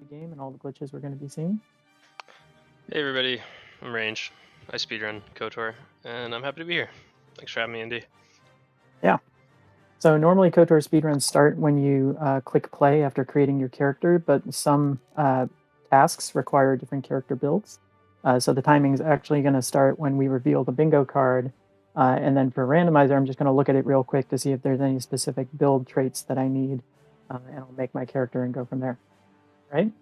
game and all the glitches we're going to be seeing. Hey everybody, I'm Range. I speedrun KOTOR, and I'm happy to be here. Thanks for having me, Indy. Yeah. So normally KOTOR speedruns start when you click play after creating your character, but some tasks require different character builds. So the timing is actually going to start when we reveal the bingo card. And then for randomizer, I'm just going to look at it real quick to see if there's any specific build traits that I need. And I'll make my character and go from there. Right?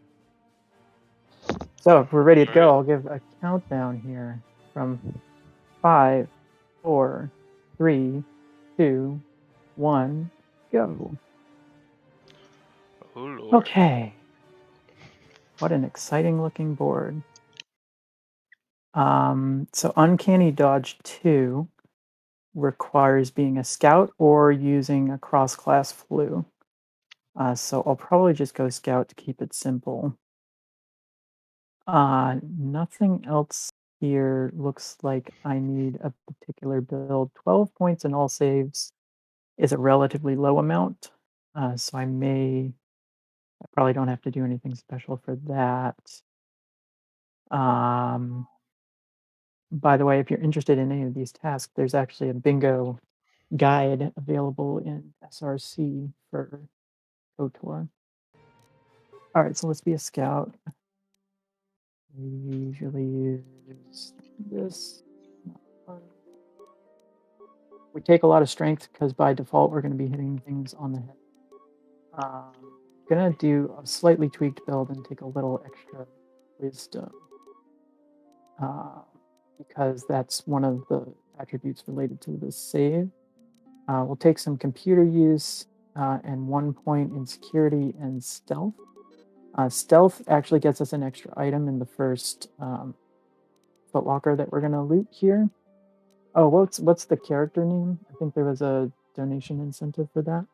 So if we're ready to go, I'll give a countdown here from 5, 4, 3, 2, 1, go. Oh lord. Okay. What an exciting looking board. So Uncanny Dodge 2 requires being a scout or using a cross-class flu. So I'll probably just go scout to keep it simple. Nothing else here looks like I need a particular build. 12 points in all saves is a relatively low amount. So I probably don't have to do anything special for that. By the way, if you're interested in any of these tasks, there's actually a bingo guide available in SRC for KOTOR. All right, so let's be a scout. We usually use this. We take a lot of strength because by default we're going to be hitting things on the head. Gonna do a slightly tweaked build and take a little extra wisdom. Because that's one of the attributes related to the save. We'll take some computer use and 1 point in security and stealth. Stealth actually gets us an extra item in the first footlocker that we're going to loot here. Oh, what's the character name? I think there was a donation incentive for that.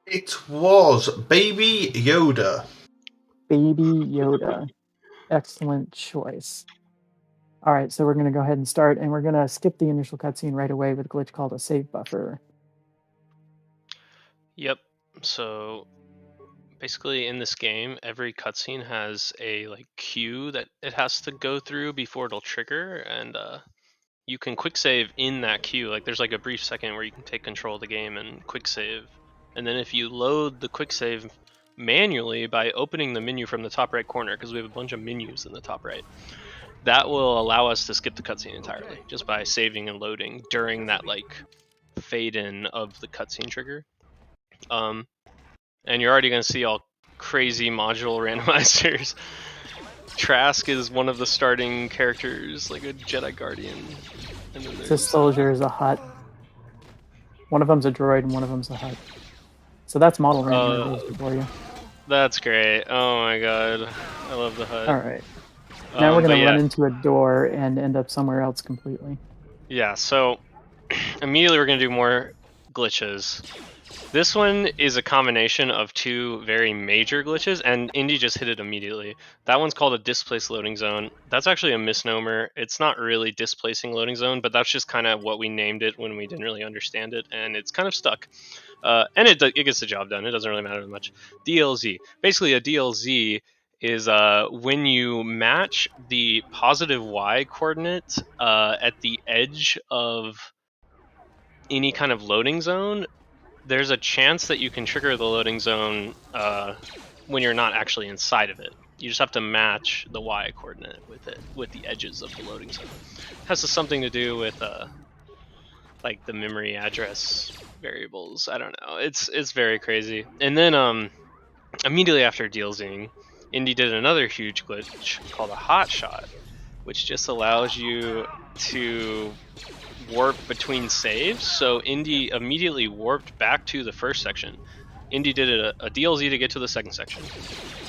It was Baby Yoda. Baby Yoda. Excellent choice. All right, so we're going to go ahead and start, and we're going to skip the initial cutscene right away with a glitch called a save buffer. Yep. So basically, in this game, every cutscene has a queue that it has to go through before it'll trigger, and you can quick save in that queue. Like there's a brief second where you can take control of the game and quick save, and then if you load the quick save manually by opening the menu from the top right corner, because we have a bunch of menus in the top right, that will allow us to skip the cutscene entirely just by saving and loading during that fade in of the cutscene trigger. And you're already going to see all crazy module randomizers. Trask is one of the starting characters, like a Jedi Guardian. And then It's a soldier is a hut. One of them's a droid and one of them's a hut. So that's model randomization for you. That's great. Oh my god. I love the hut. All right. Now we're going to run into a door and end up somewhere else completely. Yeah, so immediately we're going to do more glitches. This one is a combination of two very major glitches, and Indy just hit it immediately. That one's called a displaced loading zone. That's actually a misnomer. It's not really displacing loading zone, but that's just kind of what we named it when we didn't really understand it, and it's kind of stuck. And it gets the job done. It doesn't really matter that much. DLZ. Basically, a DLZ is when you match the positive y coordinate at the edge of any kind of loading zone. There's a chance that you can trigger the loading zone when you're not actually inside of it. You just have to match the y coordinate with the edges of the loading zone. It has something to do with the memory address variables. I don't know. It's very crazy. And then immediately after DLZing, Indy did another huge glitch called a hot shot, which just allows you to warp between saves. So Indy immediately warped back to the first section. Indy did a DLZ to get to the second section,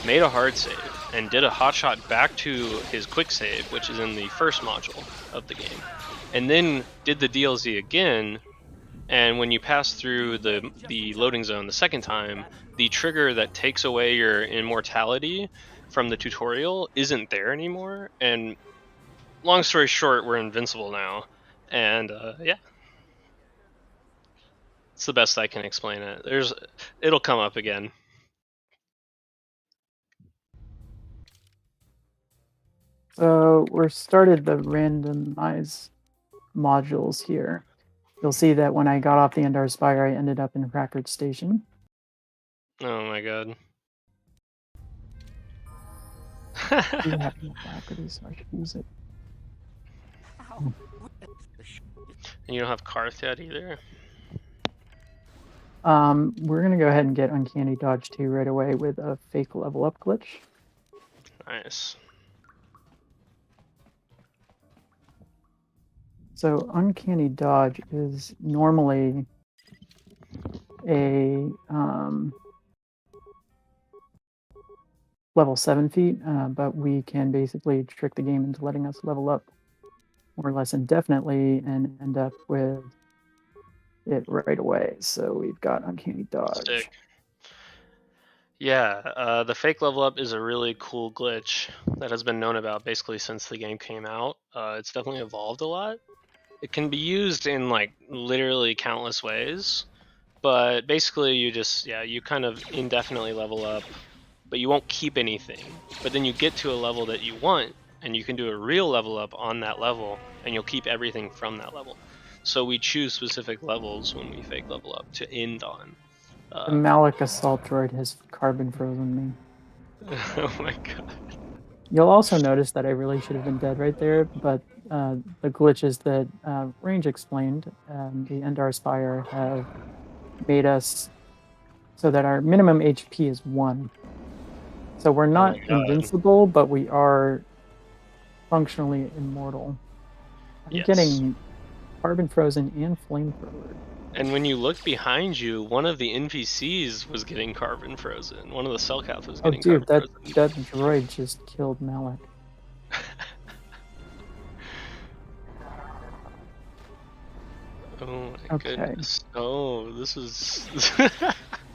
made a hard save, and did a hotshot back to his quick save, which is in the first module of the game, and then did the DLZ again. And when you pass through the loading zone the second time, the trigger that takes away your immortality from the tutorial isn't there anymore. And long story short, we're invincible now. And yeah, it's the best I can explain it. It'll come up again. So we're started the randomize modules here. You'll see that when I got off the Endar Spire, I ended up in Rackard Station. Oh my god. We have no Rackard, so I should use it. And you don't have Karth yet either? We're gonna go ahead and get Uncanny Dodge 2 right away with a fake level up glitch. Nice. So Uncanny Dodge is normally a level 7 feat, but we can basically trick the game into letting us level up more or less indefinitely and end up with it right away. So we've got Uncanny Dodge. Sick. Yeah, the fake level up is a really cool glitch that has been known about basically since the game came out. It's definitely evolved a lot. It can be used in like literally countless ways, but basically you kind of indefinitely level up, but you won't keep anything. But then you get to a level that you want, and you can do a real level up on that level, and you'll keep everything from that level. So we choose specific levels when we fake level up to end on. The Malik Assault Droid has carbon frozen me. Oh my god. You'll also notice that I really should have been dead right there, but the glitches that Range explained, the Endar Spire, have made us so that our minimum HP is 1. So we're Oh not my god. invincible, but we are functionally immortal. I'm Yes. getting carbon frozen and flamethrower. And when you look behind you, one of the NPCs was getting carbon frozen. One of the Cellcaps was Oh, getting dude, carbon that frozen. droid just killed Malik. Oh my Okay. goodness. Oh, this is.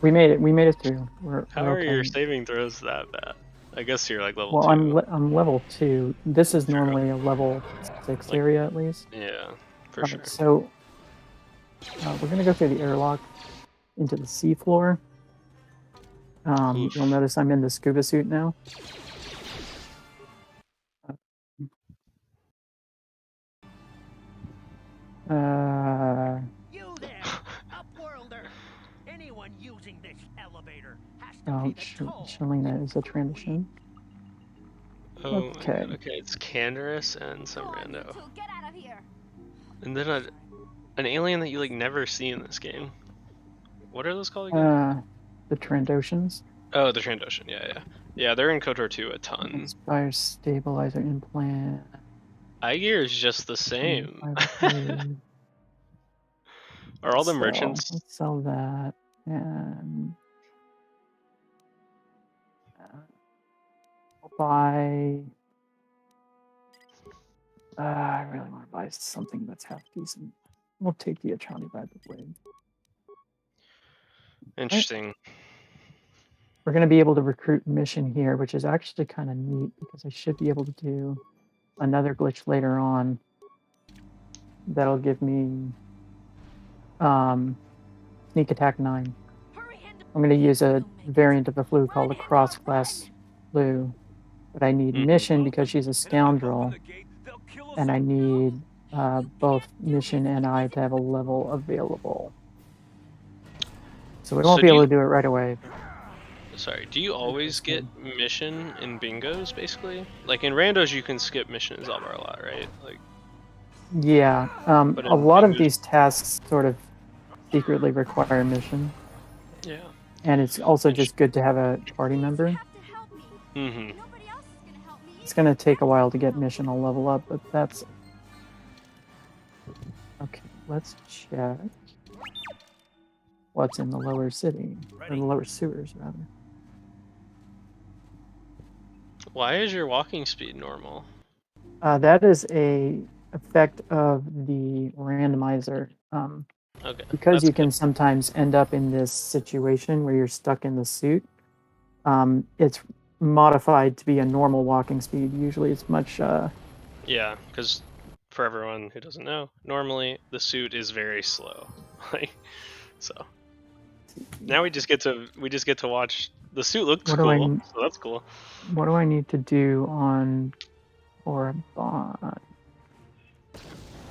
We made it. We made it through. We're How are okay. your saving throws that bad? I guess you're like level Well, 2. I'm level 2. This is True. normally a level 6 Like, area at least. yeah, for Alright, sure. so we're gonna go through the airlock into the seafloor. Oof. You'll notice I'm in the scuba suit now. You there, Upworlder! Anyone using this elevator has to pay the toll. Shalina is a transition. Oh my Okay. god. Okay, it's Canderous and some Come on, you rando. two, get out of here. And then an alien that you like never see in this game. What are those called again? The Trandoshans. Oh, the Trandoshan. Yeah. Yeah, they're in KOTOR 2 a ton. Inspire stabilizer implant. iGear is just the same. 25 Are all the So, merchants? let's sell that and I'll buy. I really want to buy something that's half decent. We'll take the Achani by the way. Interesting. We're going to be able to recruit mission here, which is actually kind of neat because I should be able to do another glitch later on that'll give me sneak attack 9. I'm going to use a variant of the flu called a cross class flu, but I need mission because she's a scoundrel, and I need both mission and I to have a level available. So we won't be able to do it right away. Sorry, do you always get mission in bingos, basically? Like in randos, you can skip missions a lot, right? Like, yeah, but a in lot of bingos, these tasks sort of secretly require mission. yeah. And it's also just good to have a party member. Mm-hmm. It's going to take a while to get mission all level up, but that's... Okay, let's check what's in the lower city, or the lower sewers, rather. Why is your walking speed normal? That is a effect of the randomizer. Okay, Because you can good. sometimes end up in this situation where you're stuck in the suit, it's modified to be a normal walking speed. Usually it's much... Yeah, because for everyone who doesn't know, normally the suit is very slow. Like, so now we just get to watch the suit looks cool, so that's cool. What do I need to do on or a bond.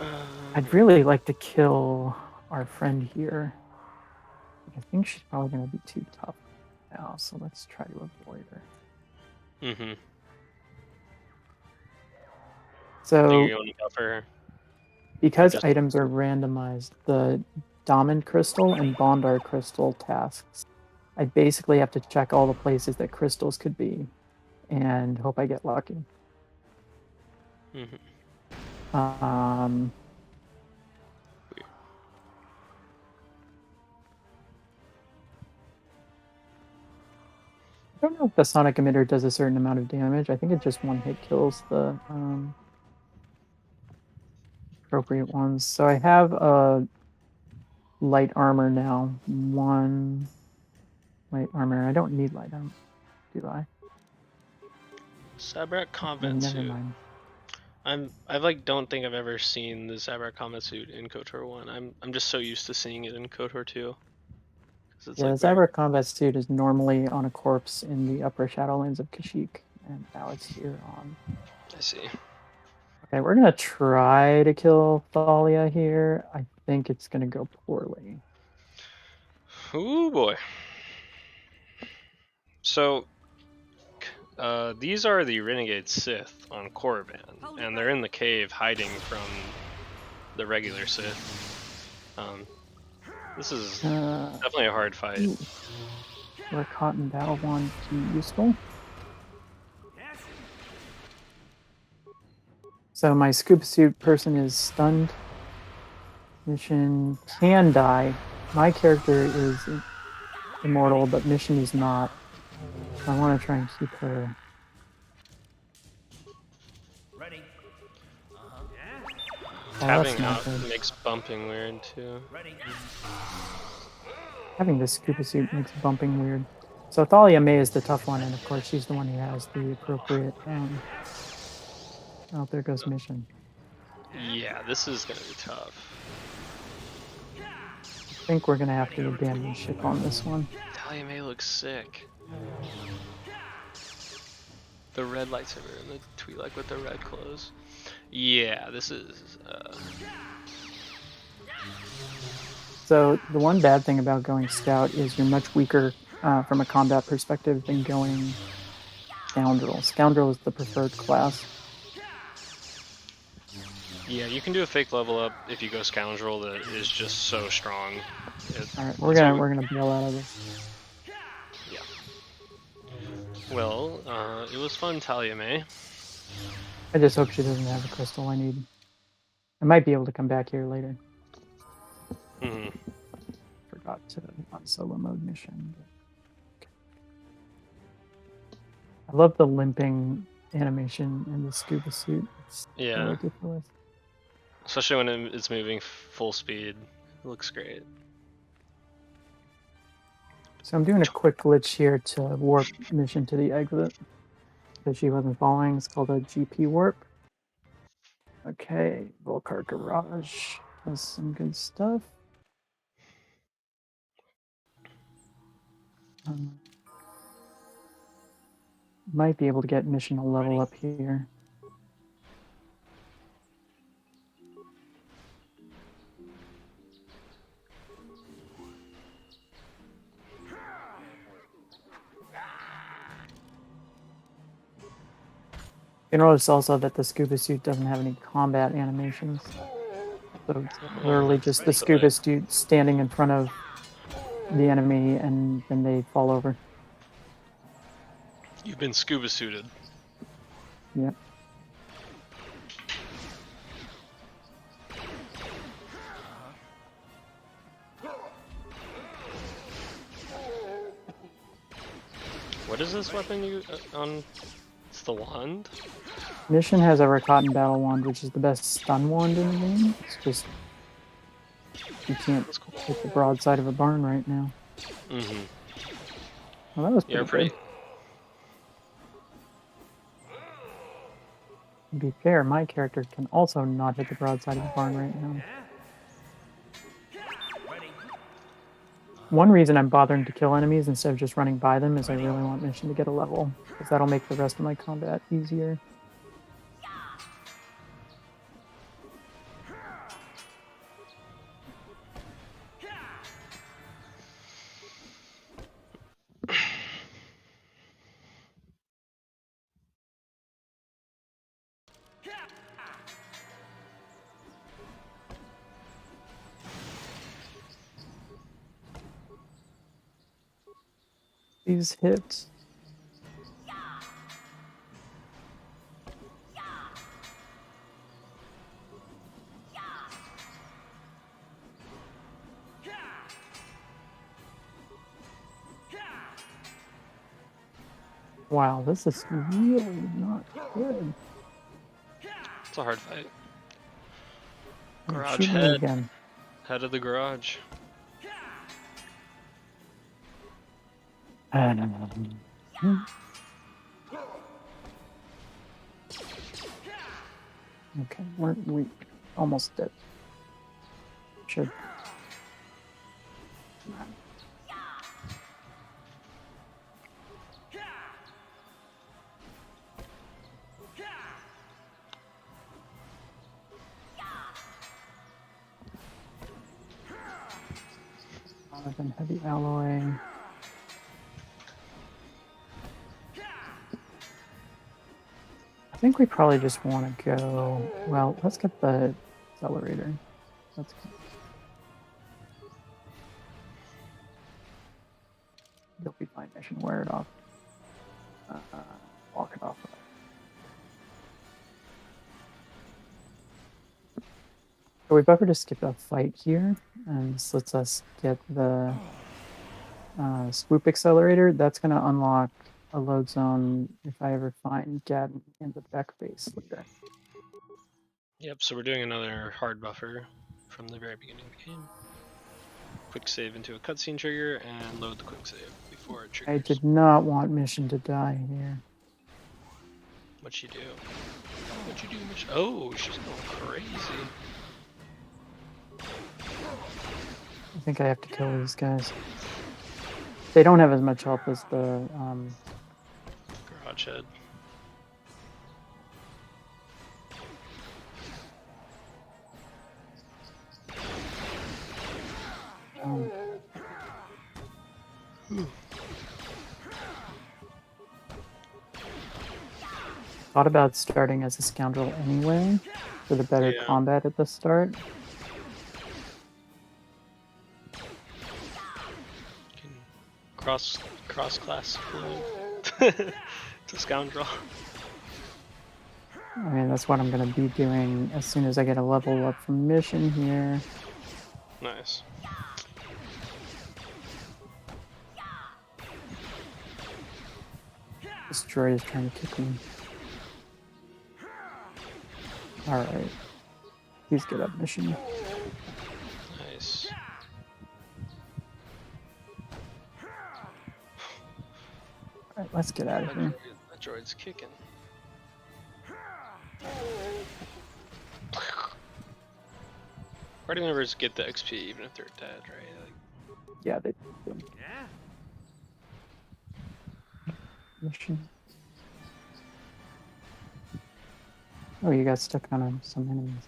Um, I'd really like to kill our friend here. I think she's probably going to be too tough now, so let's try to avoid her. mm-hmm. So, You're going to go for her. because just- items are randomized, the Diamond Crystal and Bondar Crystal tasks, I basically have to check all the places that crystals could be and hope I get lucky. Um, I don't know if the sonic emitter does a certain amount of damage. I think it just one hit kills the appropriate ones. So I have a light armor now. 1 light armor. I don't need light armor, do I? Sabrak combat Never suit. mind. I like don't think I've ever seen the Sabrak combat suit in KOTOR 1. I'm just so used to seeing it in KOTOR 2. It's Yeah, like the Cyber combat suit is normally on a corpse in the upper Shadowlands of Kashyyyk, and now it's here on. I see. Okay, we're gonna try to kill Thalia here. I think it's gonna go poorly. Ooh boy. So these are the Renegade Sith on Korriban, and they're in the cave hiding from the regular Sith. This is definitely a hard fight. Ooh. Where Cotton Battle Wand be useful. So my scuba suit person is stunned. Mission can die. My character is immortal, but Mission is not. So I want to try and keep her. Ready. Tapping not out good. makes bumping weird too. Ready. Having this scuba suit makes bumping weird. So Thalia May is the tough one, and of course she's the one who has the appropriate. Oh, there goes Mission. Yeah, this is gonna be tough. I think we're gonna have to abandon ship on this one. Talia May looks sick. The red lightsaber and the Twi'lek with the red clothes. Yeah, this is. So the one bad thing about going Scout is you're much weaker from a combat perspective than going Scoundrel. Scoundrel is the preferred class. Yeah, you can do a fake level up if you go Scoundrel that is just so strong. All right, we're gonna bail out of this. Yeah. Well, it was fun, Talia May. I just hope she doesn't have a crystal I need. I might be able to come back here later. Mm-hmm. Forgot to on solo mode mission. I love the limping animation in the scuba suit. It's so ridiculous. Especially when it's moving full speed. It looks great. So I'm doing a quick glitch here to warp Mission to the exit. Because she wasn't following. It's called a GP warp. Okay, Volcar Garage has some good stuff. Might be able to get Mission a level up here. You notice also that the scuba suit doesn't have any combat animations. So it's literally just the scuba suit standing in front of the enemy and then they fall over. You've been scuba suited. Yep. What is this weapon you on? It's the wand? Mission has a Rakatan Battle Wand, which is the best stun wand in the game. It's just you can't hit the broadside of a barn right now. Mm-hmm. Well, that was pretty good. To be fair, my character can also not hit the broadside of the barn right now. One reason I'm bothering to kill enemies instead of just running by them is I really want Mission to get a level, because that'll make the rest of my combat easier. Please hit. Wow, this is really not good. It's a hard fight. You're Garage shooting me head. again. Head of the garage. Okay, we almost dead. Should. Then heavy alloy. I think we probably just want to go. Well, let's get the accelerator. Let's go. You'll be fine. I should wear it off. Walk it off. So we better just skip a fight here, and this lets us get the swoop accelerator. That's going to unlock a load zone if I ever find Gadden in the back base later. Yep, so we're doing another hard buffer from the very beginning of the game. Quick save into a cutscene trigger and load the quick save before it triggers. I did not want Mission to die here. What you do? What you do, Mission? Oh, she's going crazy. I think I have to kill these guys. They don't have as much health as the Garage head. Thought about starting as a scoundrel anyway, for the better Yeah. combat at the start. Can cross class to scoundrel. I mean, that's what I'm going to be doing as soon as I get a level up from Mission here. Nice. This droid is trying to kick me. Alright. Please get up, Mission. Nice. Alright, let's get out of here. That droid's kicking. Party members get the XP even if they're dead, right? Yeah, they do. Yeah? Mission. Oh, you got stuck on some enemies.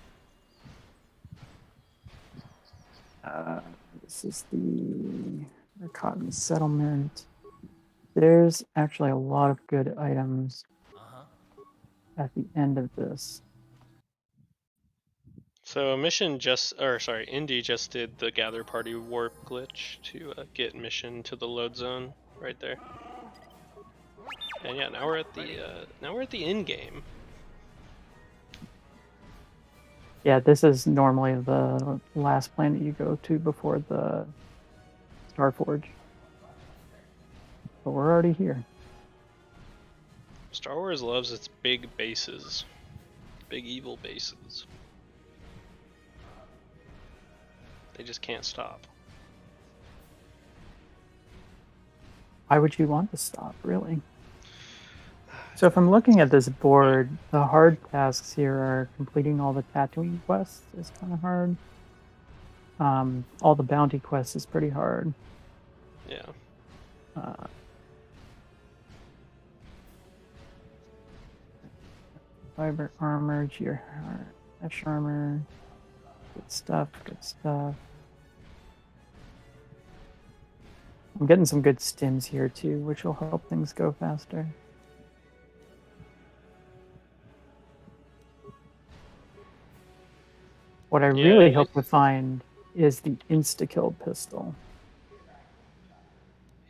This is the Cotton Settlement. There's actually a lot of good items at the end of this. So Indy just did the gather party warp glitch to get Mission to the load zone right there. And yeah, now we're at the end game. Yeah, this is normally the last planet you go to before the Starforge. But we're already here. Star Wars loves its big bases, big evil bases. They just can't stop. Why would you want to stop, really? So if I'm looking at this board, the hard tasks here are completing all the Tatooine quests is kind of hard. All the bounty quests is pretty hard. Yeah. Fiber armor, gear mesh armor. Good stuff, good stuff. I'm getting some good stims here too, which will help things go faster. What I really hope to find is the insta-kill pistol.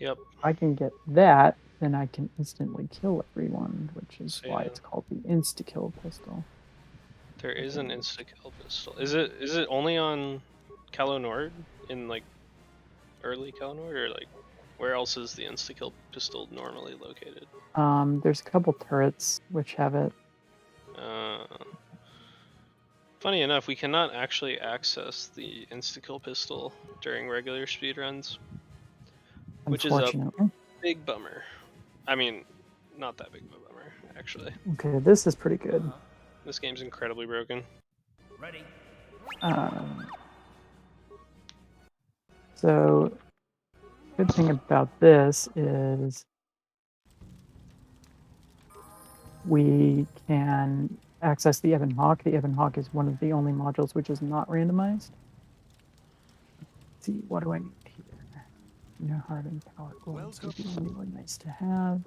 Yep. If I can get that, then I can instantly kill everyone, which is So, why yeah. it's called the insta-kill pistol. There is an insta-kill pistol. Is it only on Calo Nord in like early Calo Nord, or like where else is the insta-kill pistol normally located? There's a couple turrets which have it. Funny enough, we cannot actually access the insta-kill pistol during regular speedruns, which is a Unfortunately. big bummer. I mean, not that big of a bummer, actually. Okay, this is pretty good. This game's incredibly broken. Ready. So, good thing about this is we can access the Ebon Hawk. The Ebon Hawk is one of the only modules which is not randomized. Let's see, what do I need here? Hard and power gold would be really nice to have.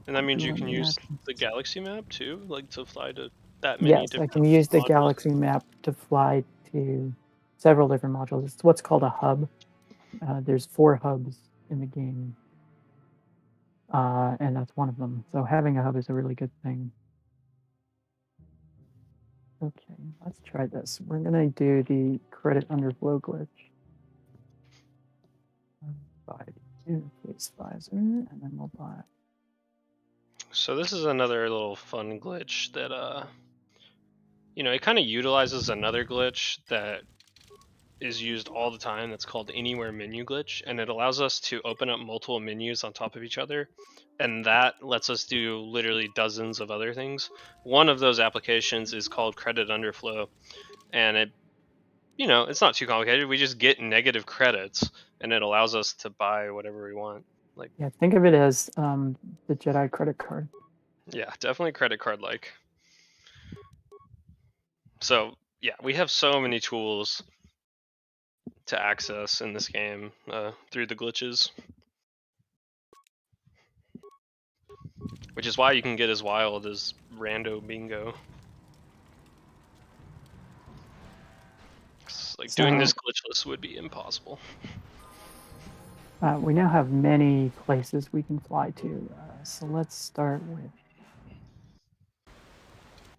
And that means you Doing can the use actions. the galaxy map too, like to fly to that many Yes, I different can use the modules. galaxy map to fly to several different modules. It's what's called a hub. There's 4 hubs in the game, and that's one of them. So having a hub is a really good thing. Okay, let's try this. We're gonna do the credit underflow glitch. Buy the interface visor, and then we'll buy. So this is another little fun glitch that it kind of utilizes another glitch that is used all the time that's called anywhere menu glitch, and it allows us to open up multiple menus on top of each other, and that lets us do literally dozens of other things. One of those applications is called credit underflow, and it's not too complicated. We just get negative credits, and it allows us to buy whatever we want. Like, Yeah, think of it as the Jedi credit card. yeah, definitely credit card like. So yeah, we have so many tools to access in this game through the glitches, which is why you can get as wild as Rando Bingo. Like, doing this glitchless would be impossible. We now have many places we can fly to. So let's start with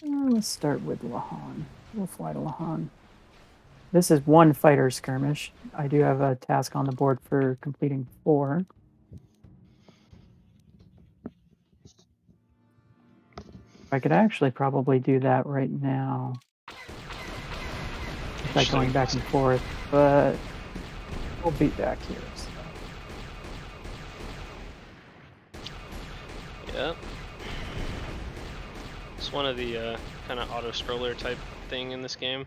Lahan. We'll fly to Lahan. This is 1 fighter skirmish. I do have a task on the board for completing 4. I could actually probably do that right now. Like going back and forth, but we'll be back here. So. Yeah. It's one of the kind of auto-scroller type thing in this game.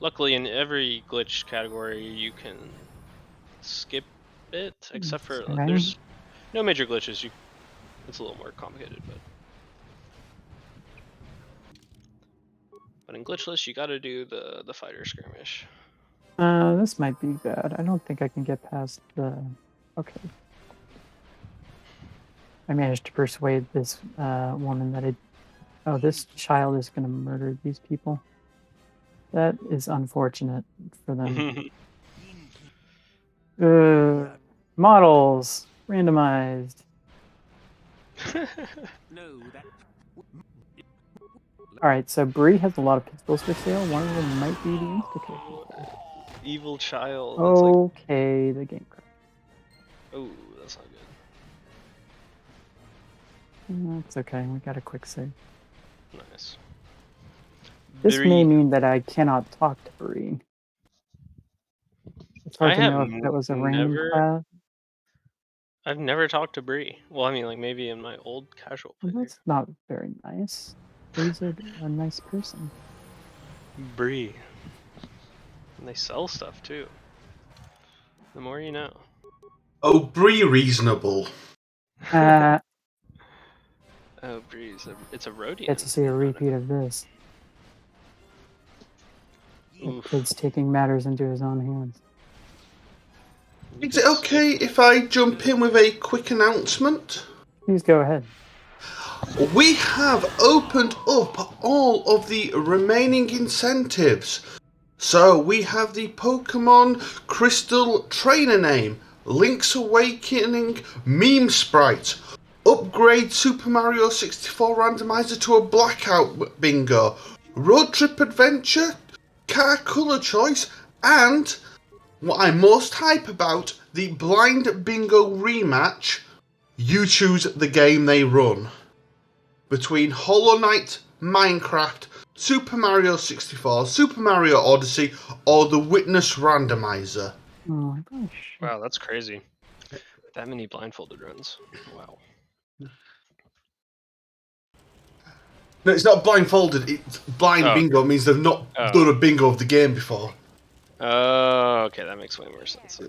Luckily, in every glitch category, you can skip it, except for there's no major glitches. It's a little more complicated, but in glitchless, you got to do the fighter skirmish. This might be bad. I don't think I can get past the. Okay. I managed to persuade this woman that this child is going to murder these people. That is unfortunate for them. Models randomized. All right, so Bree has a lot of pistols for sale. One of them might be the insta-kill pistol. Evil child. Okay, the game crashed. Oh, that's not good. That's okay. We got a quick save. Nice. This may mean that I cannot talk to Bree. It's hard to know if that was a random class. I've never talked to Bree. Well, I mean, like maybe in my old casual play. Well, that's not very nice. Bree's a nice person. Bree. And they sell stuff too. The more you know. Oh, Bree reasonable. Oh, Bree, it's a Rhodian. Get to see a repeat of this. The kid's taking matters into his own hands. Is it okay if I jump in with a quick announcement? Please go ahead. We have opened up all of the remaining incentives. So we have the Pokemon Crystal Trainer name, Link's Awakening Meme Sprite, upgrade Super Mario 64 randomizer to a blackout bingo, road trip adventure, car colour choice, and what I'm most hype about, the blind bingo rematch. You choose the game they run between Hollow Knight, Minecraft, Super Mario 64, Super Mario Odyssey, or the Witness Randomizer. Oh, I probably should. Wow, that's crazy. That many blindfolded runs. Wow. No, it's not blindfolded. It's blind bingo means they've not done a bingo of the game before. Oh, okay, that makes way more sense.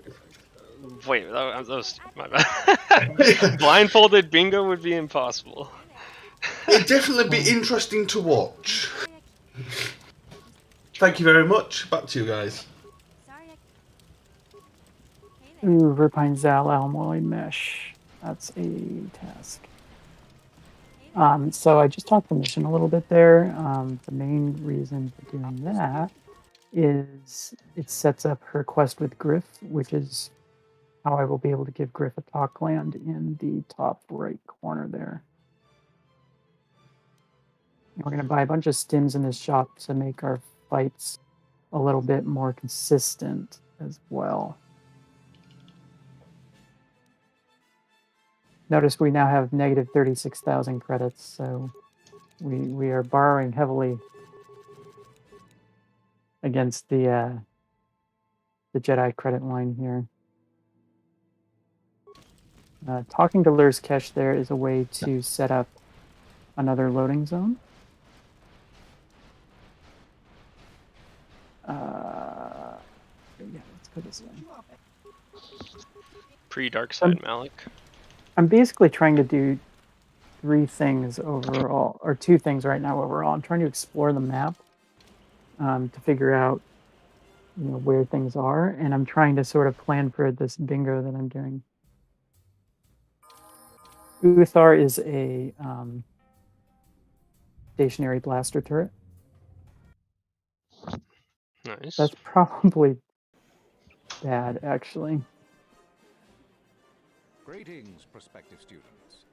Wait, that was my bad. Blindfolded bingo would be impossible. It'd definitely be interesting to watch. Thank you very much. Back to you guys. Ooh, Verpine Zal Alloy Mesh. That's a task. So I just talked permission a little bit there. The main reason for doing that is it sets up her quest with Griff, which is how I will be able to give Griff a talk land in the top right corner there. And we're going to buy a bunch of stims in this shop to make our fights a little bit more consistent as well. Notice we now have negative 36,000 credits, so we are borrowing heavily against the Jedi credit line here. Talking to Lur's Kesh there is a way to set up another loading zone. Yeah, let's go this way. Pre-Dark Side Malik. I'm basically trying to do 3 things overall, or 2 things right now overall. I'm trying to explore the map to figure out where things are, and I'm trying to sort of plan for this bingo that I'm doing. Uthar is a stationary blaster turret. Nice. That's probably bad, actually. Greetings, prospective students.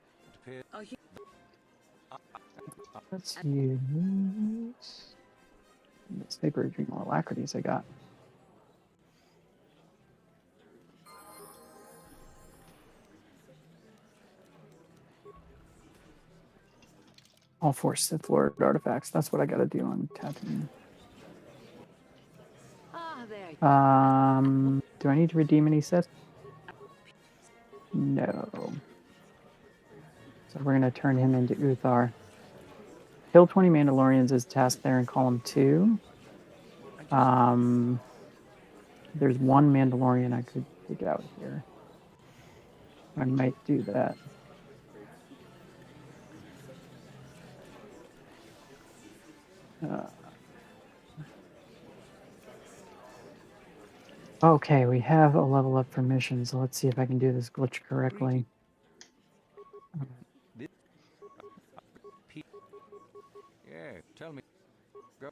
Let's use this paper drink more alacrities I got. All 4 Sith Lord artifacts. That's what I got to do on Tatooine. Do I need to redeem any Sith? No. So we're going to turn him into Uthar. Kill 20 Mandalorians is tasked there in column 2. There's 1 Mandalorian I could take out here. I might do that. Okay, we have a level up for missions. So let's see if I can do this glitch correctly. Yeah, tell me. Go.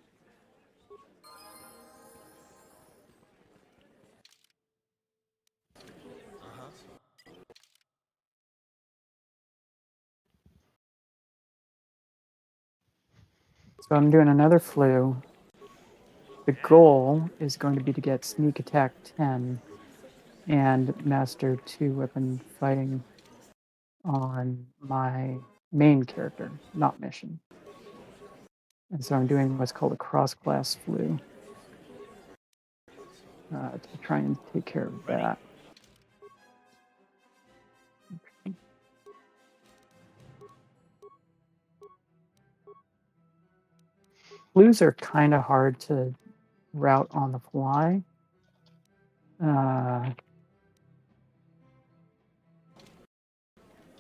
So I'm doing another flu. The goal is going to be to get sneak attack 10 and master 2 weapon fighting on my main character, not mission. And so I'm doing what's called a cross-class flu to try and take care of that. Okay. Flus are kind of hard to route on the fly. I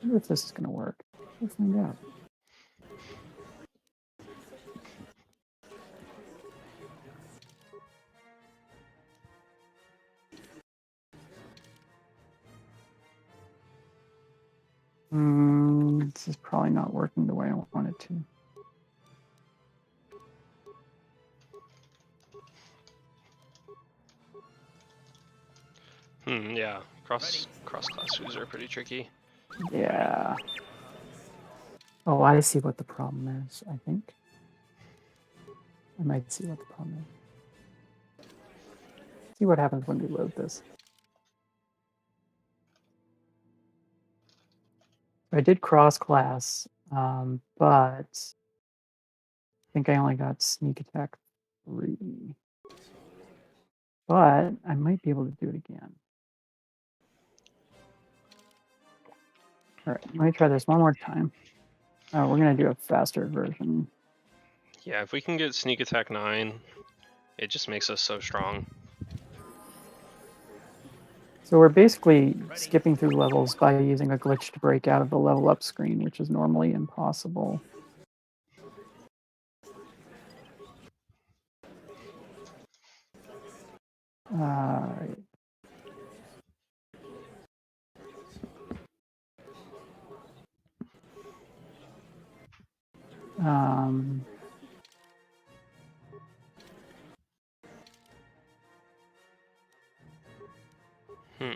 wonder if this is going to work. We'll find out. This is probably not working the way I want it to. Yeah, cross class foods are pretty tricky. Yeah. Oh, I see what the problem is, I think. I might see what the problem is. See what happens when we load this. I did cross-class, but I think I only got sneak attack 3. But I might be able to do it again. All right, let me try this one more time. We're gonna do a faster version. Yeah, if we can get sneak attack 9, it just makes us so strong. So we're basically skipping through levels by using a glitch to break out of the level up screen, which is normally impossible. Right. Um, Hmm.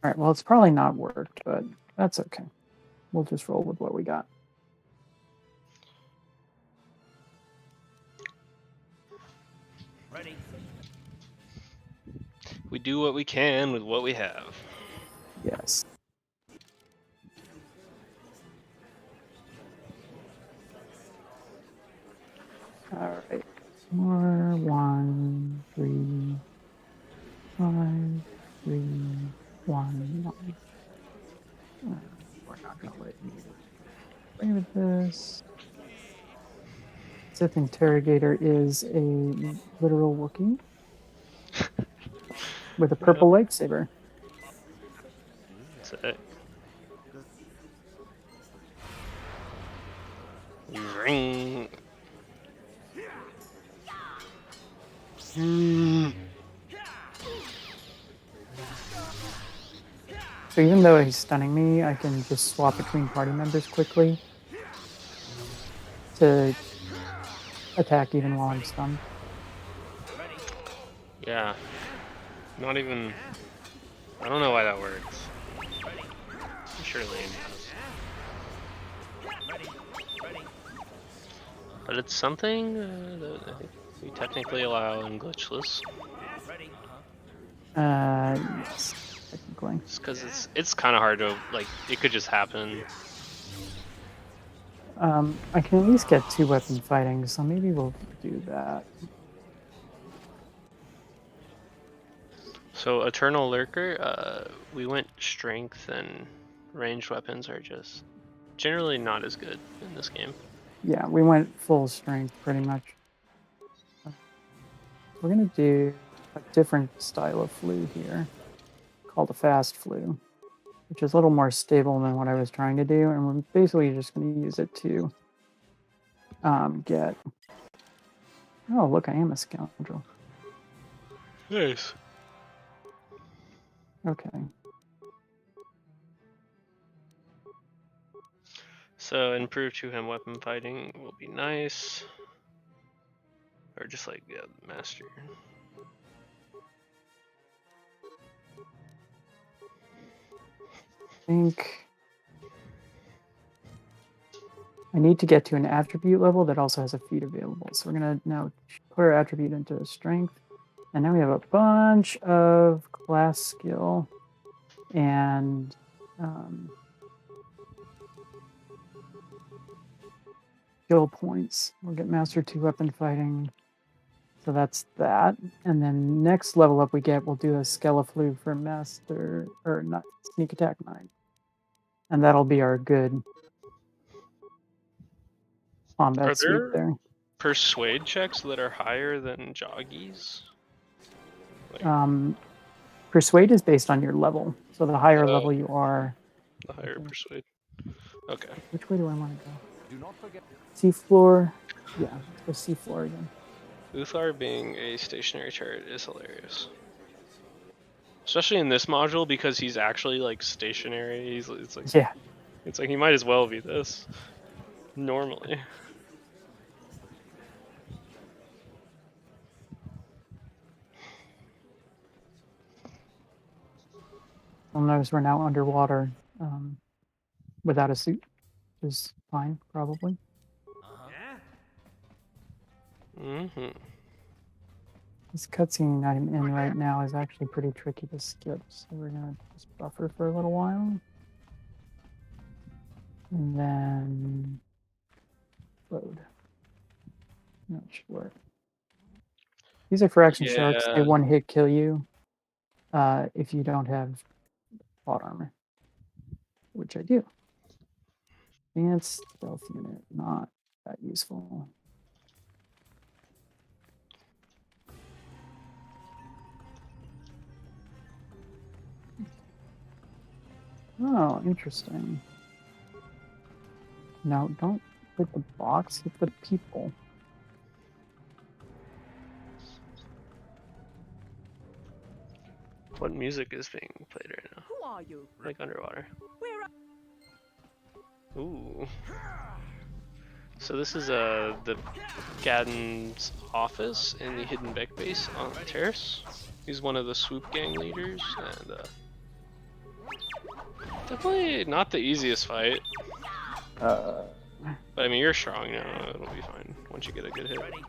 all right, well, it's probably not worked, but that's okay. We'll just roll with what we got. Ready. We do what we can with what we have. Yes. All right. 4, 1, 3, 5, 3, 1, 1. We're not gonna let you play with this. Sith Interrogator is a literal Wookiee with a purple lightsaber. That's it. Ring. So even though he's stunning me, I can just swap between party members quickly to attack even while I'm stunned. Yeah. Not even. I don't know why that works. I'm sure Lane does. But it's something that I think we technically allow in glitchless. Yes, technically. Just because it's kind of hard to like. It could just happen. I can at least get 2 weapon fighting, so maybe we'll do that. So Eternal Lurker, we went strength, and ranged weapons are just generally not as good in this game. Yeah, we went full strength pretty much. We're gonna do a different style of flu here, called a fast flu, which is a little more stable than what I was trying to do, and we're basically just gonna use it to get. Oh, look, I am a scoundrel. Nice. Okay. So improved 2-hand weapon fighting will be nice. Or just like master. I think I need to get to an attribute level that also has a feat available. So we're gonna now put our attribute into strength. And now we have a bunch of class skill and skill points. We'll get master 2 weapon fighting. So that's that. And then next level up we get, we'll do a Skeleflu for master, or not, sneak attack 9. And that'll be our good combat Are suite there there. persuade checks that are higher than joggies? Persuade is based on your level. So the higher Oh. level you are. The higher persuade. Okay. Which way do I want to go? Do not forget. Seafloor. Yeah, let's go seafloor again. Uthar being a stationary turret is hilarious. Especially in this module because he's actually like stationary. Yeah. It's like he might as well be this. Normally. You'll notice we're now underwater without a suit, which is fine, probably. Yeah? Mm-hmm. This cutscene I'm in right now is actually pretty tricky to skip, so we're gonna just buffer for a little while. And then load. Not sure. These are fraction sharks. They Yeah. one hit kill you if you don't have plot armor, which I do. Advanced stealth unit, not that useful. Oh, interesting. No, don't hit the box, hit the people. What music is being played right now? Who are you? Like underwater. Where are Ooh. So this is the Gadden's office in the hidden back base on the terrace. He's one of the swoop gang leaders, and definitely not the easiest fight. But I mean, you're strong now. It'll be fine once you get a good hit. Ready?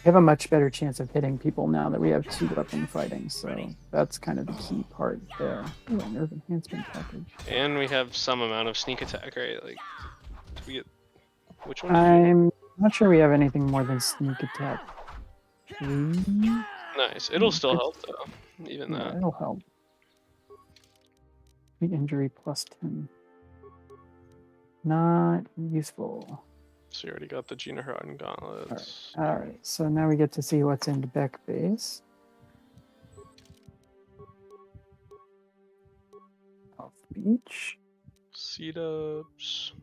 We have a much better chance of hitting people now that we have 2-weapon fighting, so that's kind of the key part there. Ooh, a nerve enhancement package. And we have some amount of sneak attack, right? Like, do we get which one? Did you I'm not sure we have anything more than sneak attack. 3? get? Nice. It'll still help though. Even Yeah, that. it'll help. Complete injury plus 10. Not useful. So you already got the Gina Hrotten gauntlets. Alright, so now we get to see what's in the Beck base. Off the beach. Seat ups.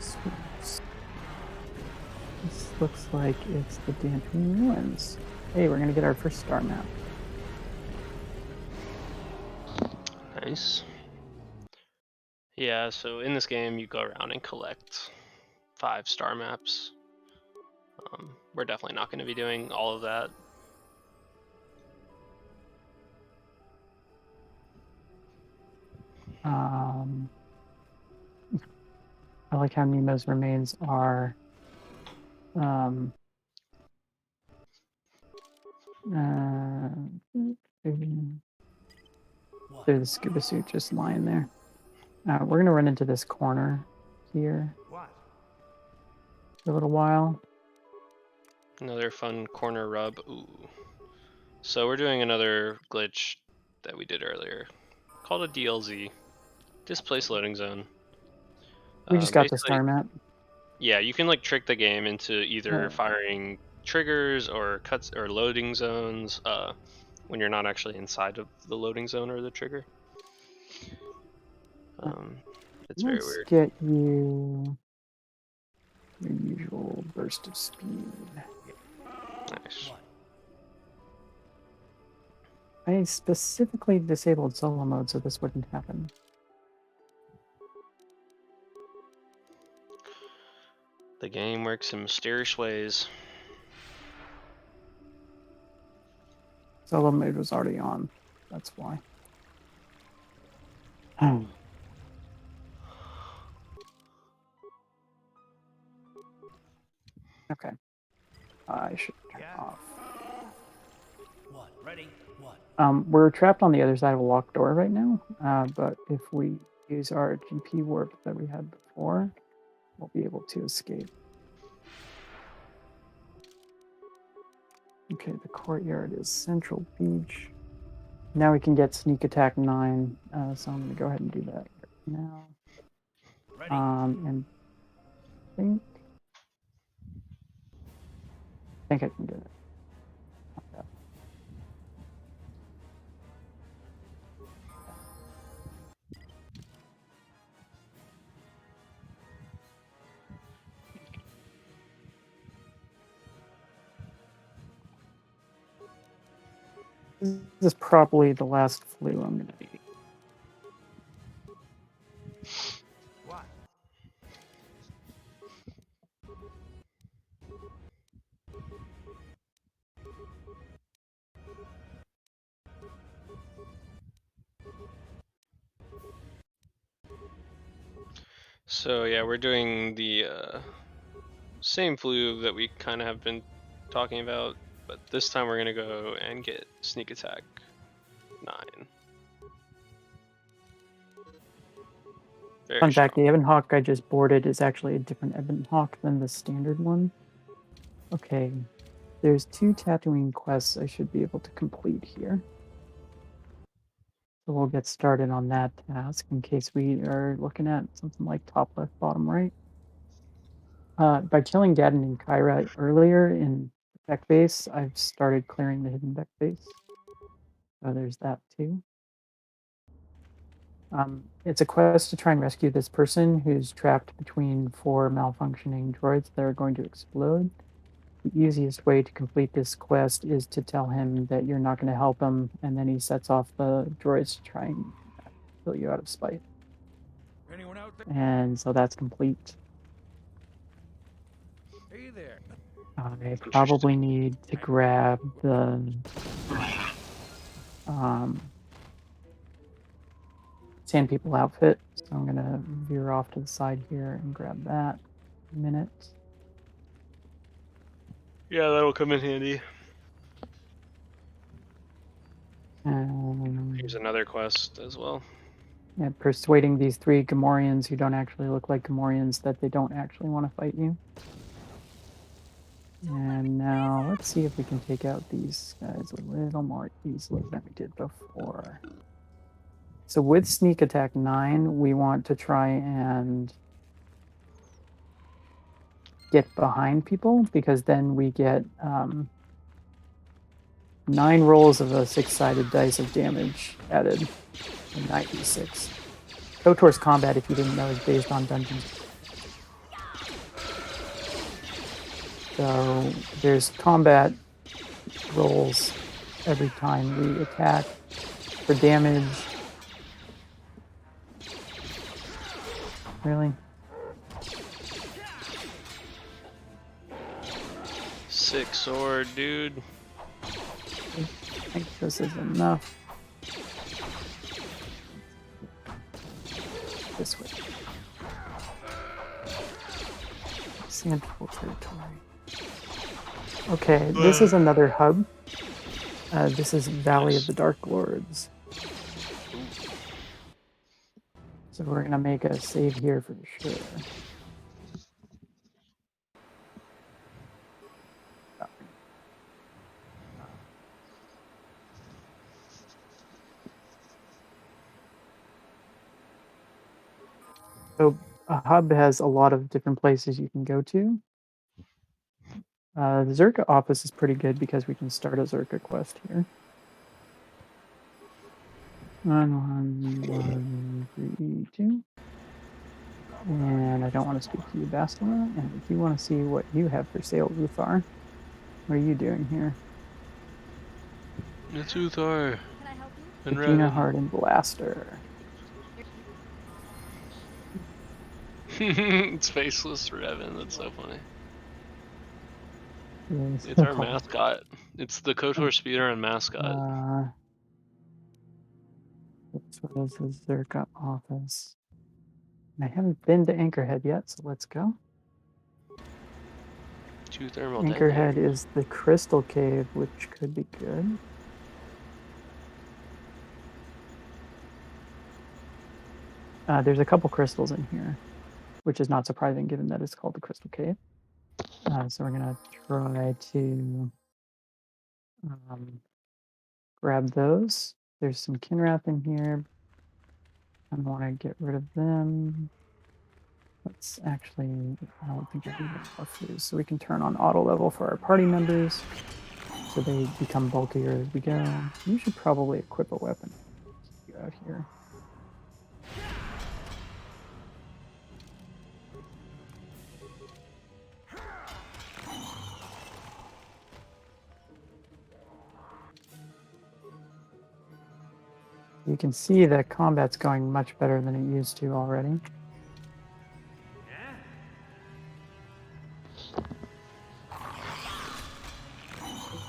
Sweet. This looks like it's the Damping Ruins. Hey, we're gonna get our first star map. Nice. Yeah, so in this game you go around and collect 5 star maps. We're definitely not going to be doing all of that. I like how Nemo's remains are there's the scuba suit just lying there. We're gonna run into this corner here What? for a little while. Another fun corner rub. Ooh. So we're doing another glitch that we did earlier, called a DLZ, Displaced Loading Zone. We just got the Basically, star map. yeah, you can like trick the game into either Yeah. firing triggers or cuts or loading zones when you're not actually inside of the loading zone or the trigger. It's very Let's weird. get you your usual burst of speed. Nice. I specifically disabled solo mode so this wouldn't happen. The game works in mysterious ways. Solo mode was already on. That's why. Okay. I should turn Yeah. off. What? Ready? What? We're trapped on the other side of a locked door right now, but if we use our GP warp that we had before, we'll be able to escape. Okay, the courtyard is Central Beach. Now we can get sneak attack 9, so I'm gonna go ahead and do that now. Ready. And I think I can do it. Okay. This is probably the last flu I'm gonna be. What? So yeah, we're doing the same flu that we kind of have been talking about, but this time we're gonna go and get sneak attack 9. Very Fun strong. fact, the Ebon Hawk I just boarded is actually a different Ebon Hawk than the standard one. Okay, there's 2 Tatooine quests I should be able to complete here. So we'll get started on that task in case we are looking at something like top left, bottom right. By killing Gadden and Kyra earlier in Beck base, I've started clearing the hidden Beck base. So there's that too. It's a quest to try and rescue this person who's trapped between 4 malfunctioning droids that are going to explode. The easiest way to complete this quest is to tell him that you're not going to help him, and then he sets off the droids to try and kill you out of spite. Anyone out there? And so that's complete. Hey there. I probably need to grab the Sand People outfit. So I'm gonna veer off to the side here and grab that in a minute. Yeah, that'll come in handy. Here's another quest as well. Yeah, persuading these 3 Gamorreans who don't actually look like Gamorreans that they don't actually want to fight you. And now let's see if we can take out these guys a little more easily than we did before. So with sneak attack 9, we want to try and get behind people because then we get 9 rolls of a 6-sided dice of damage added in 96. KOTOR's combat, if you didn't know, is based on dungeons. So there's combat rolls every time we attack for damage. Really? 6 sword, dude. I think this is enough. This way. Sand People territory. Okay, this is another hub. This is Valley of the Dark Lords. So we're gonna make a save here for sure. So a hub has a lot of different places you can go to. The Zerka office is pretty good because we can start a Zerka quest here. 1, 3, 2. And I don't want to speak to you, Bastila. And if you want to see what you have for sale, Uthar, what are you doing here? It's Uthar. Can I help you? And Regina Revan. Harden Blaster. It's faceless Revan. That's so funny. Yes. It's our mascot. It's the KOTOR speedrun mascot. What is the Zerka office? I haven't been to Anchorhead yet, so let's go. 2 thermal Anchorhead detonators. is the Crystal Cave, which could be good. There's a couple crystals in here, which is not surprising given that it's called the Crystal Cave. So we're gonna try to grab those. There's some Kinrath in here. I want to get rid of them. Let's actually, I don't think I need any more food. So we can turn on auto level for our party members. So they become bulkier as we go. You should probably equip a weapon. Keep you out here. You can see that combat's going much better than it used to already.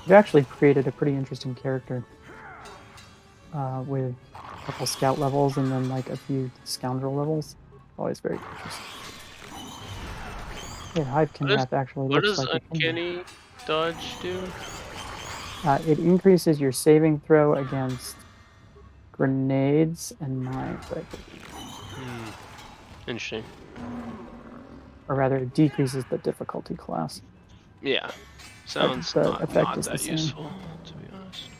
We've actually created a pretty interesting character with a couple scout levels and then like a few scoundrel levels. Always very interesting. Yeah, Hive Kinrath actually What looks does like a Kinrath. uncanny dodge do? It increases your saving throw against grenades and mines, I believe. Interesting. Or rather, it decreases the difficulty class. Yeah. Sounds the not effect is the that same. useful, to be honest.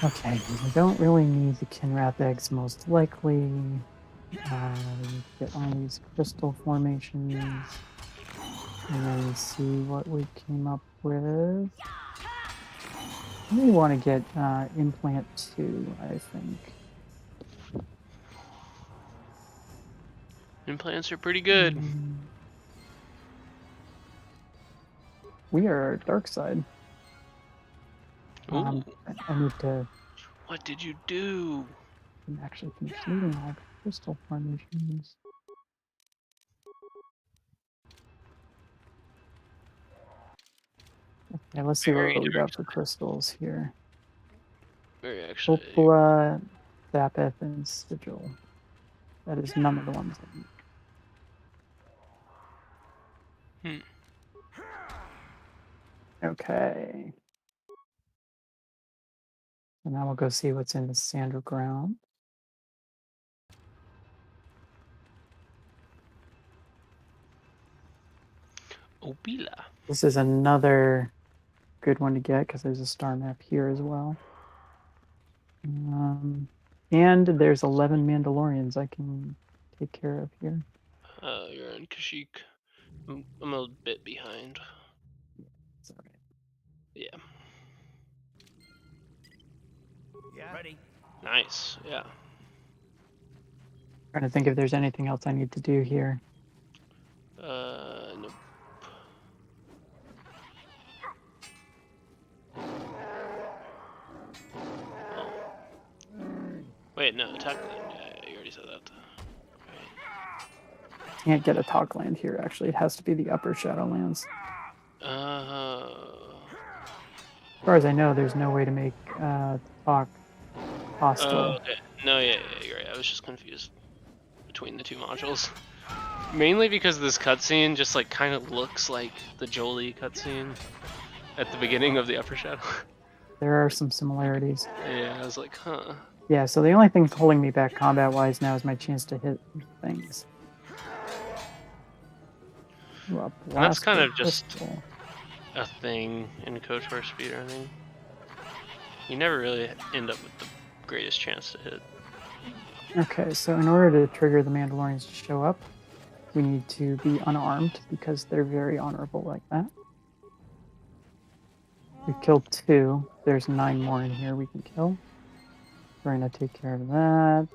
Okay, we don't really need the Kinrath eggs most likely. Get all these crystal formations and then see what we came up with. We want to get implant 2, I think. Implants are pretty good. We are dark side. Ooh. I need to What did you do? actually finish looting all the crystal formations. Okay, let's see Very what we dark got for crystals here. Very actually. Opala, Zapeth, and Sigil. That is none of the ones I need. Okay. So now we'll go see what's in the Sandra ground. Opila. This is another good one to get because there's a star map here as well. And there's 11 Mandalorians I can take care of here. You're in Kashyyyk. I'm a bit behind. It's all right. Yeah. Yeah. Ready. Nice. Yeah. Trying to think if there's anything else I need to do here. Nope. Oh. Wait, no, attack land. Yeah, you already said that. Can't get a talk land here, actually. It has to be the upper Shadowlands. Uh. As far as I know, there's no way to make talk hostile. Okay. No, yeah, you're right. I was just confused between the two modules. Mainly because this cutscene just like kind of looks like the Jolie cutscene at the beginning of the Upper Shadow. There are some similarities. Yeah, I was like, huh. Yeah, so the only thing holding me back combat-wise now is my chance to hit things. Ooh, And that's kind of crystal. just a thing in KOTOR speedrunning. You never really end up with the greatest chance to hit. Okay, so in order to trigger the Mandalorians to show up, we need to be unarmed because they're very honorable like that. We've killed 2. There's 9 more in here we can kill. We're going to take care of that.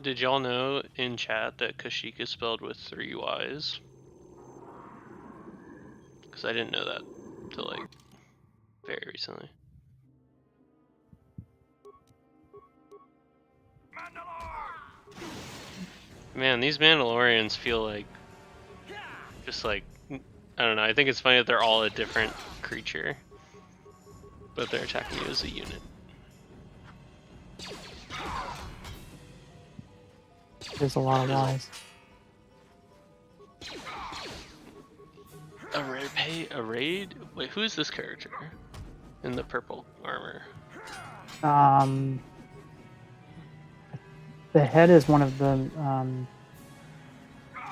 Did y'all know in chat that Kashyyyk is spelled with 3 Y's? Because I didn't know that till like very recently. Man, these Mandalorians feel like just like, I don't know, I think it's funny that they're all a different creature, but they're attacking you as a unit. There's a lot of Y's. A raid? Wait, who's this character in the purple armor? The head is one of the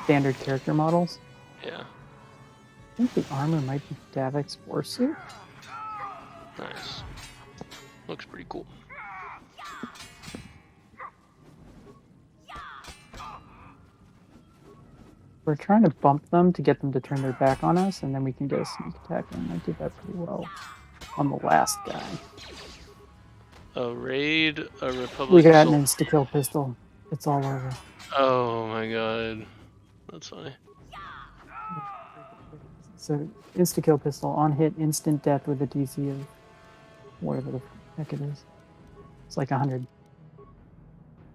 standard character models. Yeah, I think the armor might be Davik's warsuit. nice. Looks pretty cool. We're trying to bump them to get them to turn their back on us, and then we can get a sneak attack in. I did that pretty well on the last guy. A raid, a We Republic got sol- an insta-kill pistol. It's all over. Oh my god. That's funny. So, insta-kill pistol, on hit, instant death with a DC of whatever the heck it is. It's like 100.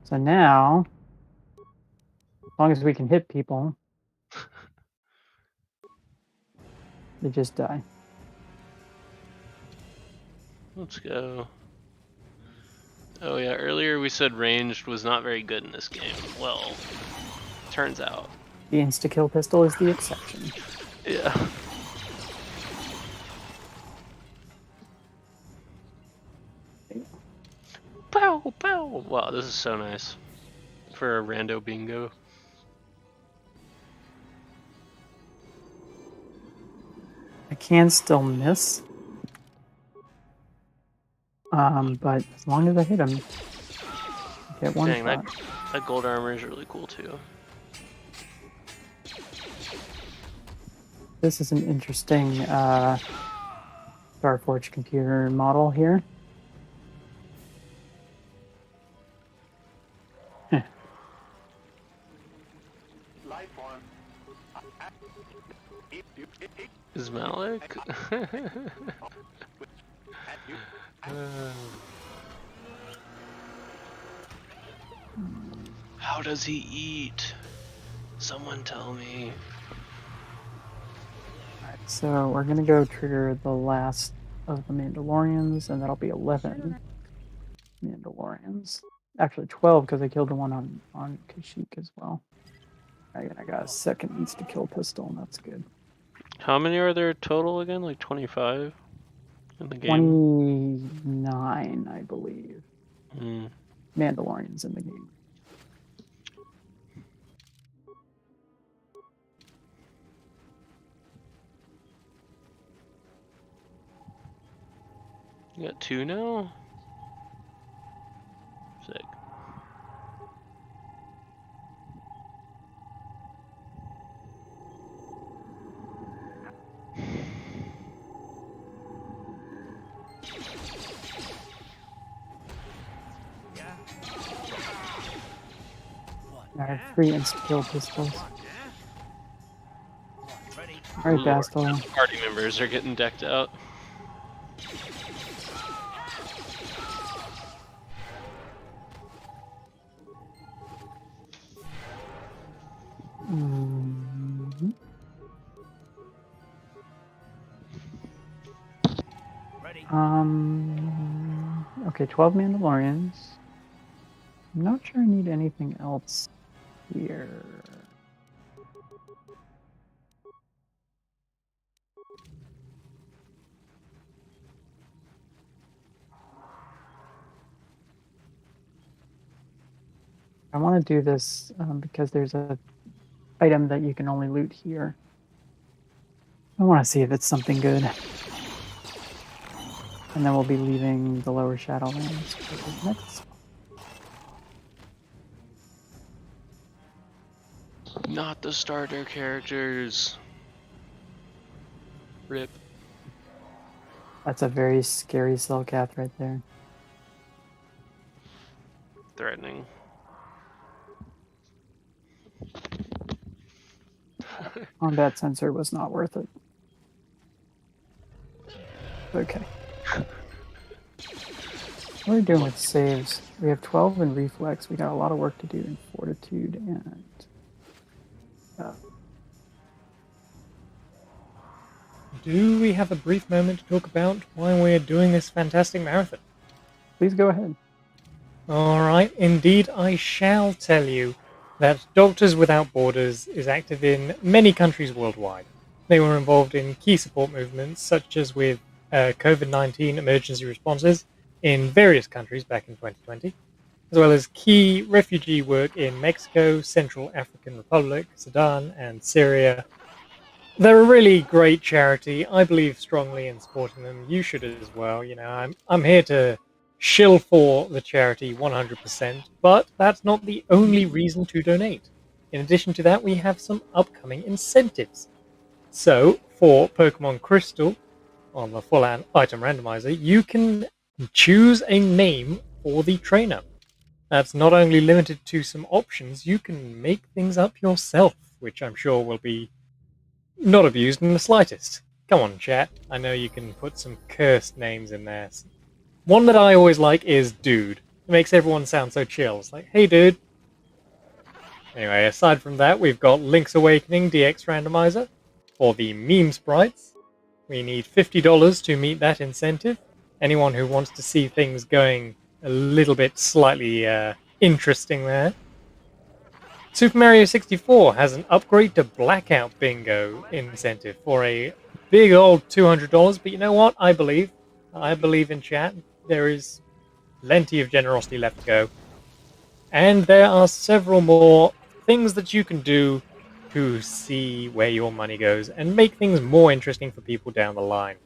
So now, as long as we can hit people, they just die. Let's go. Oh yeah, earlier we said ranged was not very good in this game. Well, turns out. The insta-kill pistol is the exception. Yeah. Pow, pow! Wow, this is so nice. For a rando bingo. I can still miss. But as long as I hit him, I get one Dang, shot. that gold armor is really cool too. This is an interesting Starforge computer model here. Is Malik? How does he eat? Someone tell me. Alright, so we're gonna go trigger the last of the Mandalorians, and that'll be 11 Mandalorians. Actually 12, because I killed the one on Kashyyyk as well. Alright, I got a second insta-kill pistol, and that's good. How many are there total again? Like 25 in the game? 29, I believe. Mandalorians in the game. You got 2 now? Sick. I have 3 insta-kill pistols. Alright, Lord, Bastille. party members are getting decked out. Mhm. Okay, 12 Mandalorians. I'm not sure I need anything else here. I want to do this because there's a item that you can only loot here. I want to see if it's something good. And then we'll be leaving the lower Shadowlands for the next. Not the starter characters. Rip. That's a very scary Cellcath right there. Threatening. Combat sensor was not worth it. Okay. What are we doing with saves? We have 12 in reflex. We got a lot of work to do in fortitude and. Do we have a brief moment to talk about why we're doing this fantastic marathon? Please go ahead. Alright, indeed I shall tell you that Doctors Without Borders is active in many countries worldwide. They were involved in key support movements such as with COVID-19 emergency responses in various countries back in 2020, as well as key refugee work in Mexico, Central African Republic, Sudan, and Syria, They're a really great charity. I believe strongly in supporting them. You should as well. You know, I'm here to shill for the charity 100%, but that's not the only reason to donate. In addition to that, we have some upcoming incentives. So, for Pokemon Crystal, on the full item randomizer, you can choose a name for the trainer. That's not only limited to some options, you can make things up yourself, which I'm sure will be not abused in the slightest. Come on, chat. I know you can put some cursed names in there. One that I always like is Dude. It makes everyone sound so chill. It's like, hey, dude. Anyway, aside from that, we've got Link's Awakening DX Randomizer for the meme sprites. We need $50 to meet that incentive. Anyone who wants to see things going a little bit slightly interesting there. Super Mario 64 has an upgrade to Blackout Bingo incentive for a big old $200, but you know what? I believe in chat. There is plenty of generosity left to go. And there are several more things that you can do to see where your money goes and make things more interesting for people down the line.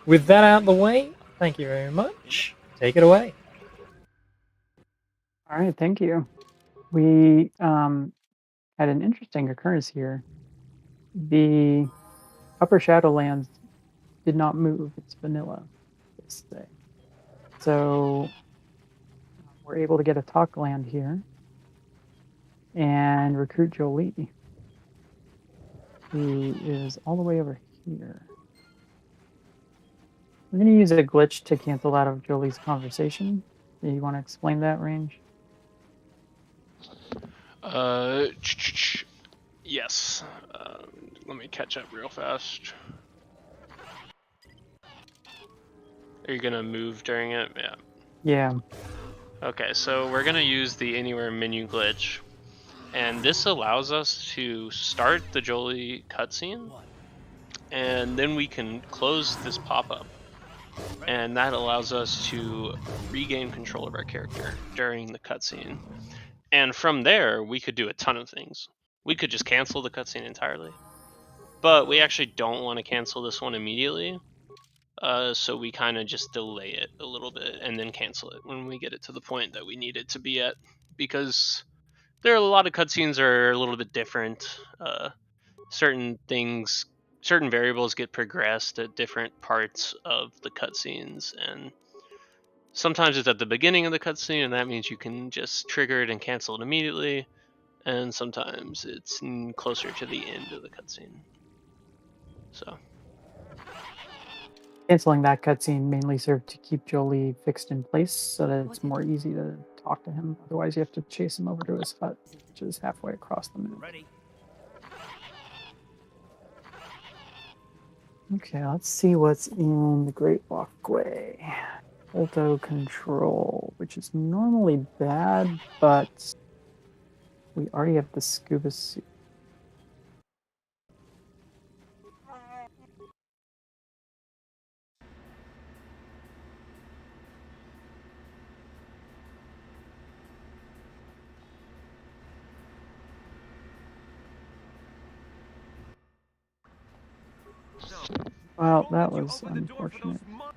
With that out of the way, thank you very much. Take it away. All right, thank you. We had an interesting occurrence here. The Upper Shadowlands did not move. It's vanilla, they say. So we're able to get a talk land here and recruit Jolie, who is all the way over here. I'm going to use a glitch to cancel out of Jolie's conversation. Do you want to explain that, Range? Yes. Let me catch up real fast. Are you gonna move during it? Yeah. Yeah. Okay, so we're gonna use the Anywhere menu glitch, and this allows us to start the Jolie cutscene, and then we can close this pop-up, and that allows us to regain control of our character during the cutscene. And from there, we could do a ton of things. We could just cancel the cutscene entirely, but we actually don't want to cancel this one immediately. So we kind of just delay it a little bit and then cancel it when we get it to the point that we need it to be at, because there are a lot of cutscenes are a little bit different. Certain variables get progressed at different parts of the cutscenes, and sometimes it's at the beginning of the cutscene, and that means you can just trigger it and cancel it immediately. And sometimes it's closer to the end of the cutscene. So. Canceling that cutscene mainly served to keep Jolie fixed in place so that it's more easy to talk to him. Otherwise, you have to chase him over to his hut, which is halfway across the map. Ready? Okay, let's see what's in the Great Walkway. Auto control, which is normally bad, but we already have the scuba suit. Well, that was unfortunate. What?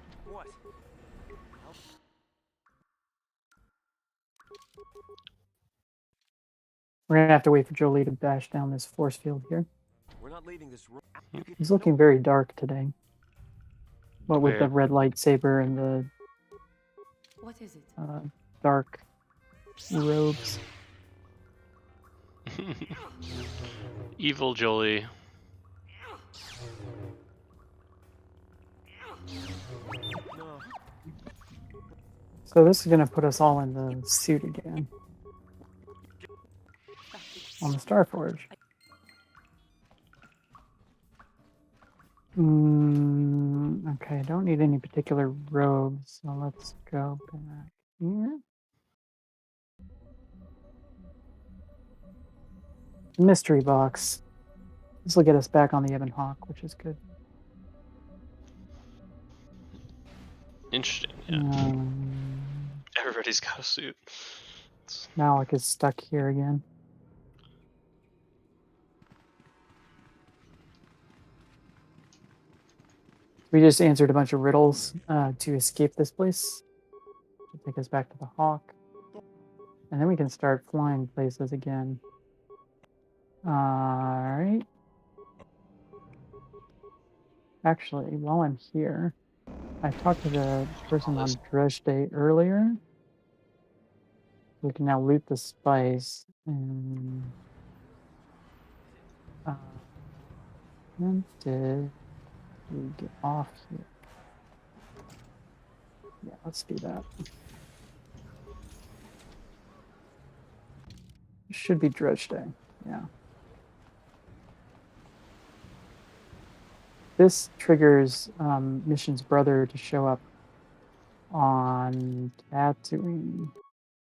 We're gonna have to wait for Jolie to bash down this force field here. We're not leaving this room. He's looking very dark today. What with the red lightsaber and the What is it? dark robes. Evil Jolie. No. So this is gonna put us all in the suit again. On the Starforge. Okay, I don't need any particular robes, so let's go back here. Mystery box. This will get us back on the Ebon Hawk, which is good. Interesting, yeah. Everybody's got a suit. Malik is stuck here again. We just answered a bunch of riddles to escape this place. To take us back to the Hawk. And then we can start flying places again. Alright. Actually, while I'm here, I talked to the person on Dredge Day earlier. We can now loot the spice and when did we get off here? Yeah, let's do that. Should be Dredge Day. Yeah. This triggers Mission's brother to show up on Tatooine.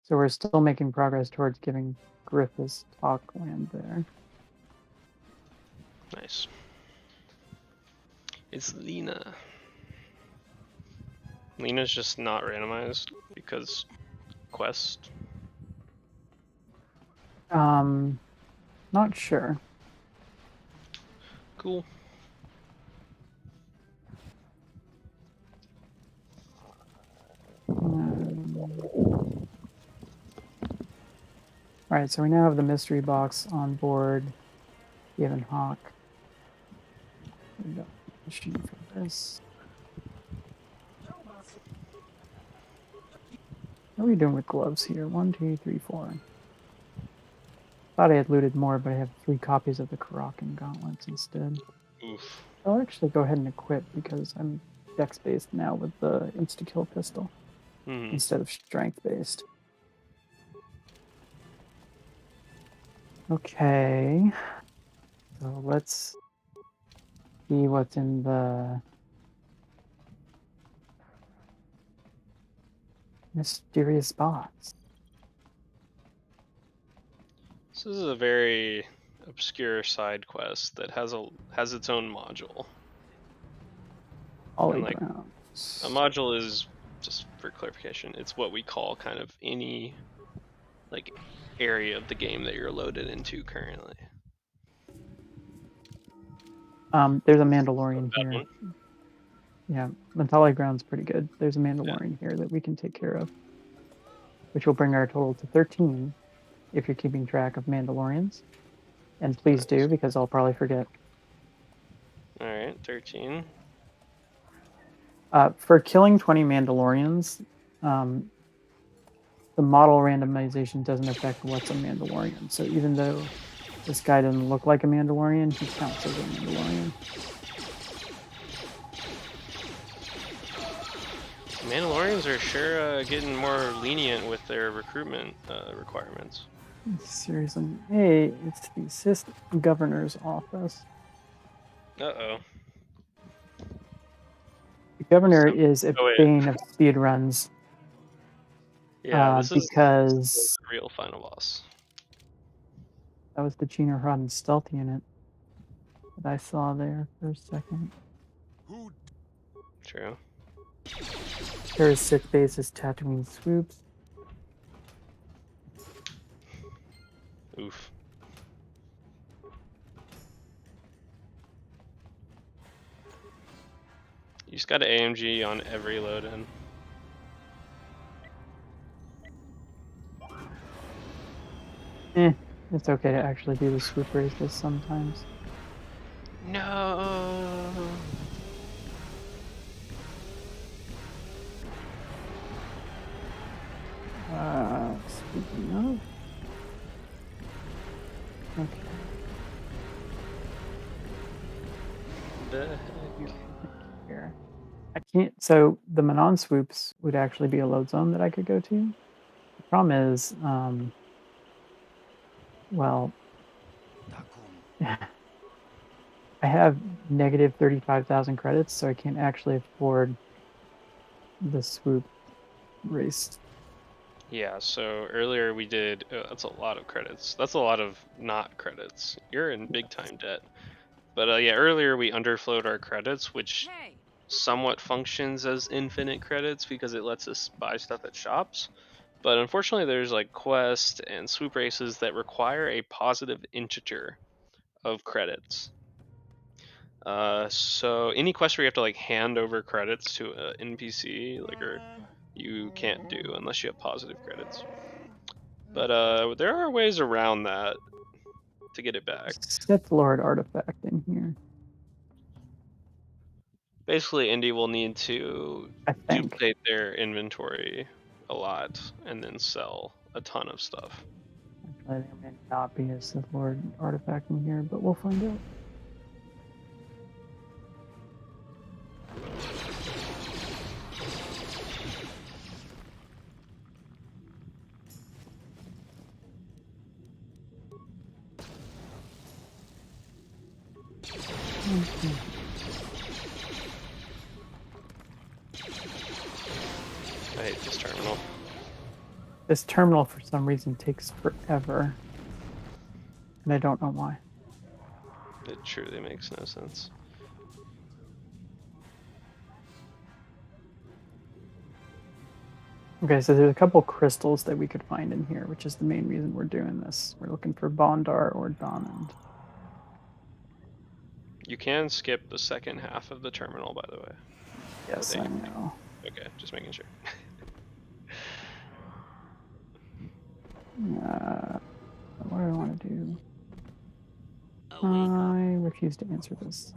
So we're still making progress towards giving Griffith's talk land there. Nice. It's Lena. Lena's just not randomized because quest. Not sure. Cool. Alright, so we now have the mystery box on board. Given Hawk. We got machine for this. What are we doing with gloves here? 1, 2, 3, 4. Thought I had looted more, but I have 3 copies of the Karakan gauntlets instead. Oof. I'll actually go ahead and equip because I'm dex-based now with the insta-kill pistol instead of strength-based. Okay. So let's see what's in the mysterious box. This is a very obscure side quest that has its own module. All And like grounds. a module is, just for clarification, it's what we call kind of any like area of the game that you're loaded into currently. There's a Mandalorian That here. one? Yeah, Mentali Ground's pretty good. There's a Mandalorian here that we can take care of, which will bring our total to 13 if you're keeping track of Mandalorians. And please do, because I'll probably forget. Alright, 13. For killing 20 Mandalorians, the model randomization doesn't affect what's a Mandalorian. So even though this guy doesn't look like a Mandalorian, he counts as a Mandalorian. Mandalorians are sure getting more lenient with their recruitment requirements. Seriously. Hey, it's the assistant governor's office. Uh-oh. The governor is a bane of speedruns. Yeah, this is because the real final boss. that was the Gina Rodden stealth unit that I saw there for a second. True. There's sick bases, Tatooine swoops. Oof. You just got an AMG on every load in. It's okay to actually do the swoop races sometimes. No. Speaking of. Okay. The heck? Here. I can't. So the Manon swoops would actually be a load zone that I could go to. The problem is, well, I have negative 35,000 credits, so I can't actually afford the swoop race. Yeah, so earlier we did, that's a lot of credits. That's a lot of not credits. You're in big time debt. But yeah, earlier we underflowed our credits, which somewhat functions as infinite credits because it lets us buy stuff at shops. But unfortunately, there's like quest and swoop races that require a positive integer of credits. So any quest where you have to like hand over credits to an NPC, like, or you can't do unless you have positive credits. But there are ways around that to get it back. Sith Lord artifact in here, Basically, Indy will need to I think. duplicate their inventory a lot and then sell a ton of stuff. Actually, there may not be a Sith Lord artifact in here, but we'll find out. Okay. I hate this terminal. This terminal, for some reason, takes forever. And I don't know why. It truly makes no sense. Okay, so there's a couple crystals that we could find in here, which is the main reason we're doing this. We're looking for Bondar or Donand. You can skip the second half of the terminal, by the way. Yes, I think. know. Okay, just making sure. What do I want to do? Wake up. I refuse to answer this.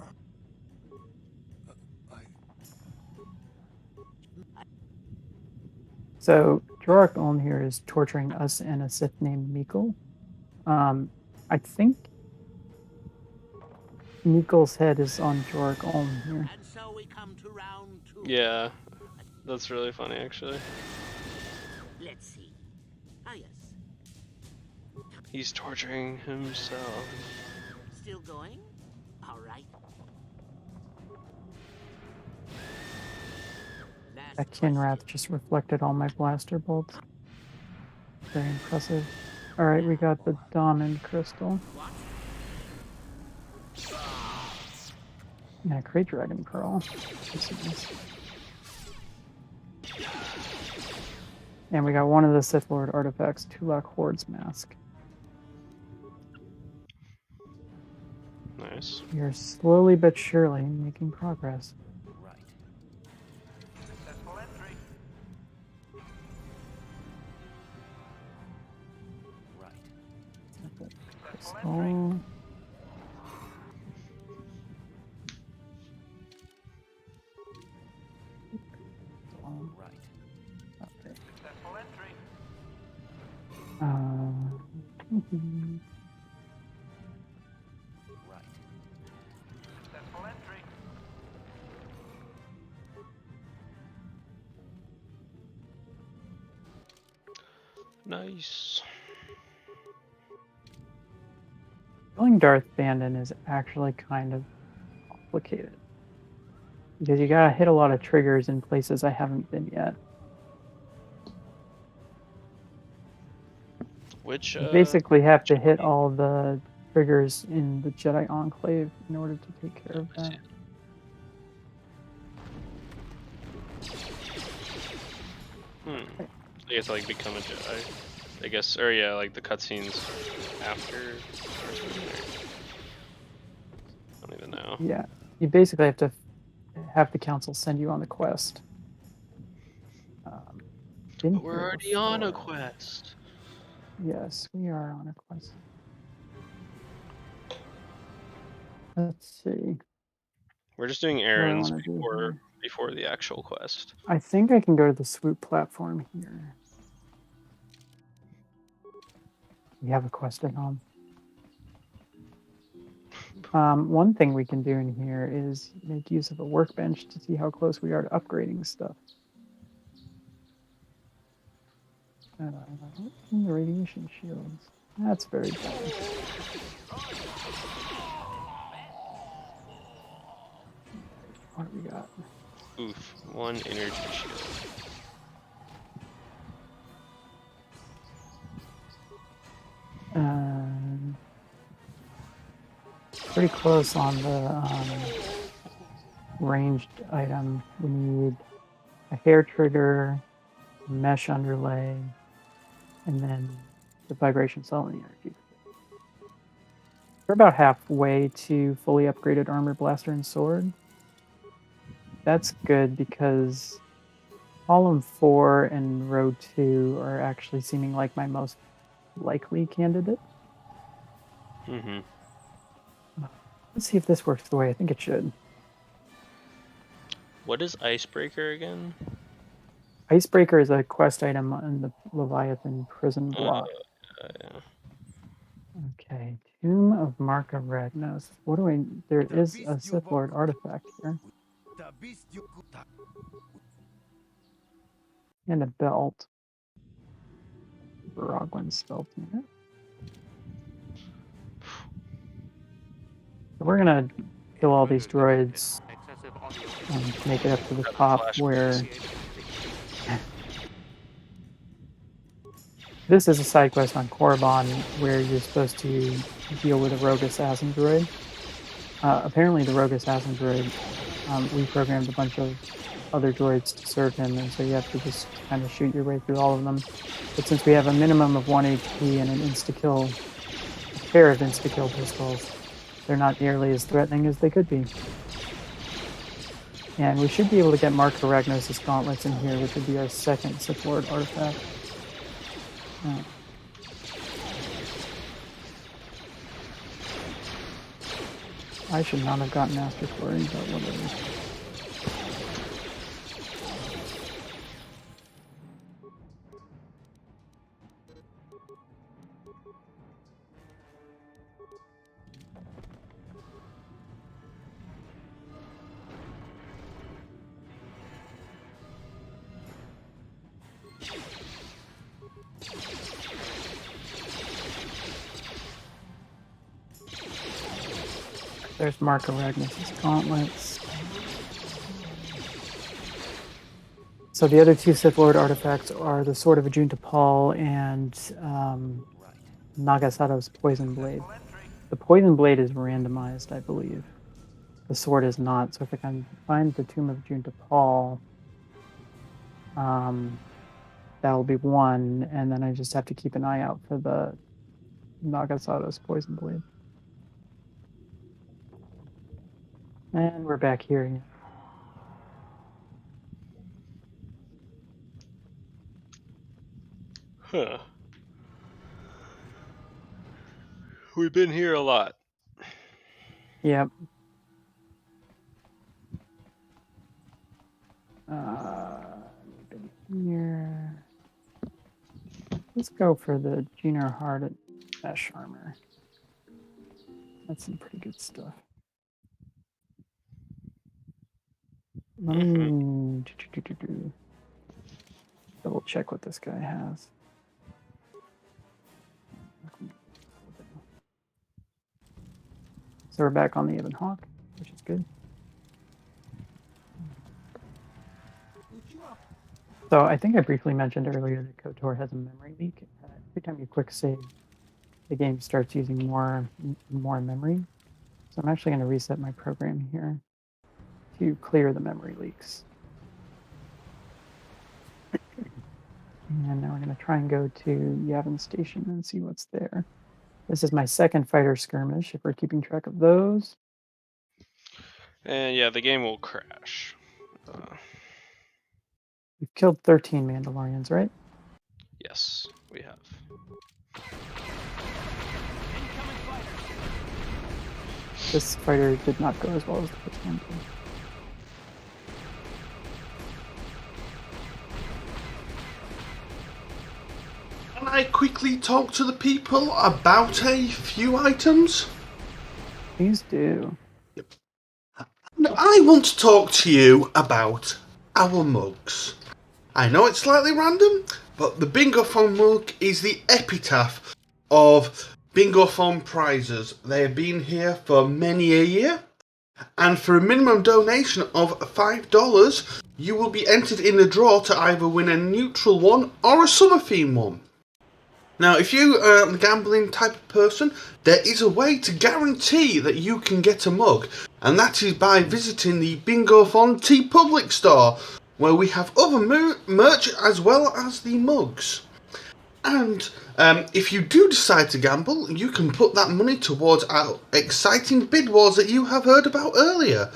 So Jorok Ulm here is torturing us and a Sith named Mikkel. I think Mikkel's head is on Jorok Ulm here. And so we come to round 2. Yeah, that's really funny, actually. Let's see. Ah, yes. He's torturing himself. Still going? All right. Last That Kinrath question. just reflected all my blaster bolts. Very impressive. Alright, we got the Donand crystal. What? And a Great Dragon Pearl. That's nice. And we got one of the Sith Lord artifacts, Tulak Horde's mask. Nice. We are slowly but surely making progress. Right. Successful entry. Right. Crystal. Right. Okay. Successful entry. Mhm. Right. Successful entry. Nice. Killing Darth Bandon is actually kind of complicated. Because you gotta hit a lot of triggers in places I haven't been yet. Which, You basically have to hit all the triggers in the Jedi Enclave in order to take care of that. So you have to like become a Jedi, I guess, or yeah, like the cutscenes after. Or something, I don't even know. Yeah, you basically have to have the council send you on the quest. Been But we're here already on a before. quest. Yes, we are on a quest. Let's see. We're just doing What do I errands want to do here? before the actual quest. I think I can go to the swoop platform here. We have a quest at home. One thing we can do in here is make use of a workbench to see how close we are to upgrading stuff. The radiation shields. That's very bad. What do we got? Oof, 1 energy shield. Pretty close on the ranged item. We need a hair trigger, a mesh underlay, and then the vibration cell and the energy. We're about halfway to fully upgraded armor, blaster, and sword. That's good because column 4 and row 2 are actually seeming like my most likely candidate. Mm-hmm. Let's see if this works the way I think it should. What is Icebreaker again? Icebreaker is a quest item on the Leviathan prison block. Yeah. Okay, Tomb of Mark of Ragnos. What do I... There is a Sith Lord artifact here. And a belt. Baragwin's belt in it. So we're gonna kill all these droids and make it up to the top where... This is a side quest on Korriban where you're supposed to deal with a rogue assassin droid. Apparently the rogue assassin droid reprogrammed a bunch of other droids to serve him, and so you have to just kind of shoot your way through all of them. But since we have a minimum of 1 HP and an insta-kill, a pair of insta-kill pistols, they're not nearly as threatening as they could be. And we should be able to get Mark of Ragnos' gauntlets in here, which would be our second Sith Lord artifact. I should not have gotten Master Flurry, but whatever. There's Mark of Ragnos' gauntlets. So the other two Sith Lord artifacts are the Sword of Ajunta Paul and Nagasato's Poison Blade. The Poison Blade is randomized, I believe. The sword is not. So if I can find the Tomb of Ajunta Paul, that will be 1, and then I just have to keep an eye out for the Nagasato's Poison Blade. And we're back here again. Huh. We've been here a lot. Yep. Here. Let's go for the Junior Heart Mesh Armor. That's some pretty good stuff. Let me double check what this guy has. So we're back on the Ebon Hawk, which is good. So I think I briefly mentioned earlier that KOTOR has a memory leak. Every time you quick save, the game starts using more memory. So I'm actually going to reset my program here to clear the memory leaks. And now we're going to try and go to Yavin Station and see what's there. This is my second fighter skirmish, if we're keeping track of those. And yeah, the game will crash. We've killed 13 Mandalorians, right? Yes, we have. This fighter did not go as well as the first one did. Can I quickly talk to the people about a few items? Please do. I want to talk to you about our mugs. I know it's slightly random, but the Bingothon mug is the epitaph of Bingothon prizes. They have been here for many a year, and for a minimum donation of $5, you will be entered in the draw to either win a neutral one or a summer theme one. Now, if you are a gambling type of person, there is a way to guarantee that you can get a mug, and that is by visiting the Bingothon TeePublic store, where we have other merch as well as the mugs. And if you do decide to gamble, you can put that money towards our exciting bid wars that you have heard about earlier.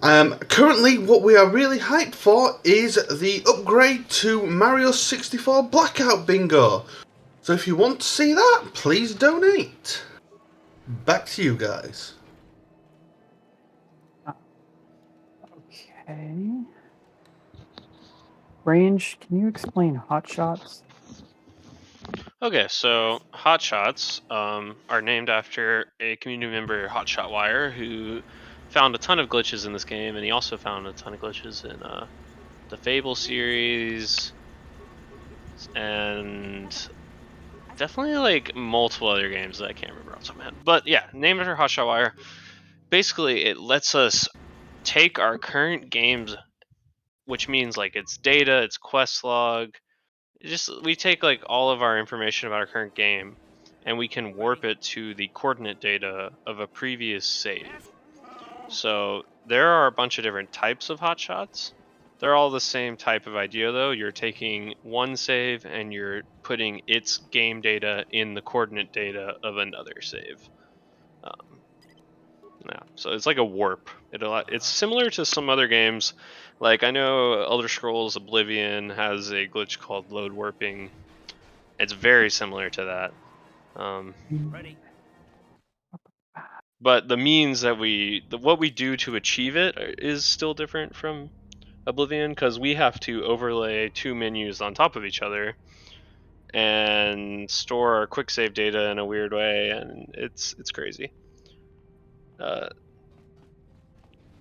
Currently, what we are really hyped for is the upgrade to Mario 64 Blackout Bingo. So if you want to see that, please donate. Back to you guys. Okay. Range, can you explain hot shots? Okay, so hotshots are named after a community member, Hotshot Wire, who found a ton of glitches in this game, and he also found a ton of glitches in the Fable series, and definitely like multiple other games that I can't remember off the top of my head. But yeah, named after Hotshot Wire. Basically, it lets us take our current games, which means like its data, its quest log. Just we take like all of our information about our current game, and we can warp it to the coordinate data of a previous save. So there are a bunch of different types of hotshots. They're all the same type of idea though. You're taking one save and you're putting its game data in the coordinate data of another save. Um, yeah, so it's like a warp. It's similar to some other games. Like I know Elder Scrolls Oblivion has a glitch called load warping. It's very similar to that. Ready? But the means that what we do to achieve it is still different from Oblivion, because we have to overlay two menus on top of each other and store our quick save data in a weird way, and it's crazy.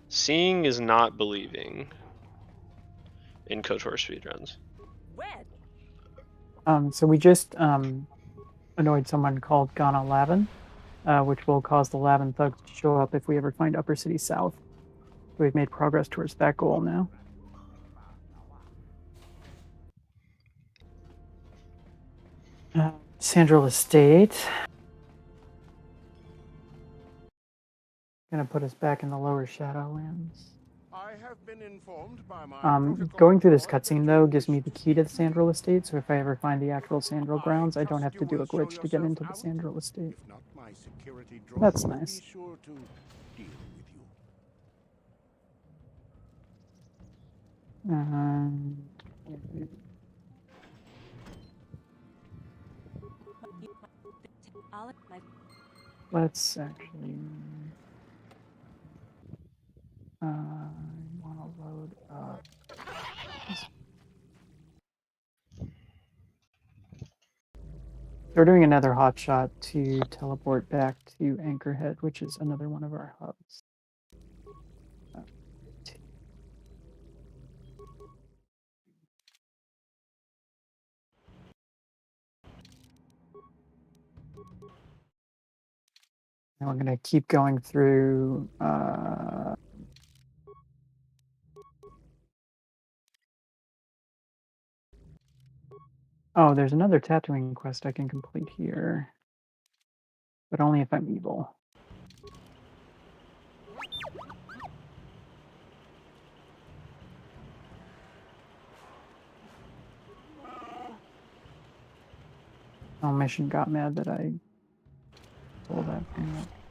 Seeing is not believing in KOTOR speedruns. So we just annoyed someone called Ghana Lavin, which will cause the Lavin thugs to show up if we ever find Upper City South. So we've made progress towards that goal now. Sandral Estate. Gonna put us back in the lower Shadowlands. I have been informed by my Going through this cutscene though gives me the key to the Sandral Estate, so if I ever find the actual Sandral grounds, I don't have to do a glitch to get into the Sandral Estate. If not, my security That's drones will nice. be sure to deal with you. Let's actually want to load up. We're doing another hotshot to teleport back to Anchorhead, which is another one of our hubs. And we're going to keep going through. Oh, there's another tattooing quest I can complete here, but only if I'm evil. Oh, Mission got mad that I told that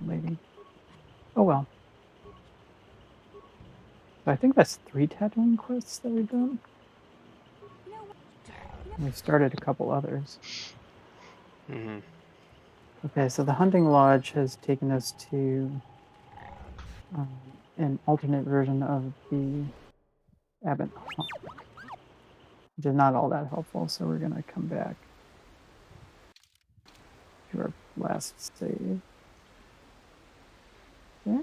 lady. Oh well. So I think that's 3 tattooing quests that we've done. We started a couple others. Mm-hmm. Okay, so the hunting lodge has taken us to an alternate version of the Abbot Hawk, which is not all that helpful. So we're gonna come back to our last save. Yeah.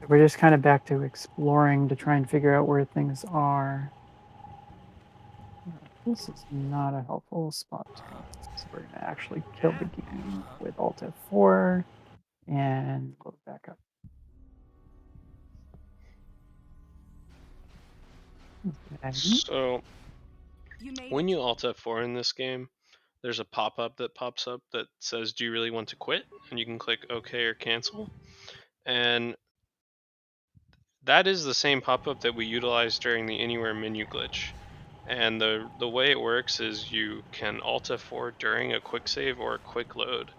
We're just kind of back to exploring to try and figure out where things are. This is not a helpful spot. So we're going to actually kill the game with Alt F4 and load back up. Okay. So You made when it? you Alt F4 in this game, there's a pop-up that pops up that says, "Do you really want to quit?" And you can click OK or cancel. And that is the same pop-up that we utilized during the Anywhere menu glitch. And the way it works is you can Alt F4 during a quick save or a quick load,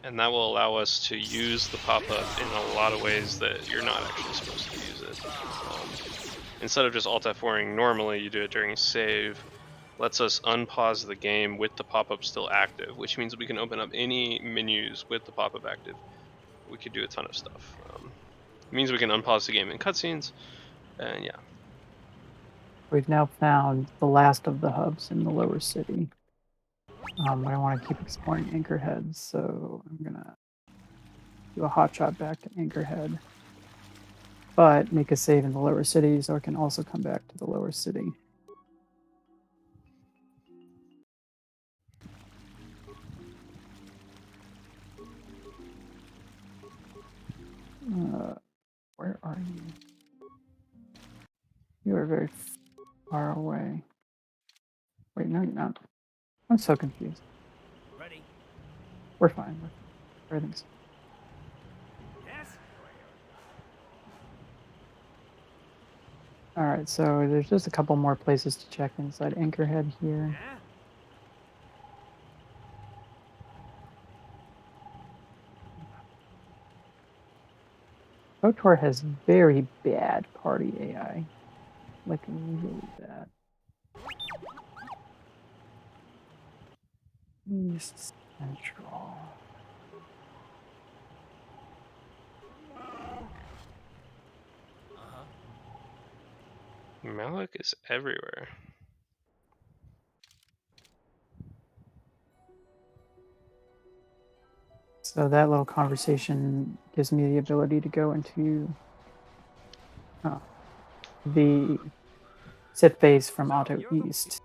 and that will allow us to use the pop-up in a lot of ways that you're not actually supposed to use it. Instead of just Alt F4ing normally, you do it during a save. Lets us unpause the game with the pop-up still active, which means we can open up any menus with the pop-up active. We could do a ton of stuff. It means we can unpause the game in cutscenes, and yeah. We've now found the last of the hubs in the lower city. But I want to keep exploring Anchorhead, so I'm gonna do a hot shot back to Anchorhead, but make a save in the lower city so I can also come back to the lower city. Where are you? You are very far away. Wait, no, you're not. I'm so confused. Ready? We're fine. Everything's. Yes? All right, so there's just a couple more places to check inside Anchorhead here. Yeah? KOTOR has very bad party AI. Like, really bad. East Central. Malik is everywhere. So that little conversation gives me the ability to go into the sit base from Auto East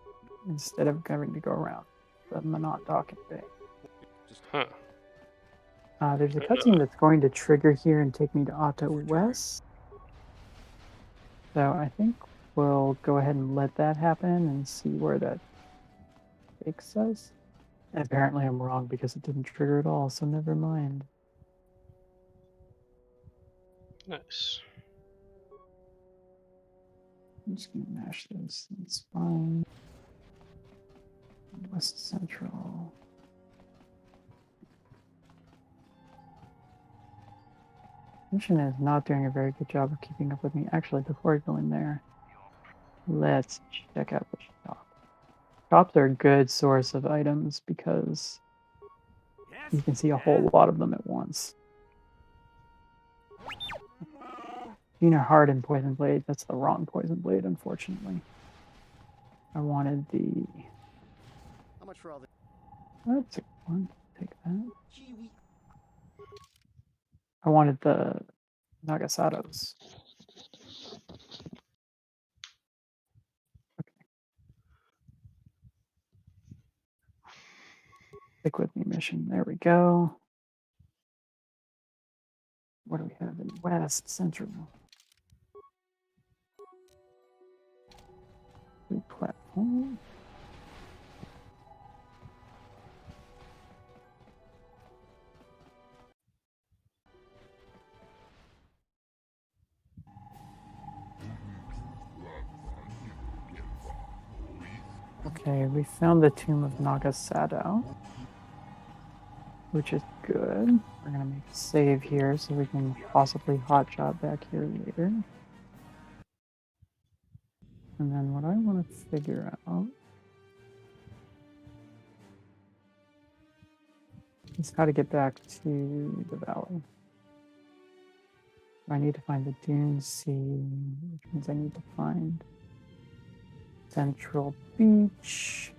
instead of having to go around the Monot Docking Bay. Huh. There's a cutscene that's going to trigger here and take me to Auto West. So I think we'll go ahead and let that happen and see where that takes us. And apparently I'm wrong because it didn't trigger at all, so never mind. Nice. I'm just gonna mash this. That's fine. West Central. Mission is not doing a very good job of keeping up with me. Actually, before I go in there, let's check out the shop. Shops are a good source of items because Yes? you can see a whole lot of them at once. Gina Hard and Poison Blade. That's the wrong Poison Blade, unfortunately. I wanted the. How much for all this? That's a good one. Take that. I wanted the Nagasatos. Stick with me mission. There we go. What do we have in West Central? New platform. Okay, we found the tomb of Nagasado, which is good. We're gonna make a save here so we can possibly hotshot back here later. And then what I want to figure out is how to get back to the valley. I need to find the Dune Sea, which means I need to find Central Beach,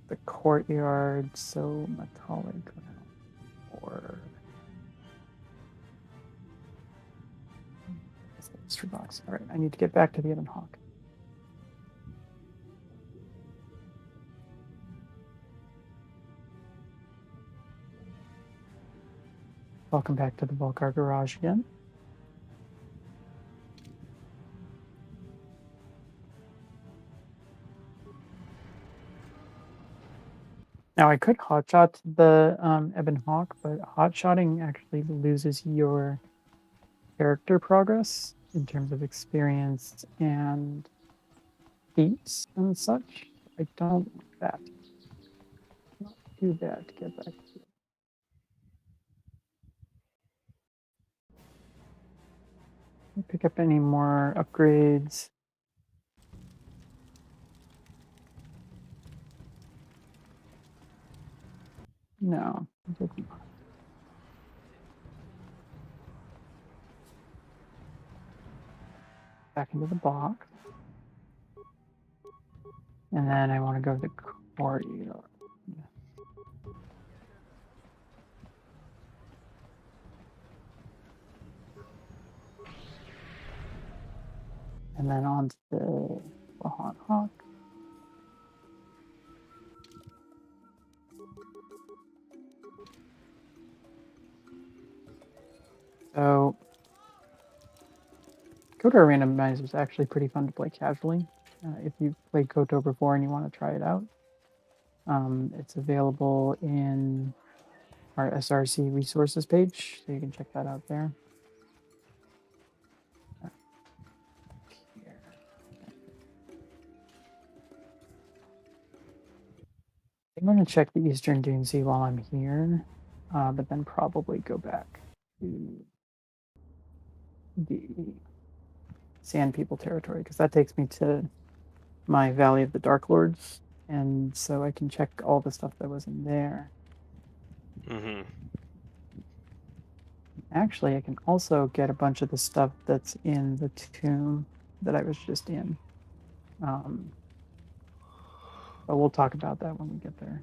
the courtyard, so metallic ground, or mystery box. All right, I need to get back to the Ebon Hawk. Welcome back to the Volcar Garage again. Now I could hotshot the Ebon Hawk, but hotshotting actually loses your character progress in terms of experience and feats and such. I don't like that. Not too bad to get back to. Pick up any more upgrades. No, it did not. Back into the box. And then I want to go to the courtyard. And then on to the Hot Hawk. So, KOTOR Randomizer is actually pretty fun to play casually. If you've played KOTOR before and you want to try it out, it's available in our SRC resources page, so you can check that out there. Here. I'm going to check the Eastern Dune Sea while I'm here, but then probably go back to the Sand People territory, because that takes me to my Valley of the Dark Lords, and so I can check all the stuff that was in there. Mm-hmm. Actually, I can also get a bunch of the stuff that's in the tomb that I was just in. But we'll talk about that when we get there.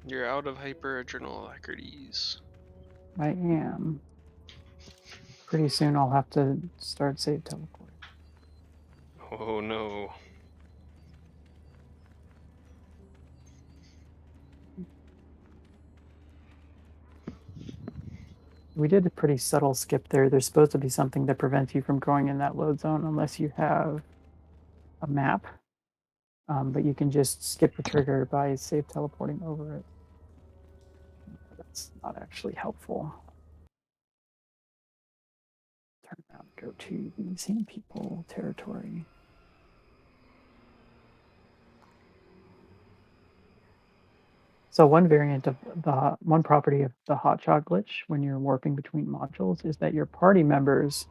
You're out of hyper-adrenal alacrities. I am. Pretty soon I'll have to start save teleport. Oh no. We did a pretty subtle skip there. There's supposed to be something that prevents you from going in that load zone unless you have a map. But you can just skip the trigger by save teleporting over it. That's not actually helpful. Turn around, go to the Sand People territory. So one variant of one property of the hotshot glitch when you're warping between modules is that your party members'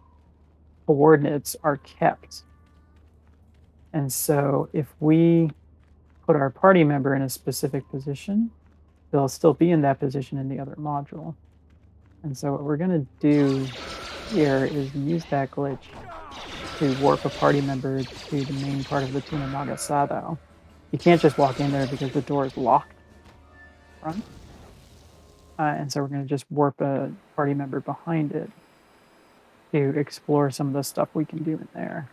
coordinates are kept. And so if we put our party member in a specific position, they'll still be in that position in the other module. And so what we're going to do here is use that glitch to warp a party member to the main part of the Tuna Nagasado. You can't just walk in there because the door is locked. Front. And so we're going to just warp a party member behind it to explore some of the stuff we can do in there,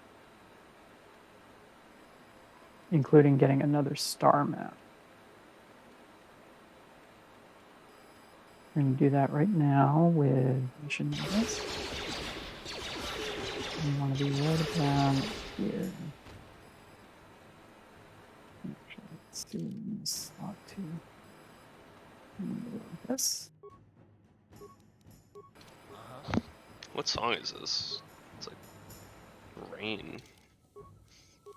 including getting another star map. We're going to do that right now with mission notice. We want to be right about here. Actually, let's do slot 2. This. What song is this? It's like rain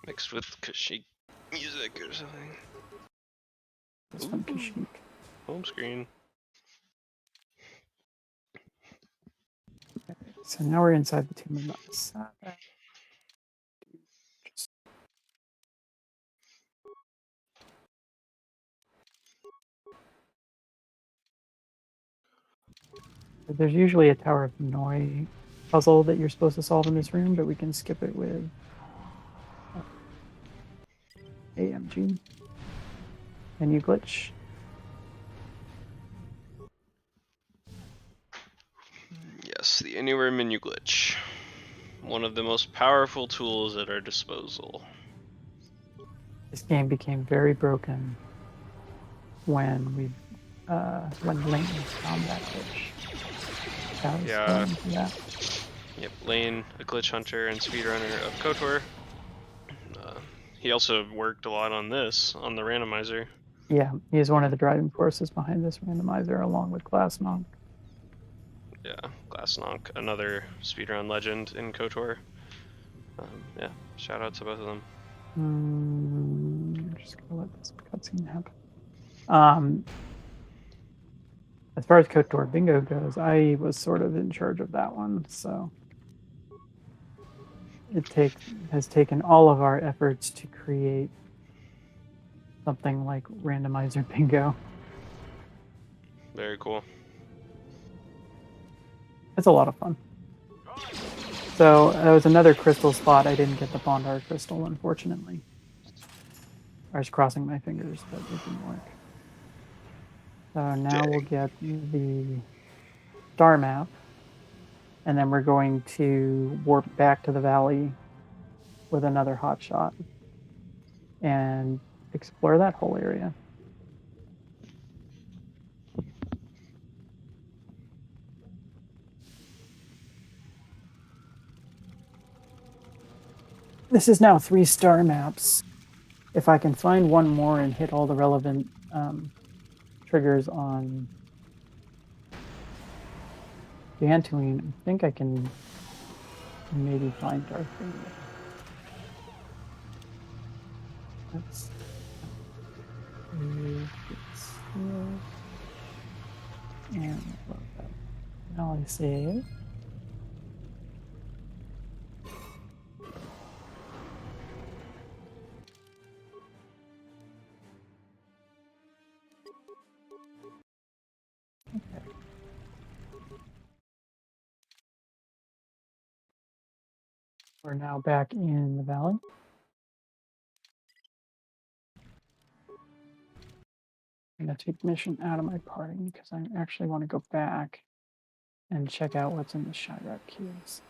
mixed with Kashyyyk music or something. This from Kashyyyk. Home screen. Okay, so now we're inside the Tomb of Nagasado. There's usually a Tower of Noi puzzle that you're supposed to solve in this room, but we can skip it with AMG. Menu glitch. Yes, the Anywhere menu glitch. One of the most powerful tools at our disposal. This game became very broken when Layton found that glitch. Yeah. Yeah. Yep, Lane, a glitch hunter and speedrunner of KOTOR. He also worked a lot on this, on the randomizer. Yeah, he is one of the driving forces behind this randomizer, along with Glassmonk. Yeah, Glassnonk, another speedrun legend in KOTOR. Yeah, shout out to both of them. I'm just gonna let this cutscene happen. As far as KOTOR Bingo goes, I was sort of in charge of that one, so it has taken all of our efforts to create something like randomizer bingo. Very cool. It's a lot of fun. So there was another crystal spot. I didn't get the Bondar crystal, unfortunately. I was crossing my fingers, but it didn't work. So now we'll get the star map, and then we're going to warp back to the valley with another hot shot and explore that whole area. This is now 3 star maps. If I can find one more and hit all the relevant triggers on Dantooine, I think I can maybe find Darth Vader. Let's save this here. And load that. Now I save. Okay. We're now back in the valley. I'm going to take mission out of my party because I actually want to go back and check out what's in the Chirac Caves.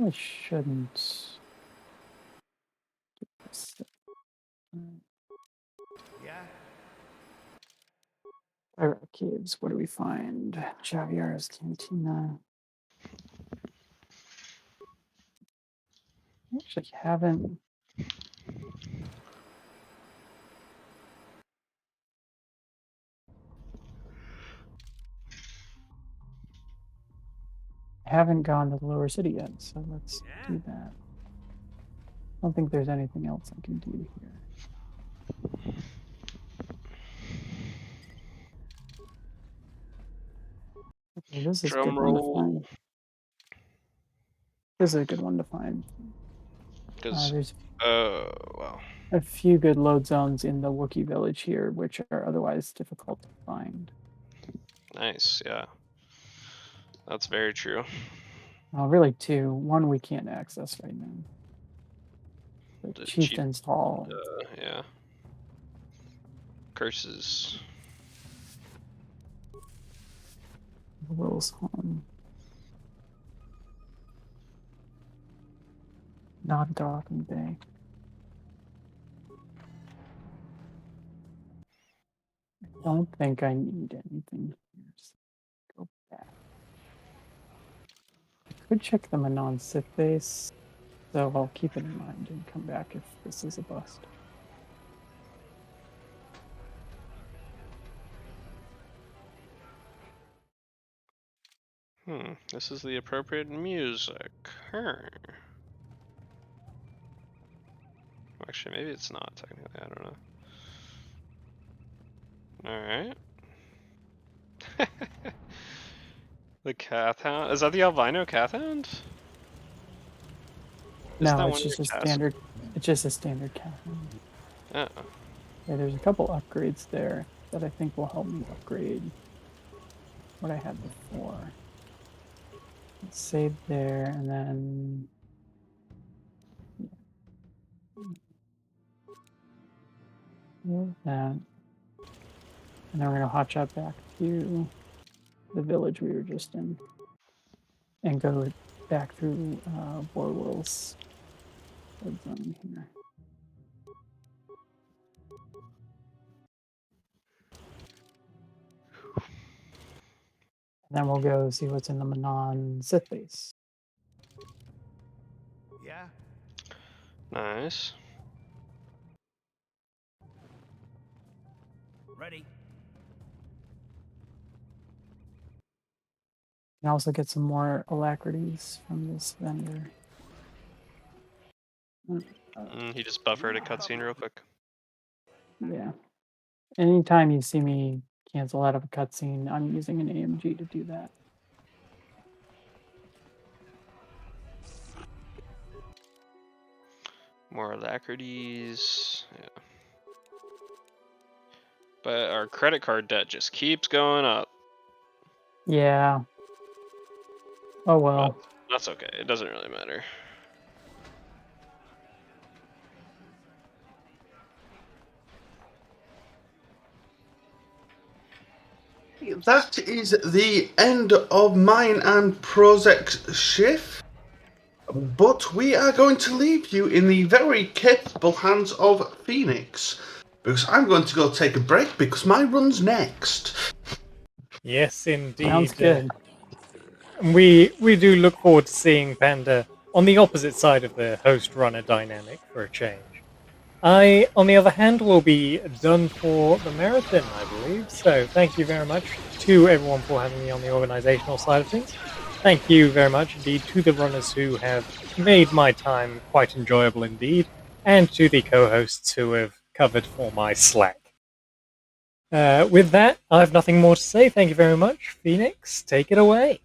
I shouldn't do this. Yeah? Chirac Caves, what do we find? Javier's Cantina. I actually haven't. I haven't gone to the lower city yet, so let's do that. I don't think there's anything else I can do here. Okay, this is a good Drum one to roll. find. This is a good one to find. Because, There's wow. a few good load zones in the Wookiee village here, which are otherwise difficult to find. Nice, yeah. That's very true. Really, 2. 1 we can't access right now. The Chieftain's Hall. Yeah. Curses. Will's home. Not Docking Bay. I don't think I need anything here. So go back. I could check the Manon Sith base, so I'll keep it in mind and come back if this is a bust. This is the appropriate music. Actually, maybe it's not technically. I don't know. Alright. The Cathound? Is that the albino Cathound? No, it's just a standard. It's just a standard cat. Oh. Yeah, there's a couple upgrades there that I think will help me upgrade what I had before. Let's save there, and then that. And then we're gonna hotshot back to the village we were just in, and go back through Warwill's zone here. And then we'll go see what's in the Manon Sith base. Yeah? Nice. Ready. You can also get some more alacrities from this vendor. He just buffered a cutscene real quick. Yeah. Anytime you see me cancel out of a cutscene, I'm using an AMG to do that. More alacrities. Yeah. But our credit card debt just keeps going up. Yeah. Oh well. But that's okay. It doesn't really matter. That is the end of mine and Prozek's shift. But we are going to leave you in the very capable hands of Phoenix. Because I'm going to go take a break because my run's next. Yes, indeed. Sounds good. We do look forward to seeing Panda on the opposite side of the host-runner dynamic for a change. I, on the other hand, will be done for the marathon, I believe. So thank you very much to everyone for having me on the organizational side of things. Thank you very much indeed to the runners who have made my time quite enjoyable indeed, and to the co-hosts who have covered for my slack. With that, I have nothing more to say. Thank you very much. Phoenix, take it away.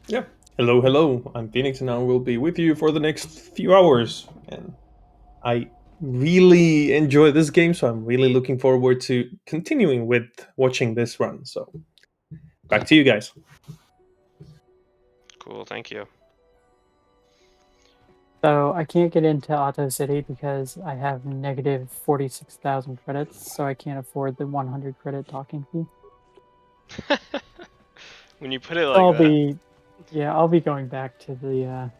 Yeah. Hello, hello. I'm Phoenix, and I will be with you for the next few hours. And I really enjoy this game, so I'm really looking forward to continuing with watching this run. So, back to you guys. Cool, thank you. So I can't get into Auto City because I have negative 46,000 credits, so I can't afford the 100 credit talking fee. When you put it So like I'll be going back to the.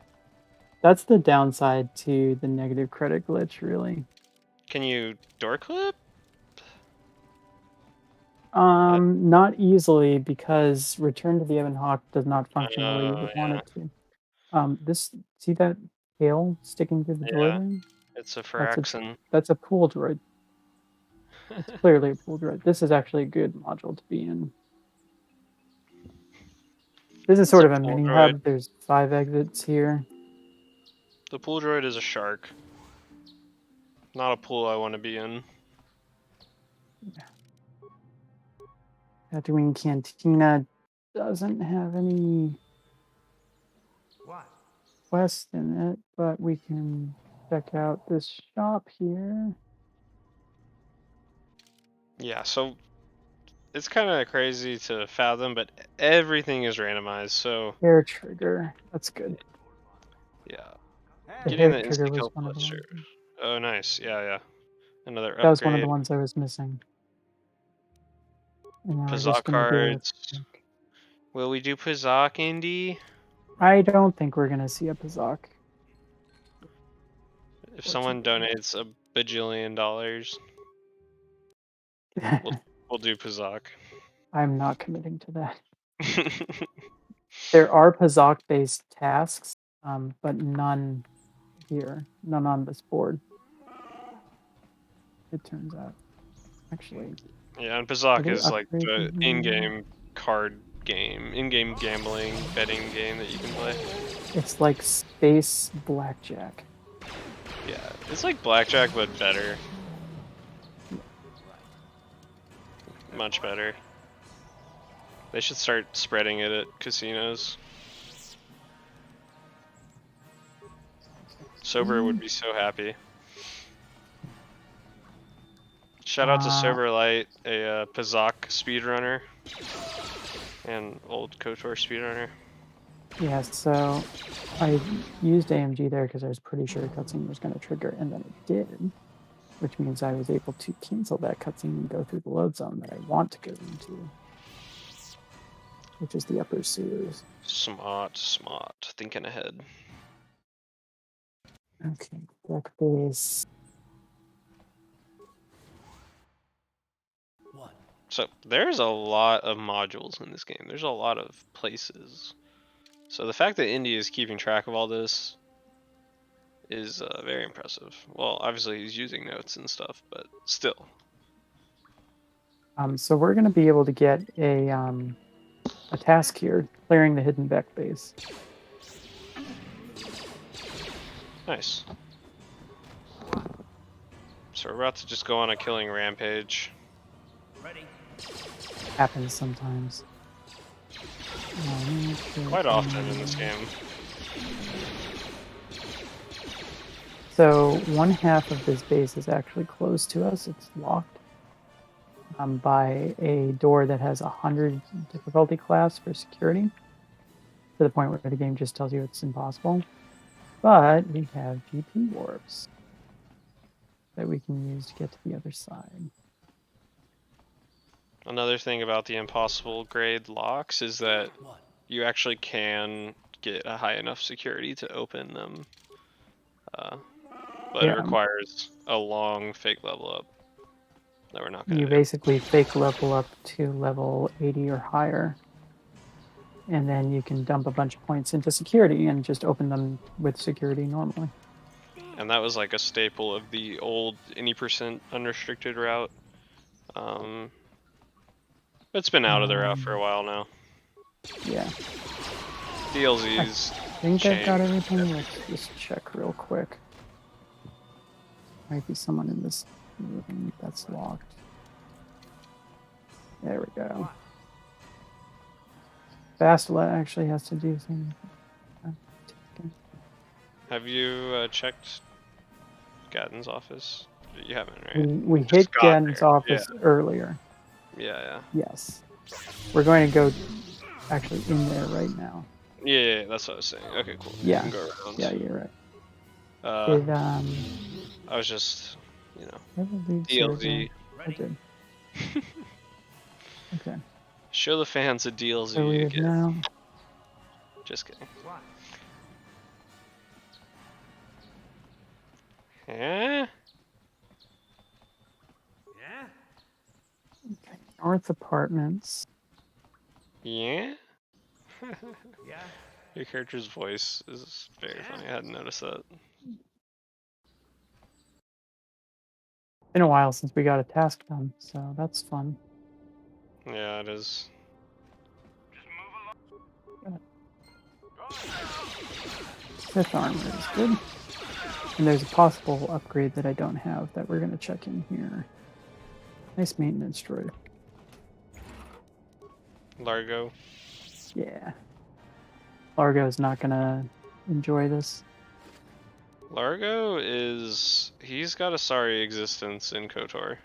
That's the downside to the negative credit glitch, really. can you door clip? Not easily because Return to the Ebon Hawk does not function the way you would want Yeah. it to. See that tail sticking through the door Yeah. there? It's a That's a Firaxin. that's a pool droid. It's clearly a pool droid. This is actually a good module to be in. This is It's sort a of a pool mini droid. hub. There's 5 exits here. The pool droid is a shark. Not a pool I want to be in. Tatooine Cantina doesn't have any What? quest in it, but we can check out this shop here. Yeah, so it's kind of crazy to fathom, but everything is randomized, so Hair trigger. That's good. yeah. The Getting hair the trigger insta was kill one of the cluster. ones. Oh, nice. Yeah. Another That was one of the upgrade. ones I was missing. And now we're Pazak just gonna do cards. Will we do Pazak, Indy? I don't think we're gonna see a Pazak. If someone donates a bajillion dollars, we'll do Pazak. I'm not committing to that. There are Pazak-based tasks, but none here. None on this board. It turns out. Actually, Yeah, and are Pazak they is like the upgrading here? in-game card game, in-game gambling, betting game that you can play. It's like space blackjack. Yeah, it's like blackjack, but better. Much better. They should start spreading it at casinos. Sober would be so happy. Shout out to Soberlight, a Pazak speedrunner, and old KOTOR speedrunner. Yeah, so I used AMG there because I was pretty sure a cutscene was going to trigger, and then it did, which means I was able to cancel that cutscene and go through the load zone that I want to go into. which is the upper sewers. Smart. Thinking ahead. Okay, deck base. So there's a lot of modules in this game. There's a lot of places. So the fact that Indy is keeping track of all this is very impressive. Well, obviously he's using notes and stuff, but still. So we're going to be able to get a task here, clearing the hidden deck base. Nice. So we're about to just go on a killing rampage. Ready? Happens sometimes. Quite often in this game. So one half of this base is actually closed to us. It's locked by a door that has 100 difficulty class for security, to the point where the game just tells you it's impossible. But we have GP warps that we can use to get to the other side. Another thing about the impossible grade locks is that you actually can get a high enough security to open them. But it requires a long fake level up that we're not going to You do. basically fake level up to level 80 or higher. And then you can dump a bunch of points into security and just open them with security normally. And that was like a staple of the old any percent unrestricted route. It's been out of the route for a while now. Yeah. DLZ's I think I've got everything. Let's just check real quick. Might be someone in this room that's locked. There we go. Bastila actually has to do things. Have you checked Gatton's office? You haven't, right? We hit Gatton's office earlier. Yeah. Yes. We're going to go actually in there right now. Yeah, that's what I was saying. Okay, cool. Yeah. You can go around. Yeah, you're right. I was just, DLZ. DLZ. I did. Okay. Show the fans a DLZ So we again. now. Just kidding. Yeah? Yeah? Okay. North apartments. Yeah? Yeah? Your character's voice is very funny. I hadn't noticed that. Been a while since we got a task done, so that's fun. Yeah, it is. Fifth armor is good. And there's a possible upgrade that I don't have that we're going to check in here. Nice maintenance droid. Largo. Yeah. Largo's not going to enjoy this. Largo he's got a sorry existence in KOTOR.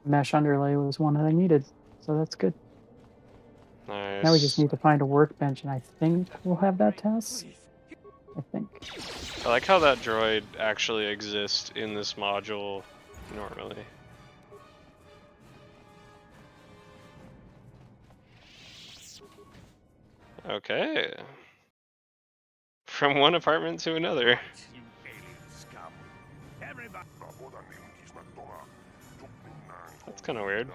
Mesh underlay was one that I needed, so that's good. Nice. Now we just need to find a workbench, and I think we'll have that task. I think. I like how that droid actually exists in this module normally. Okay. From one apartment to another. You alien scum. Everybody. That's kind of weird.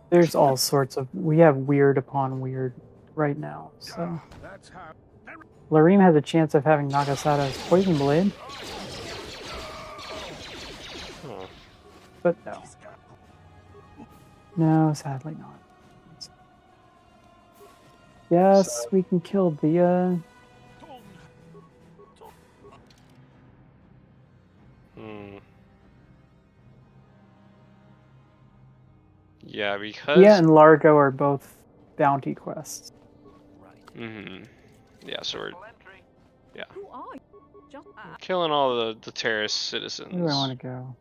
There's all sorts of. We have weird upon weird right now, so. That's how. Lareem has a chance of having Nagasada's poison blade. Oh. But no. No, sadly not. Yes, we can kill Dia. Yeah, because... Dia and Largo are both bounty quests. Yeah, so we're... Yeah. Who are you? Just Killing all the terrorist citizens. Where do I want to go?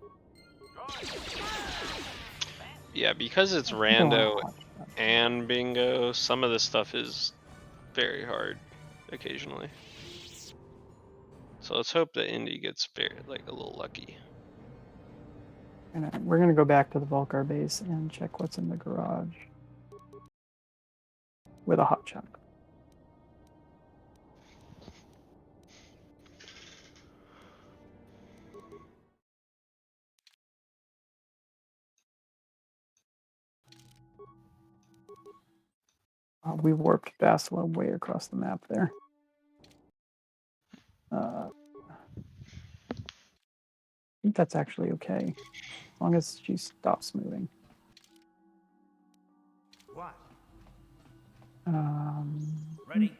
Yeah, because it's rando and bingo, some of this stuff is very hard occasionally. So let's hope that Indy gets a little lucky. We're gonna go back to the Volcar base and check what's in the garage with a hot shot. We warped Basila way across the map there. I think that's actually okay, as long as she stops moving. What? Ready?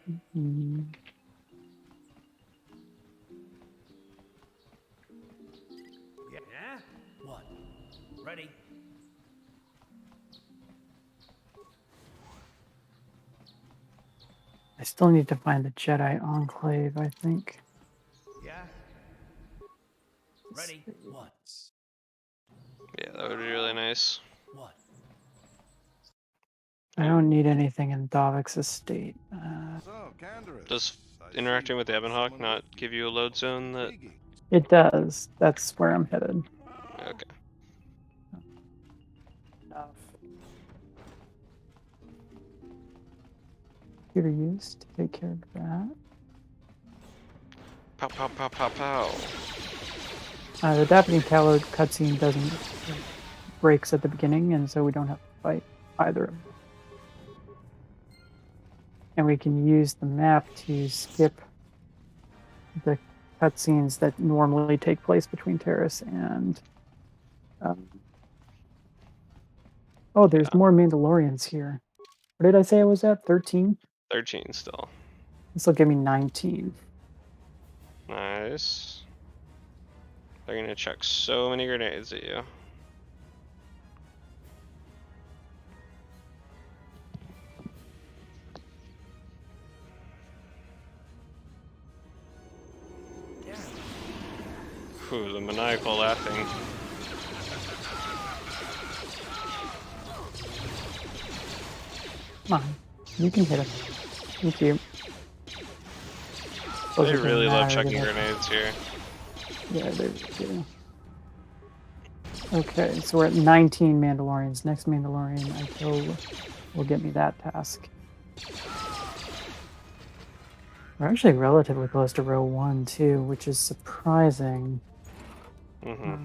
Yeah? What? Ready? I still need to find the Jedi Enclave, I think. Yeah? Ready? What? Yeah, that would be really nice. What? I don't need anything in Davik's estate. Does interacting with the Ebonhawk not give you a load zone that... It does. That's where I'm headed. Okay. Computer used to take care of that. Pow, pow, pow, pow, pow. The Daphne Tallow cutscene doesn't breaks at the beginning, and so we don't have to fight either. And we can use the map to skip the cutscenes that normally take place between Terrace and... oh, there's more Mandalorians here. What did I say I was at? 13? 13 still. This will give me 19. Nice. They're gonna chuck so many grenades at you. Ooh, the maniacal laughing. Come on, you can hit him. Thank you. They really love chucking grenades here. Yeah, they do. Okay, so we're at 19 Mandalorians. Next Mandalorian I kill will get me that task. We're actually relatively close to row 1 too, which is surprising. Mm-hmm.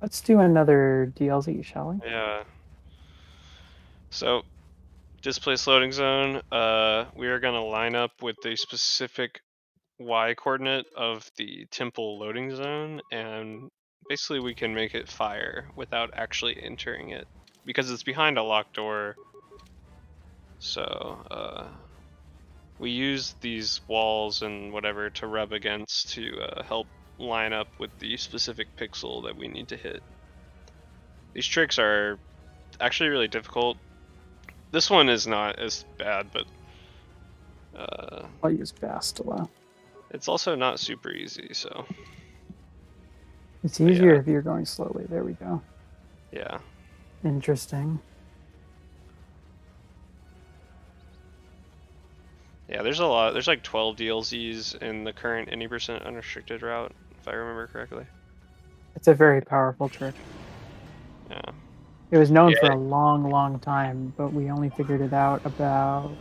Let's do another DLZ, shall we? Yeah. So, displaced loading zone. We are gonna line up with the specific Y coordinate of the temple loading zone, and basically we can make it fire without actually entering it because it's behind a locked door. So we use these walls and whatever to rub against to help line up with the specific pixel that we need to hit. These tricks are actually really difficult. This one is not as bad, but I'll use Bastila. it's also not super easy, so It's easier if you're going slowly. There we go. yeah. Interesting. Yeah, there's a lot. There's like 12 DLZs in the current any percent unrestricted route, if I remember correctly. It's a very powerful trick. Yeah. It was known for a long, long time, but we only figured it out about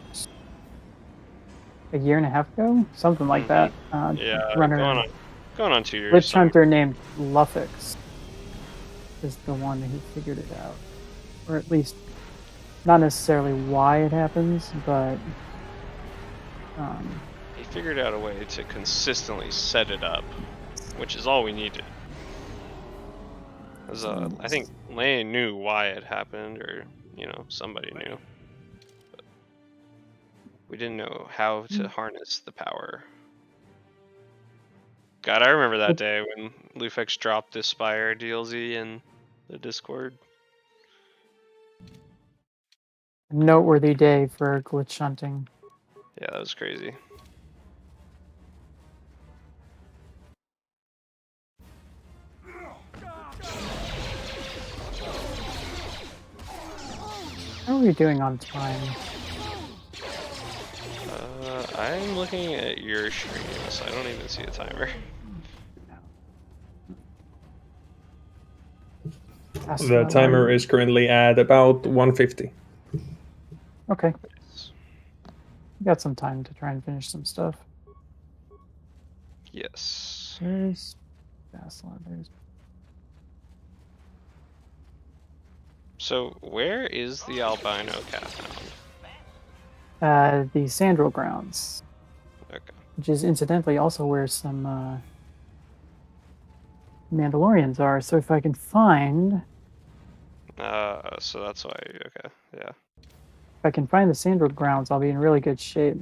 a year and a half ago, something like that. Yeah, Runner, going on 2 years. Glitch hunter named Luffix is the one who figured it out, or at least not necessarily why it happens, but he figured out a way to consistently set it up, which is all we needed. I think Lane knew why it happened, or somebody knew, but we didn't know how to harness the power. God, I remember that day when Lufex dropped this Spire DLZ in the Discord. noteworthy day for glitch hunting. Yeah, that was crazy. How are we doing on time? I'm looking at your stream, so I don't even see a timer. The timer is currently at about 150. Okay. We got some time to try and finish some stuff. Yes. There's Vassal. There's. So where is the albino cat found? The Sandral Grounds. Okay. Which is incidentally also where some Mandalorians are. So if I can find, So that's why. Okay. Yeah. if I can find the Sandral Grounds, I'll be in really good shape.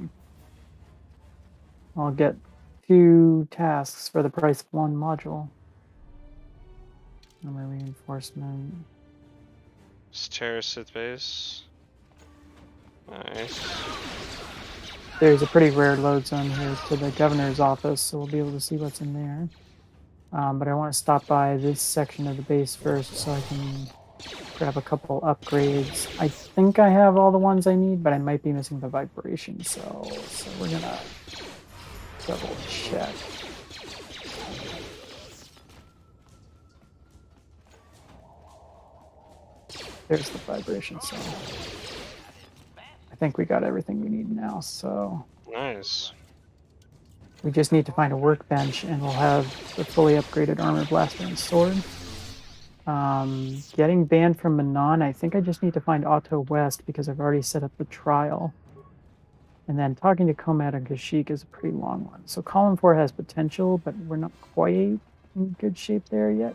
I'll get 2 tasks for the price of 1 module. Armor reinforcement. It's terrorist Sith base. Nice. There's a pretty rare load zone here to the governor's office, so we'll be able to see what's in there. But I want to stop by this section of the base first so I can grab a couple upgrades. I think I have all the ones I need, but I might be missing the vibration cells. So we're gonna double check. There's the vibration cell. I think we got everything we need now, so Nice. we just need to find a workbench and we'll have the fully upgraded armor blaster and sword. Getting banned from Manon, I think I just need to find Otto West because I've already set up the trial. And then talking to Komad and Kashyyyk is a pretty long one. So column 4 has potential, but we're not quite in good shape there yet.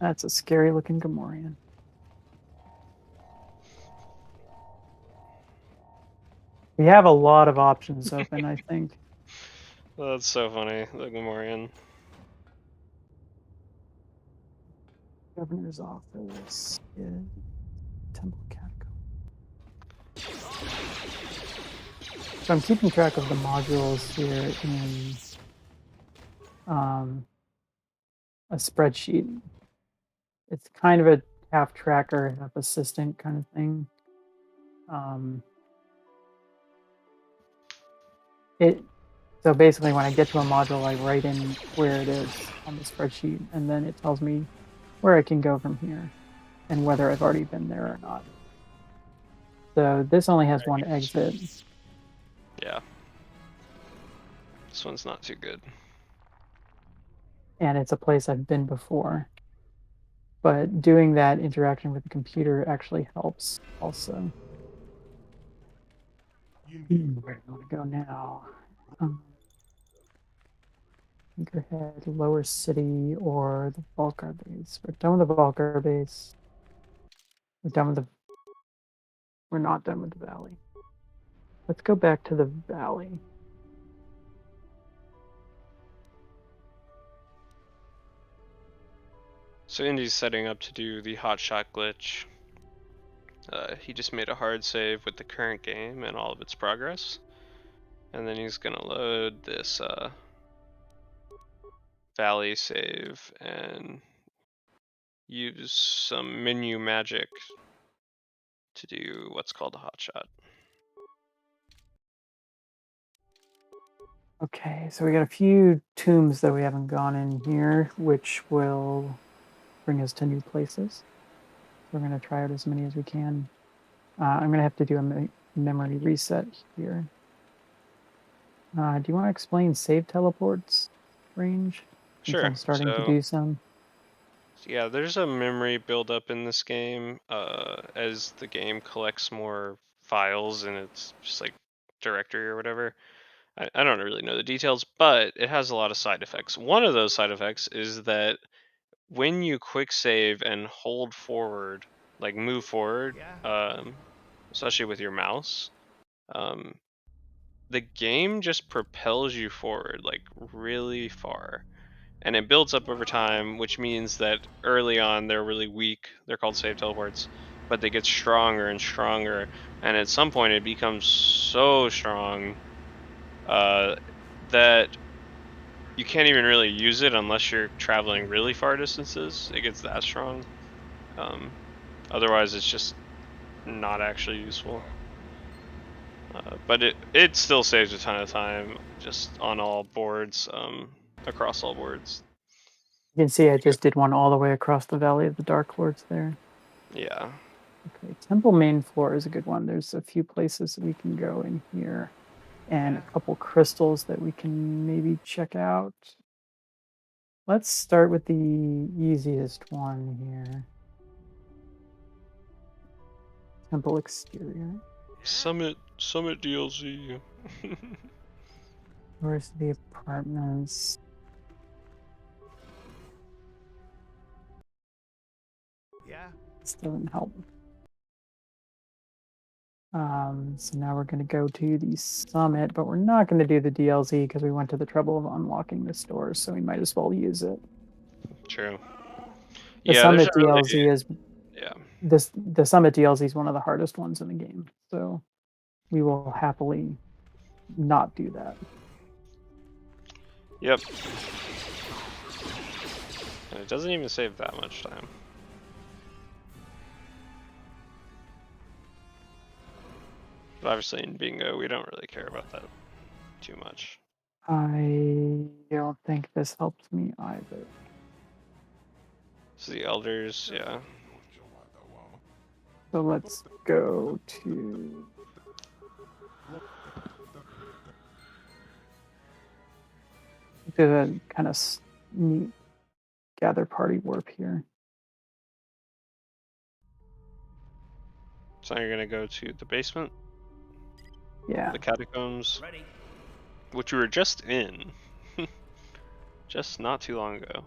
That's a scary looking Gamorrean. We have a lot of options open, I think. That's so funny. The Gamorrean. Governor's office is Temple Catacomb. So I'm keeping track of the modules here in a spreadsheet. It's kind of a half tracker, half assistant kind of thing. So basically when I get to a module, I write in where it is on the spreadsheet, and then it tells me where I can go from here and whether I've already been there or not. So this only has 1 exit. Yeah. This one's not too good. And it's a place I've been before. But doing that interaction with the computer actually helps also. Where do I want to go now? Anchorhead, Lower City, or the Vulcar base. We're done with the Vulcar base. We're done with the. We're not done with the valley. Let's go back to the valley. So Indy's setting up to do the hotshot glitch. He just made a hard save with the current game and all of its progress. And then he's gonna load this valley save and use some menu magic to do what's called a hotshot. Okay, so we got a few tombs that we haven't gone in here, which will bring us to new places. We're going to try out as many as we can. I'm going to have to do a memory reset here. Do you want to explain save teleports range? Since Sure. I'm starting to do some. Yeah, there's a memory buildup in this game as the game collects more files in its just like directory or whatever. I don't really know the details, but it has a lot of side effects. One of those side effects is that when you quick save and hold forward, like move forward, especially with your mouse, the game just propels you forward like really far. And it builds up over time, which means that early on they're really weak. They're called save teleports, but they get stronger and stronger. And at some point, it becomes so strong that you can't even really use it unless you're traveling really far distances. It gets that strong. Otherwise, it's just not actually useful. But it still saves a ton of time just on all boards, across all boards. You can see I just did one all the way across the Valley of the Dark Lords there. Yeah. Okay, Temple main floor is a good one. There's a few places we can go in here, and a couple crystals that we can maybe check out. Let's start with the easiest one here. Temple exterior. Summit DLC. Where's the apartments? Yeah? This doesn't help. So now we're going to go to the summit, but we're not going to do the DLC because we went to the trouble of unlocking the stores, so we might as well use it. True. The Yeah, there's summit a really, DLC is yeah. the summit DLC is one of the hardest ones in the game, so we will happily not do that. Yep. And it doesn't even save that much time. But obviously in Bingo, we don't really care about that too much. I don't think this helps me either. So the elders, yeah. So let's go to the kind of neat gather party warp here. So now you're gonna go to the basement, Yeah. the catacombs, Ready. which we were just in, just not too long ago.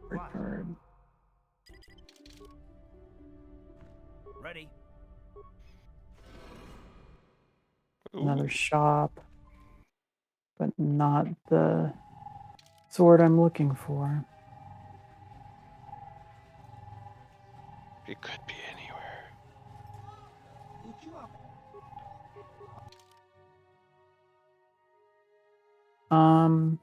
Card. Ready. Another Ooh, shop, but not the sword I'm looking for. it could be anywhere. Um,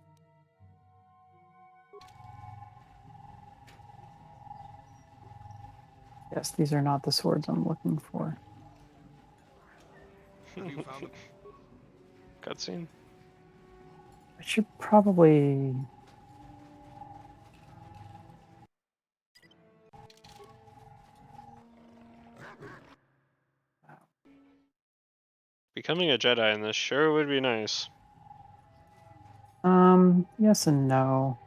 yes, these are not the swords I'm looking for. Cutscene. I should probably. Becoming a Jedi in this sure would be nice. Yes and no.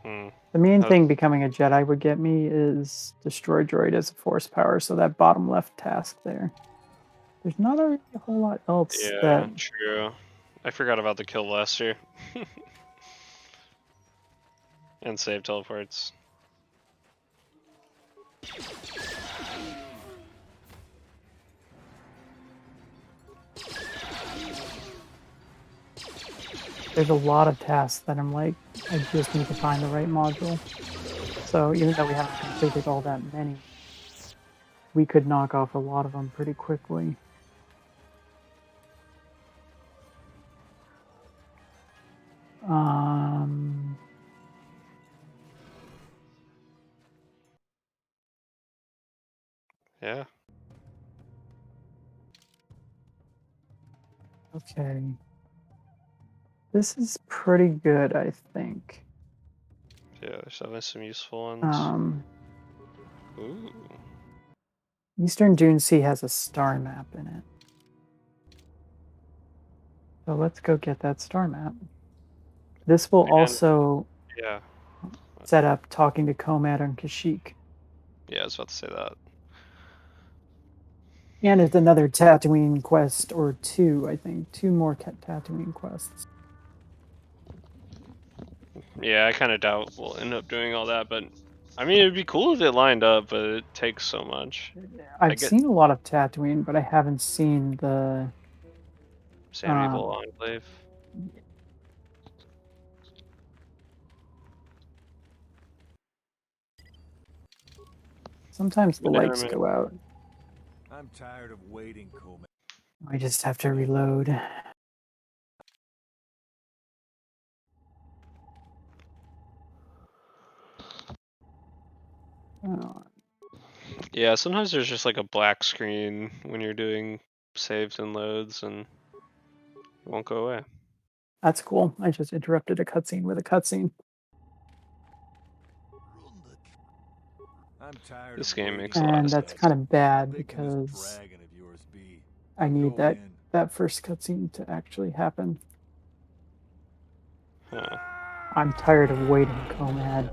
Hmm. The main How's- thing becoming a Jedi would get me is destroy droid as a force power, so that bottom left task there. There's not a whole lot else that. Yeah, true. I forgot about the kill blaster. And save teleports. There's a lot of tasks that I'm like, I just need to find the right module. So even though we haven't completed all that many, we could knock off a lot of them pretty quickly. Um, Yeah. okay. This is pretty good, I think. Yeah, there's definitely some useful ones. Ooh. Eastern Dune Sea has a star map in it. So let's go get that star map. This will Again, also yeah. set up talking to Komad and Kashyyyk. Yeah, I was about to say that. And it's another Tatooine quest or two, I think. Two more Tatooine quests. Yeah, I kind of doubt we'll end up doing all that, but I mean, it'd be cool if it lined up, but it takes so much. I I've get seen a lot of Tatooine, but I haven't seen the. Sand People Enclave. Sometimes the Banana lights Man. go out. I'm tired of waiting, Coleman. I just have to reload. Oh, Yeah, sometimes there's just like a black screen when you're doing saves and loads, and it won't go away. that's cool. I just interrupted a cutscene with a cutscene. I'm tired This of game waiting makes a lot And of that's sense. kind of bad Big can this because dragon of yours be? I I'm need going that in. first cutscene to actually happen. Huh. I'm tired of waiting, Comad.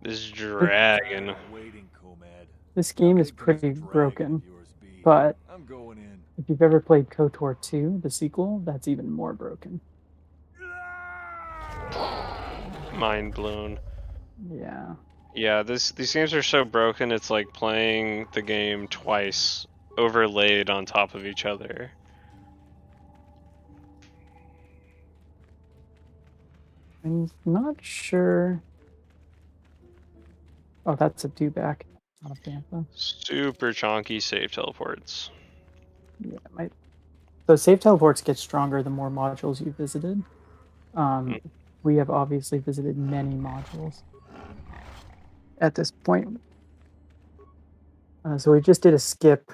This I'm dragon. tired of waiting, Comad. This How game is big can this pretty dragon broken, of yours be? but I'm going in. if you've ever played KOTOR 2, the sequel, that's even more broken. Mind blown. Yeah. Yeah, these games are so broken, it's like playing the game twice, overlaid on top of each other. I'm not sure. Oh, that's a dewback, not a bantha. Super chonky save teleports. Yeah, it might. So save teleports get stronger the more modules you visited. Mm. We have obviously visited many modules at this point. So we just did a skip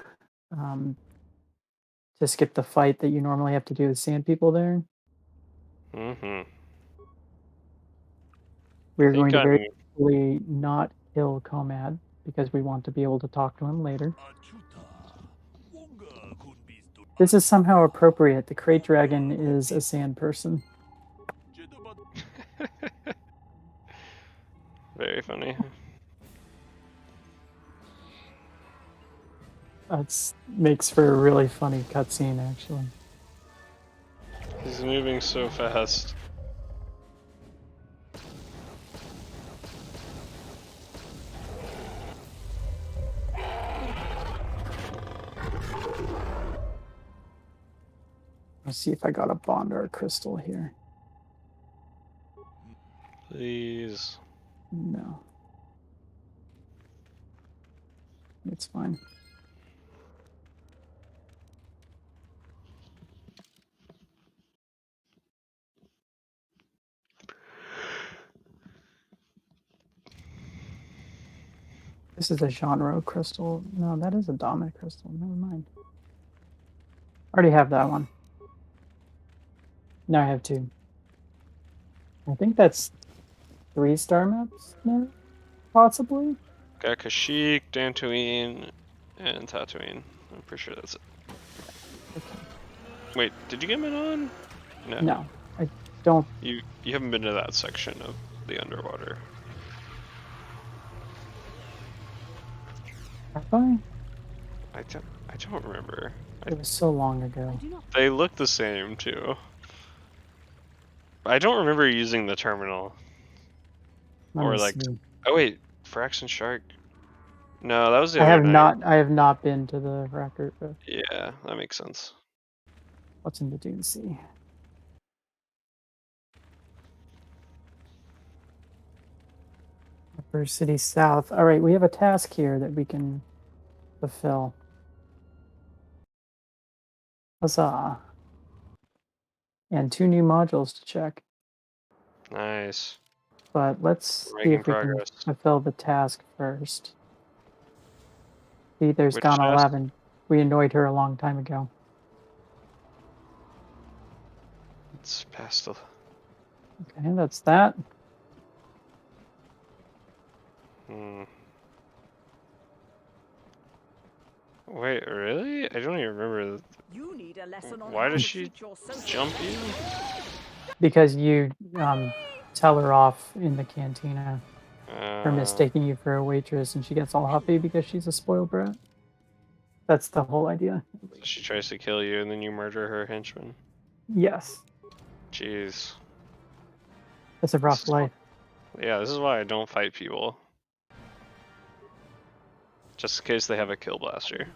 to skip the fight that you normally have to do with sand people there. Mm-hmm. We're I going think to very I'm quickly not kill Comad because we want to be able to talk to him later. This is somehow appropriate. The crate dragon is a sand person. very funny. That makes for a really funny cutscene, actually. He's moving so fast. Let's see if I got a bond or a crystal here. Please. No. It's fine. This is a genre crystal. No, that is a dominant crystal. Never mind. I already have that one. Now I have two. I think that's 3-star maps now, possibly. Got Kashyyyk, Dantooine, and Tatooine. I'm pretty sure that's it. Okay. Wait, did you get Manon? No. No, I don't. You haven't been to that section of the underwater. Have I? I don't remember. It was so long ago. They look the same too. I don't remember using the terminal. Let Or me like, see. oh wait, Frax and Shark. No, that was the I other have night. not. I have not been to the record. Yeah, that makes sense. What's in the Dune Sea? Upper City South. All right, we have a task here that we can fulfill. Huzzah! And 2 new modules to check. Nice. But let's see Making if we can progress. fulfill the task first. See, there's Which Ghana task? 11. We annoyed her a long time ago. It's past the. Okay, that's that. Hmm. Wait, really? I don't even remember. You need a lesson on Why how does to she treat your associates. jump you? Because you tell her off in the cantina for mistaking you for a waitress, and she gets all huffy because she's a spoiled brat. That's the whole idea. So she tries to kill you, and then you murder her henchman. Yes, Jeez. it's a rough life. Yeah, this is why I don't fight people. Just in case they have a kill blaster.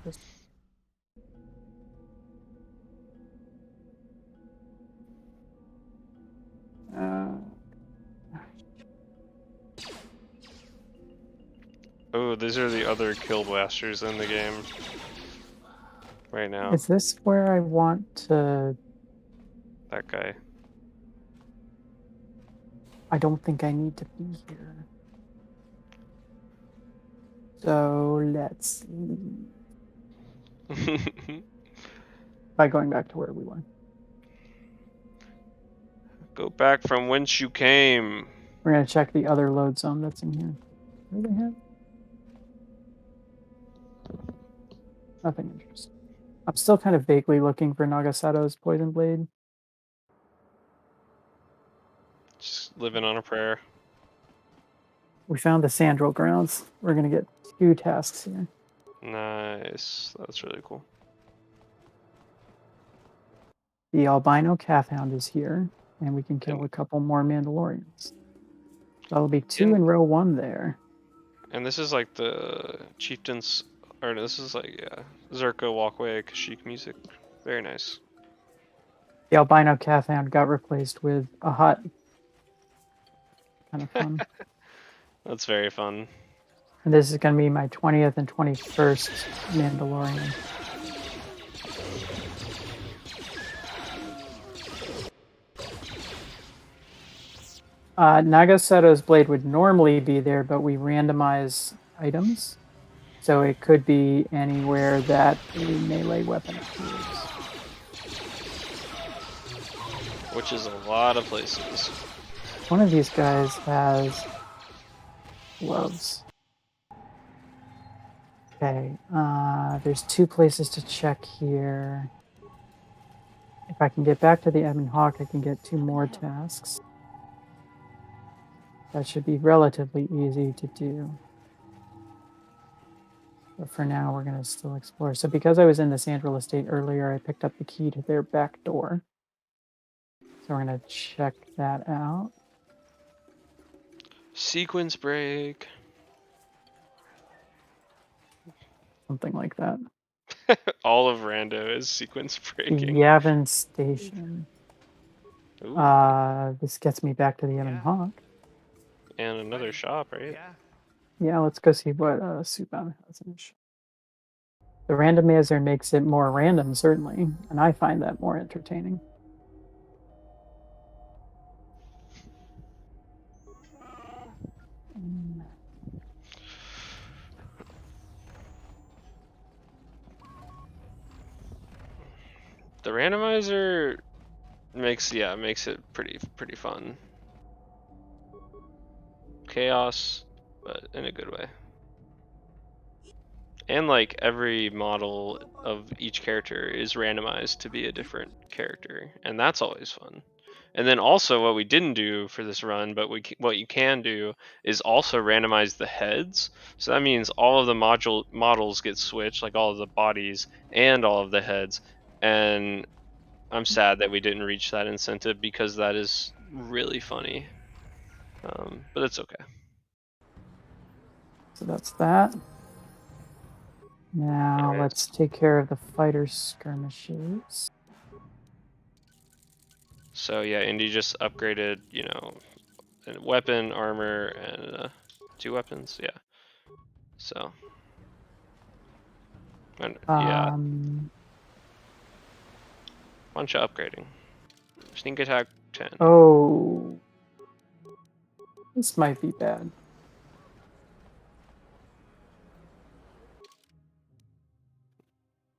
Oh, these are the other kill blasters in the game. Right now. Is this where I want to That guy. I don't think I need to be here. So let's leave by going back to where we were. Go back from whence you came. We're gonna check the other load zone that's in here. What do they have? Nothing interesting. I'm still kind of vaguely looking for Nagasato's Poison Blade. Just living on a prayer. We found the Sandral grounds. We're gonna get 2 tasks here. Nice. That's really cool. The albino calf hound is here, and we can kill And- a couple more Mandalorians. That'll be 2 And- in row 1 there. And this is like the chieftains, or this is like, yeah, Zerka walkway, Kashyyyk music. Very nice. The albino calf hound got replaced with a hut. Kind of fun. That's very fun. And this is going to be my 20th and 21st Mandalorian. Nagasato's blade would normally be there, but we randomize items. So it could be anywhere that a melee weapon appears. Which is a lot of places. One of these guys has gloves. Okay, there's 2 places to check here. If I can get back to the Ebon Hawk, I can get 2 more tasks. That should be relatively easy to do. But for now, we're going to still explore. So because I was in the Sandral estate earlier, I picked up the key to their back door. So we're going to check that out. Sequence break. Something like that. All of Rando is sequence breaking. Yavin Station. Ooh. This gets me back to the Ebon Hawk. And another shop, right? Yeah. Yeah, let's go see what Suban has in his shop. The randomizer makes it more random, certainly, and I find that more entertaining. The randomizer makes it pretty fun. Chaos, but in a good way. And like every model of each character is randomized to be a different character, and that's always fun. And then also what we didn't do for this run, but what you can do is also randomize the heads. So that means all of the models get switched, like all of the bodies and all of the heads. And I'm sad that we didn't reach that incentive because that is really funny. But it's okay. So that's that. Now Alright. let's take care of the fighter skirmishes. So yeah, Indy just upgraded, a weapon, armor, and 2 weapons. Yeah. So. And, yeah, bunch of upgrading. Sneak attack 10. Oh, this might be bad.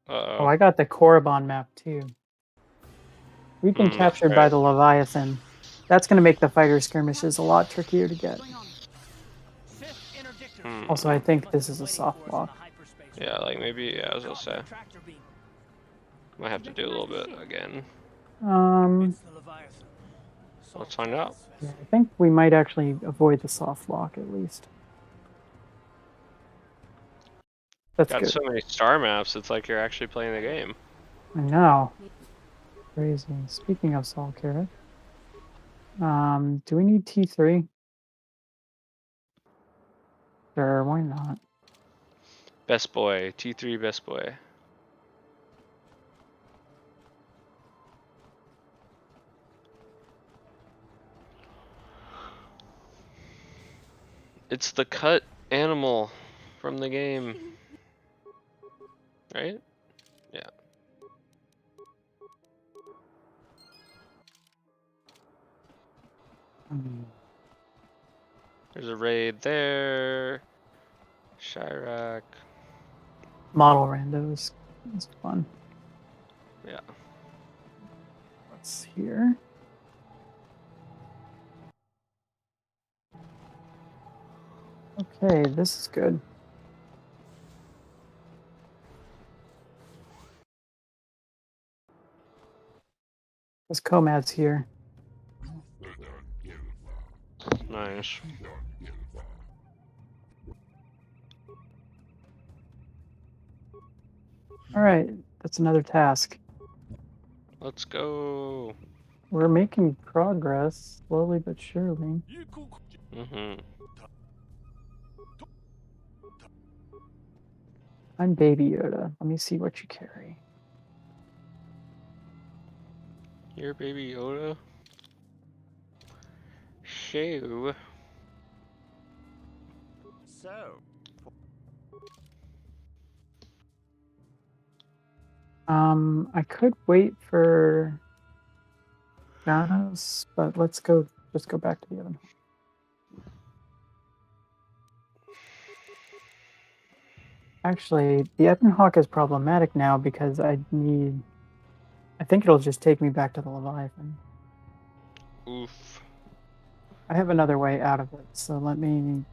Uh-oh. Oh, I got the Korriban map too. We've been captured by right. the Leviathan. That's going to make the fighter skirmishes a lot trickier to get. Also, I think this is a soft lock. Yeah, like maybe, yeah, I was gonna say. Might have to do a little bit again. Let's find out. Yeah, I think we might actually avoid the soft lock at least. That's Got good. so many star maps, it's like you're actually playing the game. I know. Crazy. Speaking of Saul Carrot, do we need T3? Sure, why not? Best boy, T3 best boy. It's the cut animal from the game. Right? Yeah. There's a raid there. Chirac. Model randos. It's fun. Yeah. What's here? Okay, this is good. This Comad's here. Nice. All right, that's another task. Let's go. We're making progress, slowly but surely. Mm-hmm. I'm Baby Yoda. Let me see what you carry. You're Baby Yoda? Shoo. So, I could wait for Thanos, but let's just go back to the other. Actually, the Evanhawk is problematic now because I think it'll just take me back to the Leviathan. Oof. I have another way out of it, so let me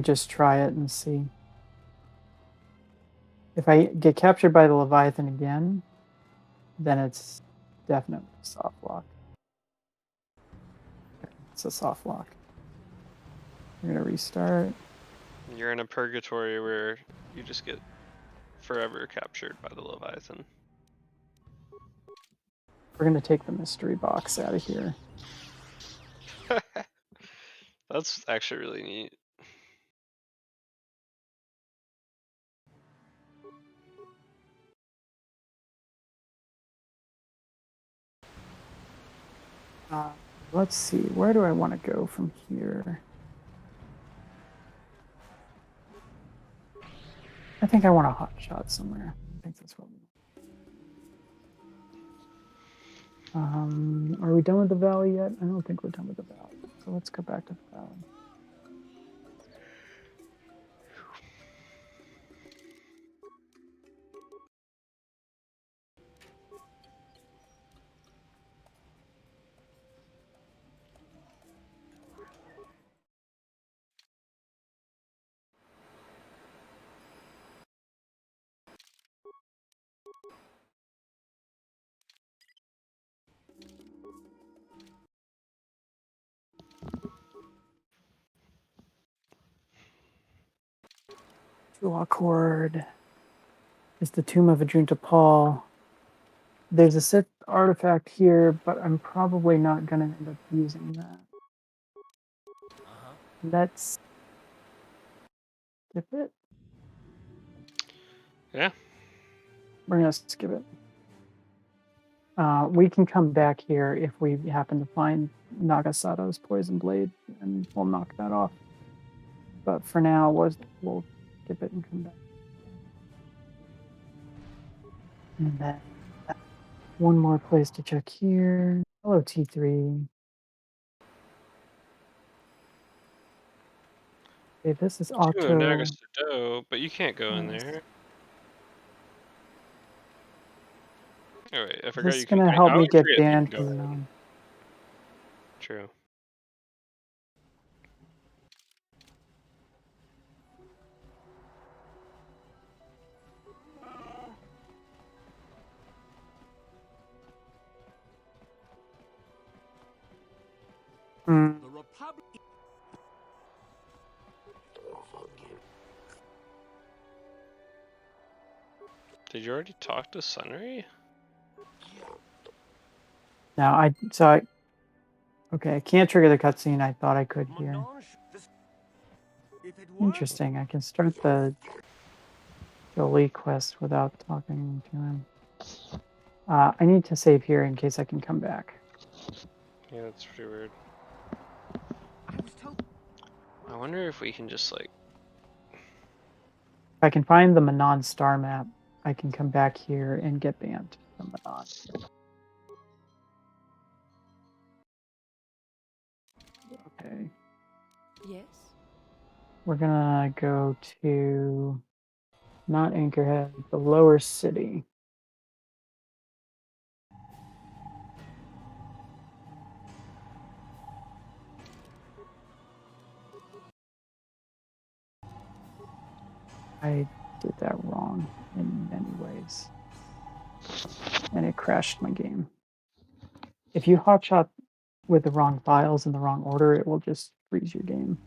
just try it and see. If I get captured by the Leviathan again, then it's definitely a soft lock. Okay, it's a soft lock. We're gonna restart. You're in a purgatory where you just get forever captured by the Leviathan. We're gonna take the mystery box out of here. That's actually really neat. Let's see, where do I want to go from here? I think I want a hot shot somewhere. I think that's what we are we done with the valley yet? I don't think we're done with the valley. So let's go back to the valley. Jewel Cord is the tomb of Ajunta Paul. There's a Sith artifact here, but I'm probably not going to end up using that. Let's skip it. Yeah. We're going to skip it. We can come back here if we happen to find Nagasato's poison blade, and we'll knock that off. But for now, we'll skip it and come back. And then one more place to check here. Hello, T3. Okay, this is Ooh, Auto. Nagasado, but you can't go in there. Oh wait, I forgot This is you can. gonna I help me always get forget you can banned go from in. them. True. the Republic. Did you already talk to Sunray? Now okay, I can't trigger the cutscene. I thought I could here. If it works, Interesting. I can start the Jolie quest without talking to him. I need to save here in case I can come back. Yeah, that's pretty weird. I was told. I wonder if we can just like. If I can find the Manon star map, I can come back here and get banned from Manon. Okay. Yes? We're gonna go to not Anchorhead, the lower city. I did that wrong in many ways, and it crashed my game. If you hotshot with the wrong files in the wrong order, it will just freeze your game.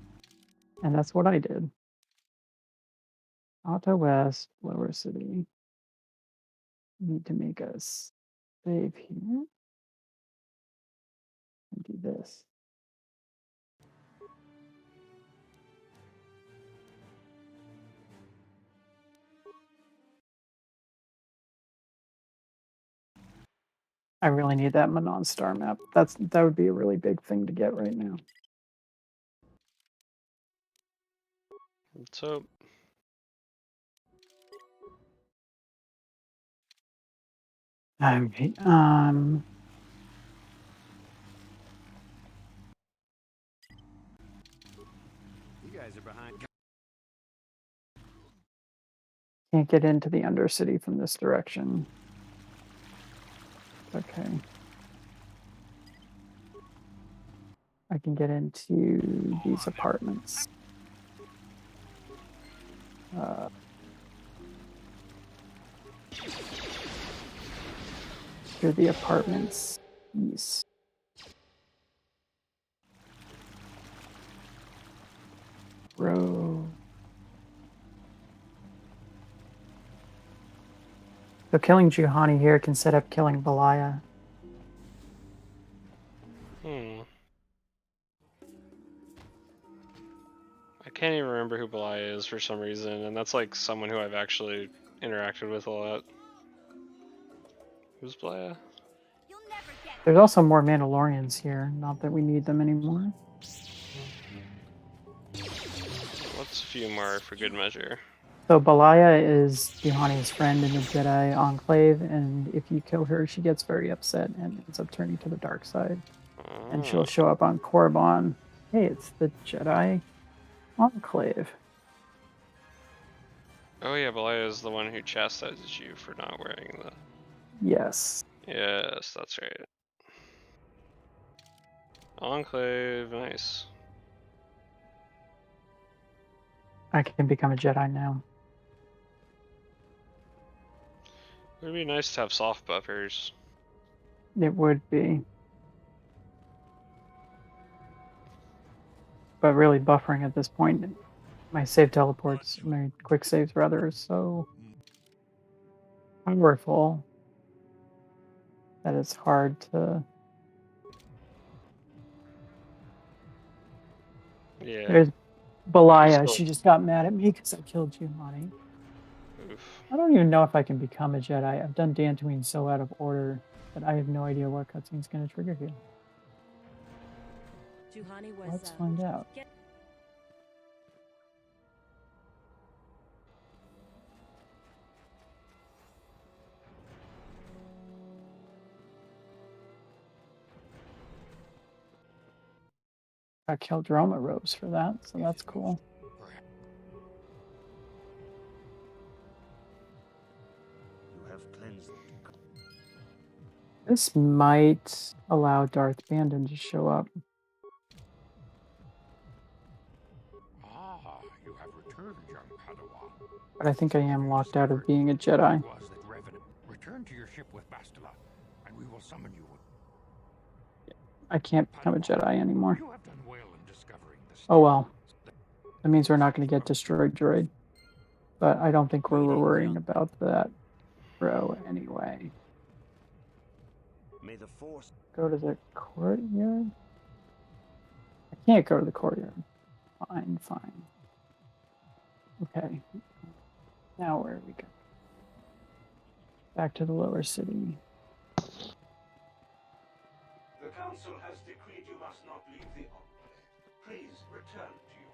And that's what I did. Auto West, lower city. Need to make us save here and do this. I really need that Manon star map. That would be a really big thing to get right now. So Okay. You guys are behind. Can't get into the Undercity from this direction. Okay. I can get into these apartments. Through the apartments east. Row. So killing Juhani here can set up killing Balaya. I can't even remember who Belaya is for some reason, and that's like someone who I've actually interacted with a lot. Who's Belaya? There's also more Mandalorians here, not that we need them anymore. Let's a few more for good measure. So Balaya is Juhani's friend in the Jedi Enclave, and if you kill her, she gets very upset and ends up turning to the dark side. And she'll show up on Korriban. Hey, it's the Jedi Enclave. Oh yeah, Belaya is the one who chastises you for not wearing the... Yes. Yes, that's right. Enclave, nice. I can become a Jedi now. It would be nice to have soft buffers. It would be. But really buffering at this point, my save teleports, my quick saves rather, is so powerful that it's hard to... Yeah. There's Balaya. Still- She just got mad at me because I killed Juhani. Oof. I don't even know if I can become a Jedi. I've done Dantooine so out of order that I have no idea what cutscene's going to trigger here. Juhani was, Let's find out. I killed Roma robes for that, so that's cool. You have cleansed. This might allow Darth Bandon to show up. Ah, you have returned, young Padawan. But I think I am Have you locked out of discovered being a who Jedi. it was that Revenant? Return to your ship with Bastila, and we will summon you. I can't become a Jedi anymore. You have done well in discovering the Oh well. station. That means we're not going to get destroyed droid. But I don't think we're worrying about that row anyway. May the force. Go to the courtyard? I can't go to the courtyard. Fine. Okay. Now where are we going? Back to the lower city. The council has decreed you must not leave the enclave. Please return to your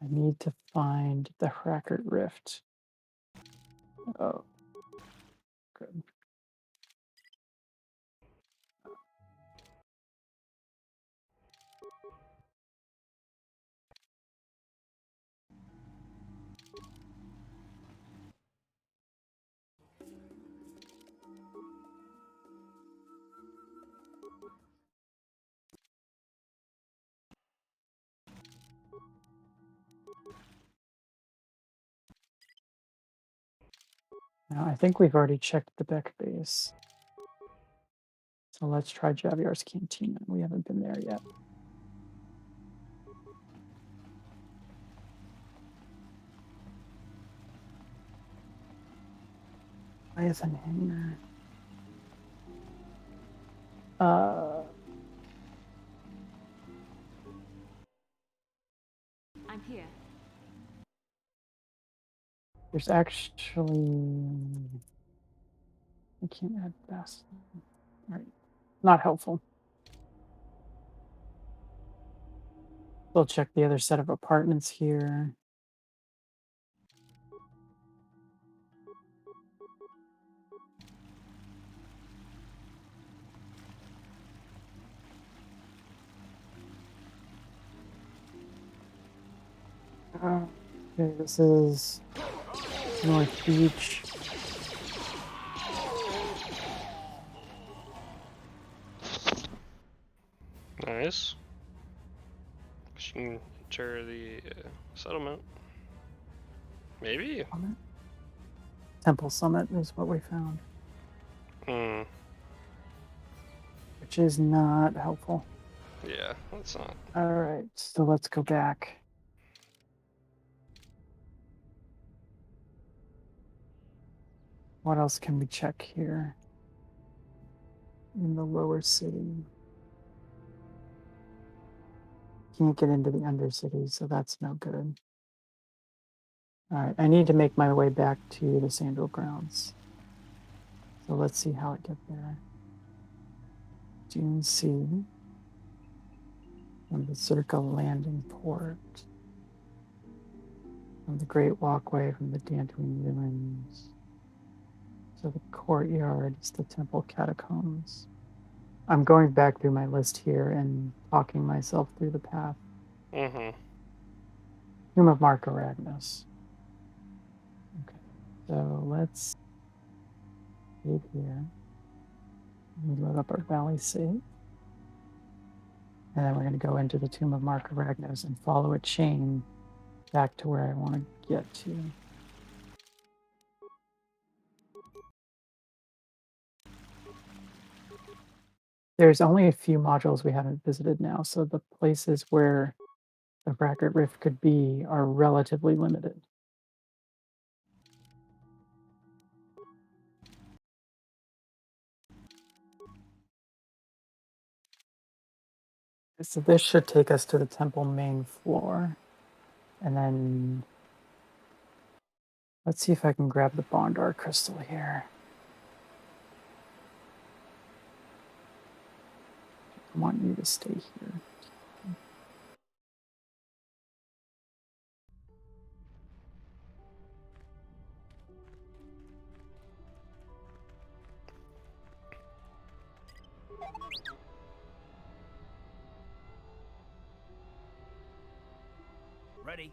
I need to find the Hrackert Rift. Oh. good. Now, I think we've already checked the Beck base. So let's try Javier's Cantina. We haven't been there yet. Why isn't here? I'm here. There's actually... I can't add best. All right. Not helpful. We'll check the other set of apartments here. Okay, this is North Beach. Nice. She can enter the settlement. Maybe. Temple Summit is what we found. Hmm. Which is not helpful. Yeah, that's not. All right, so let's go back. What else can we check here? In the lower city. Can't get into the Undercity, so that's no good. All right, I need to make my way back to the Sandal Grounds. So let's see how I get there. Dune Sea. From the Circa Landing Port. From the Great Walkway from the Dantooine Ruins. So the courtyard is the Temple Catacombs. I'm going back through my list here and talking myself through the path. Mm-hmm. Tomb of Mark Aragnos. Okay, so let's leave here. We load up our Valley save. And then we're going to go into the Tomb of Mark Aragnos and follow a chain back to where I want to get to. There's only a few modules we haven't visited now, so the places where the bracket rift could be are relatively limited. So this should take us to the temple main floor. And then let's see if I can grab the Bondar crystal here. I want you to stay here. Ready?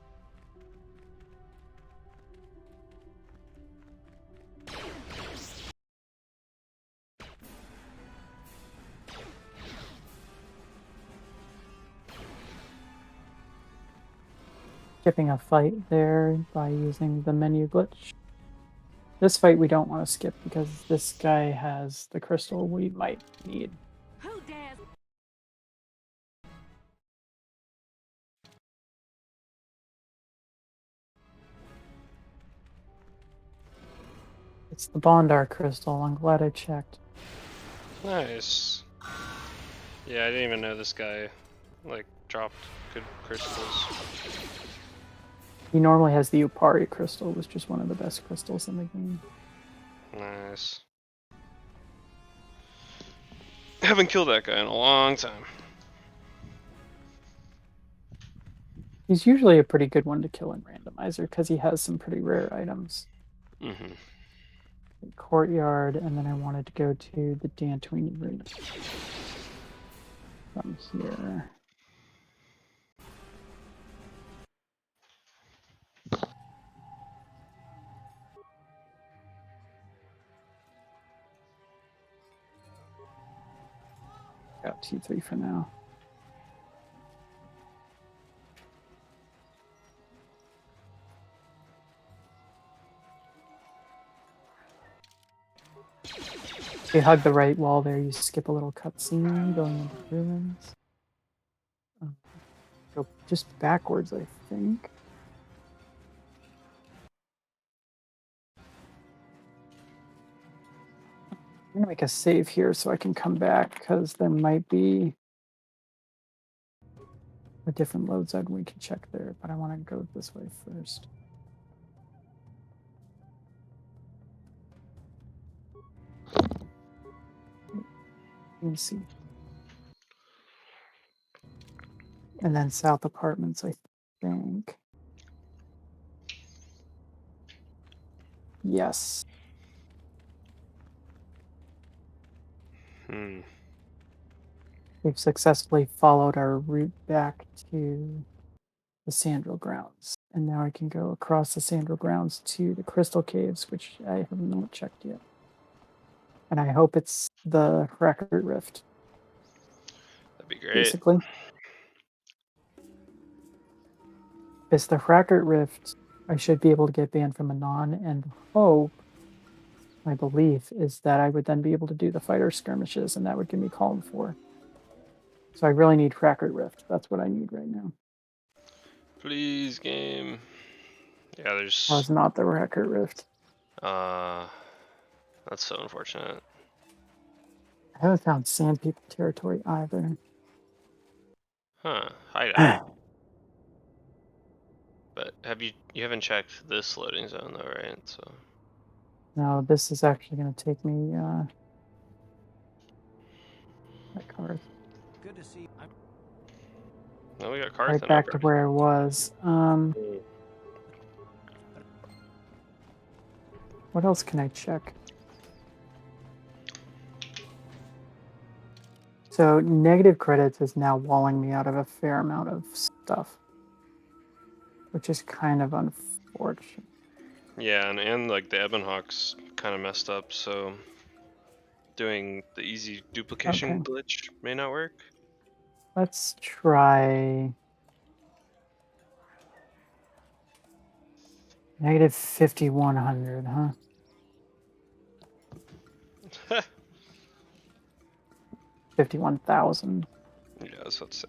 Skipping a fight there by using the menu glitch. This fight we don't want to skip because this guy has the crystal we might need. Who dares? It's the Bondar crystal. I'm glad I checked. Nice. Yeah, I didn't even know this guy, like, dropped good crystals. He normally has the Upari crystal, which is just one of the best crystals in the game. Nice. Haven't killed that guy in a long time. He's usually a pretty good one to kill in randomizer because he has some pretty rare items. Mm-hmm. courtyard, and then I wanted to go to the Dantooine route from here. Got T3 for now. If you hug the right wall there, you skip a little cutscene going into ruins. Go just backwards, I think. I'm gonna make a save here so I can come back because there might be a different load zone we can check there, but I want to go this way first. Let me see. And then South Apartments, I think. Yes. Hmm. We've successfully followed our route back to the Sandral Grounds. And now I can go across the Sandral Grounds to the Crystal Caves, which I have not checked yet. And I hope it's the Record Rift, That'd be great. basically. If it's the Record Rift, I should be able to get banned from Anon, and hope, my belief, is that I would then be able to do the fighter skirmishes, and that would give me Calm 4. So I really need Record Rift. That's what I need right now. Please, game. Yeah, Or there's. it's not the Record Rift. That's so unfortunate. I haven't found Sand People territory either. Huh. Hideout. But you haven't checked this loading zone though, right? So. No, this is actually going to take me that card Good to see. No, we got right Carth and back to where I was. What else can I check? So negative credits is now walling me out of a fair amount of stuff, which is kind of unfortunate. Yeah, and like the Ebonhawk's kind of messed up, so doing the easy duplication Okay. glitch may not work. Let's try negative 5100, huh? 51,000. Yeah, that's what to say.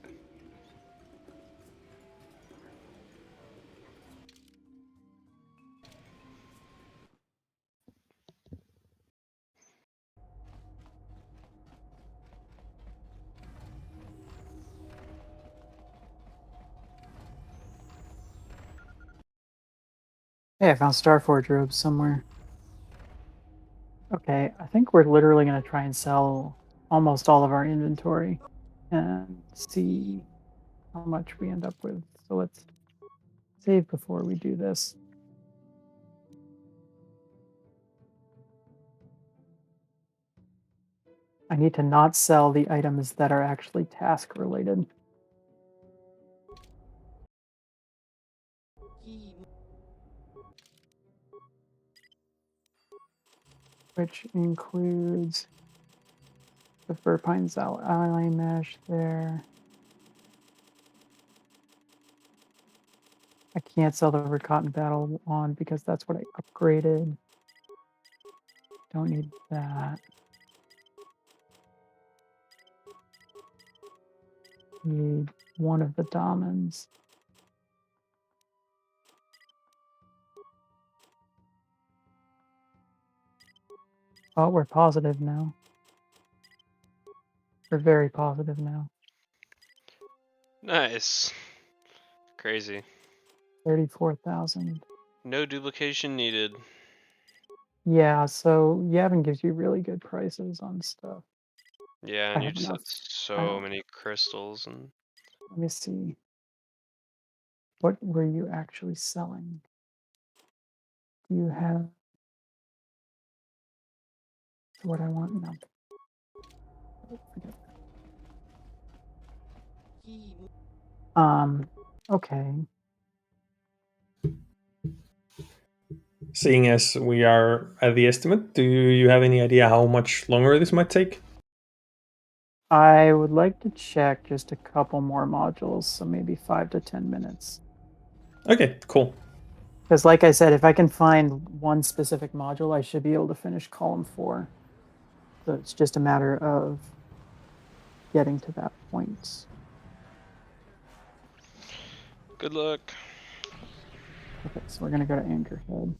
Hey, I found Starforge robes somewhere. Okay, I think we're literally going to try and sell almost all of our inventory and see how much we end up with. So let's save before we do this. I need to not sell the items that are actually task related. Which includes the Furpine ally mesh there. I can't sell the Red Cotton Battle on because that's what I upgraded. Don't need that. Need one of the diamonds. Oh, we're positive now. We're very positive now. Nice. Crazy. 34,000. No duplication needed. Yeah, so Yavin gives you really good prices on stuff. Yeah, I and you have just had enough. so many crystals and. Let me see. What were you actually selling? Do you have what I want? No. Forget that. Okay. Seeing as we are at the estimate, do you have any idea how much longer this might take? I would like to check just a couple more modules, so maybe 5 to 10 minutes. Okay, cool. Because like I said, if I can find one specific module, I should be able to finish column 4. So it's just a matter of getting to that point. Good luck. Okay, so we're going to go to Anchorhead.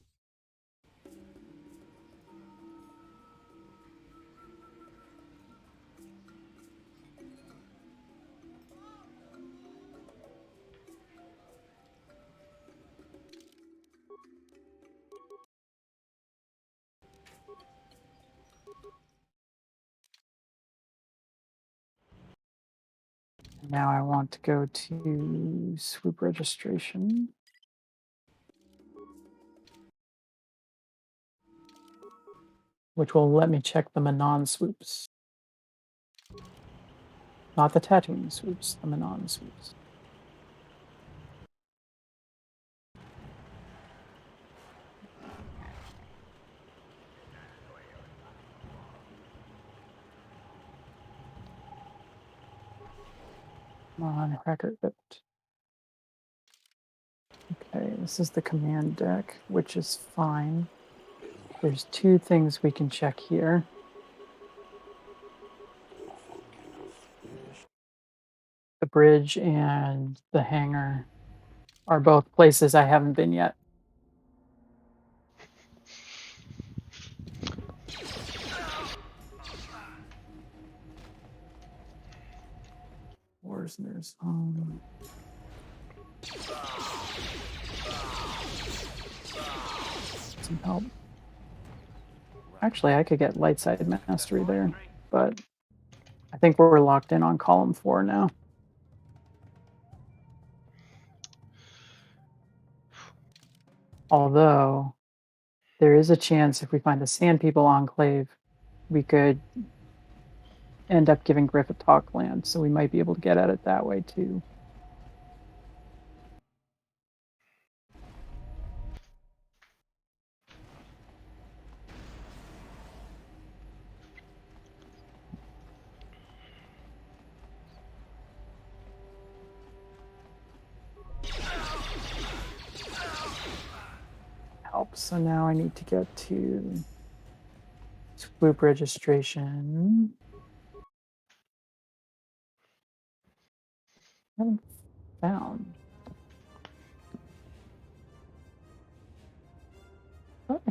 Now I want to go to swoop registration. Which will let me check the Manon swoops. Not the Tatooine swoops, the Manon swoops. Come on, record it. Okay, this is the command deck, which is fine. There's 2 things we can check here. The bridge and the hangar are both places I haven't been yet. Where's there's some help. Actually, I could get light side mastery there, but I think we're locked in on column 4 now. Although there is a chance if we find the Sand People Enclave, we could end up giving Griffith Talk land, so we might be able to get at it that way too. Help. So now I need to get to swoop registration. I haven't found. What?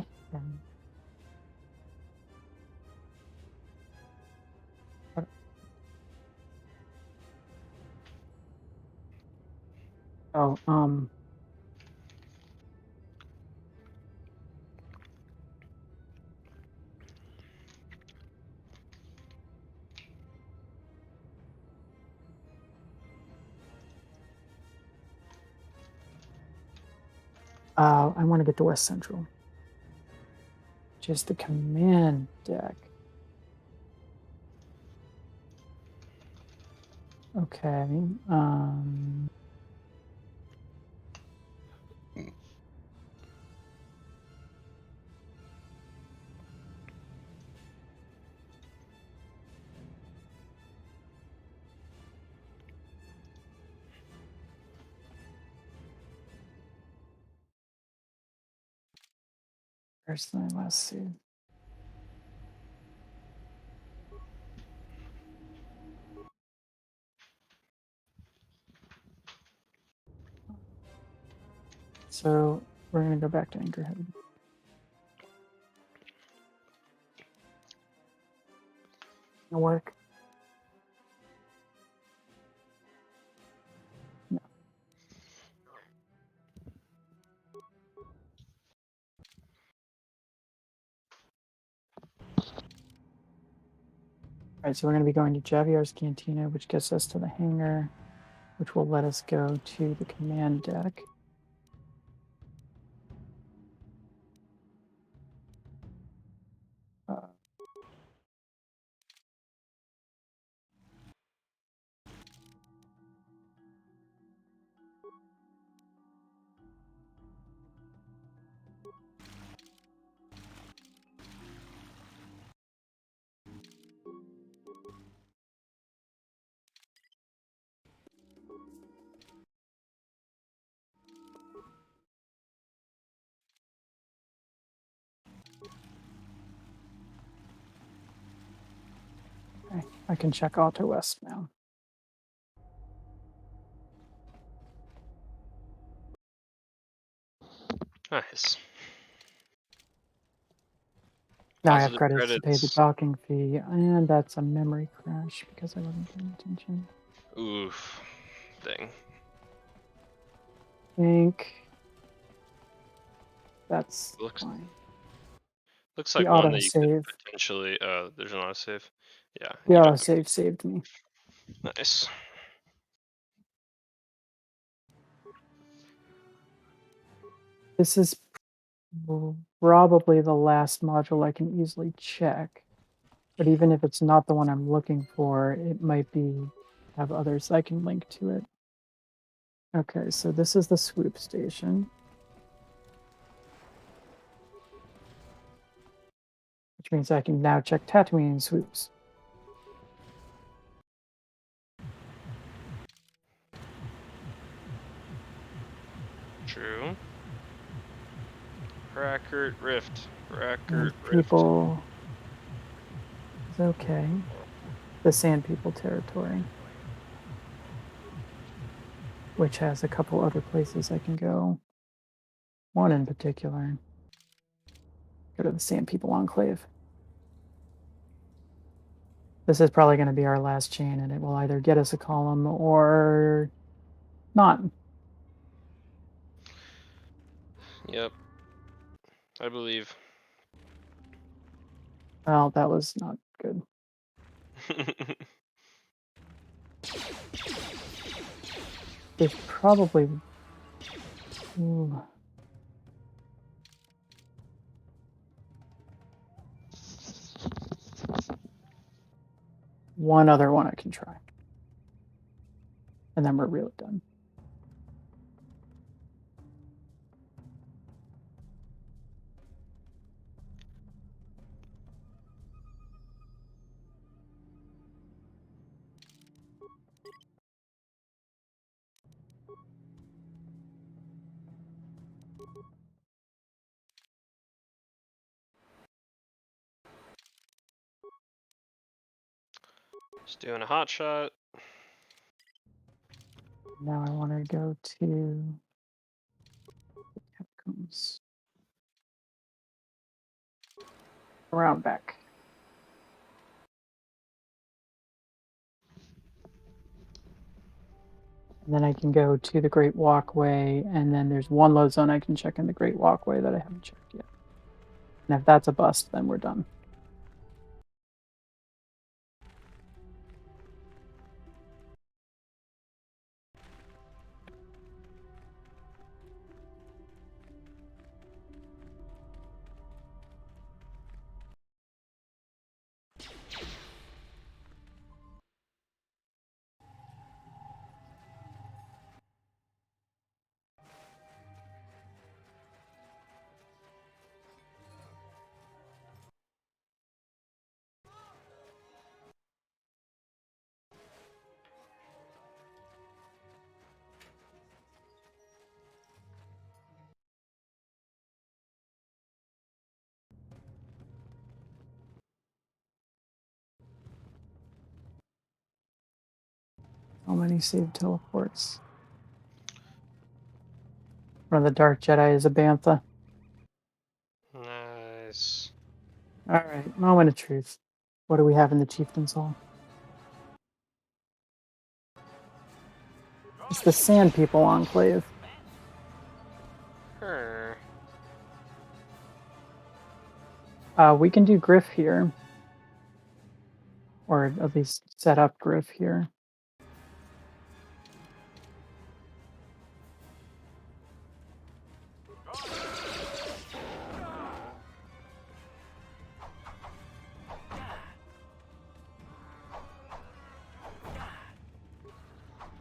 Oh, I want to get to West Central. Just the command deck. Okay. Personally, let's see. So we're gonna go back to Anchorhead. It'll work. No. All right, so we're going to be going to Javier's Cantina, which gets us to the hangar, which will let us go to the command deck. I can check Auto West now. Nice. Now I have Positive credits to pay the credits. docking fee, and that's a memory crash because I wasn't paying attention. Oof. Dang. I think that's Looks fine. looks The like one that you could autosave. potentially. There's an autosave. Yeah. The You don't. autosave saved me. Nice. This is probably the last module I can easily check. But even if it's not the one I'm looking for, it might have others I can link to it. Okay, so this is the swoop station. Which means I can now check Tatooine swoops. True. Rackert Rift. Rackert And Rift. people is okay. The Sand People territory. Which has a couple other places I can go. One in particular. Go to the Sand People Enclave. This is probably going to be our last chain, and it will either get us a column or not. Yep. I believe. Well, that was not good. There's probably... Ooh. One other one I can try. And then we're really done. Just doing a hot shot. Now I want to go to the catacombs. Around back. And then I can go to the Great Walkway, and then there's one load zone I can check in the Great Walkway that I haven't checked yet. And if that's a bust, then we're done. How many saved teleports? One of the Dark Jedi is a Bantha. Nice. Alright, moment of truth. What do we have in the Chieftain's Hall? It's the Sand People Enclave. We can do Griff here. Or at least set up Griff here.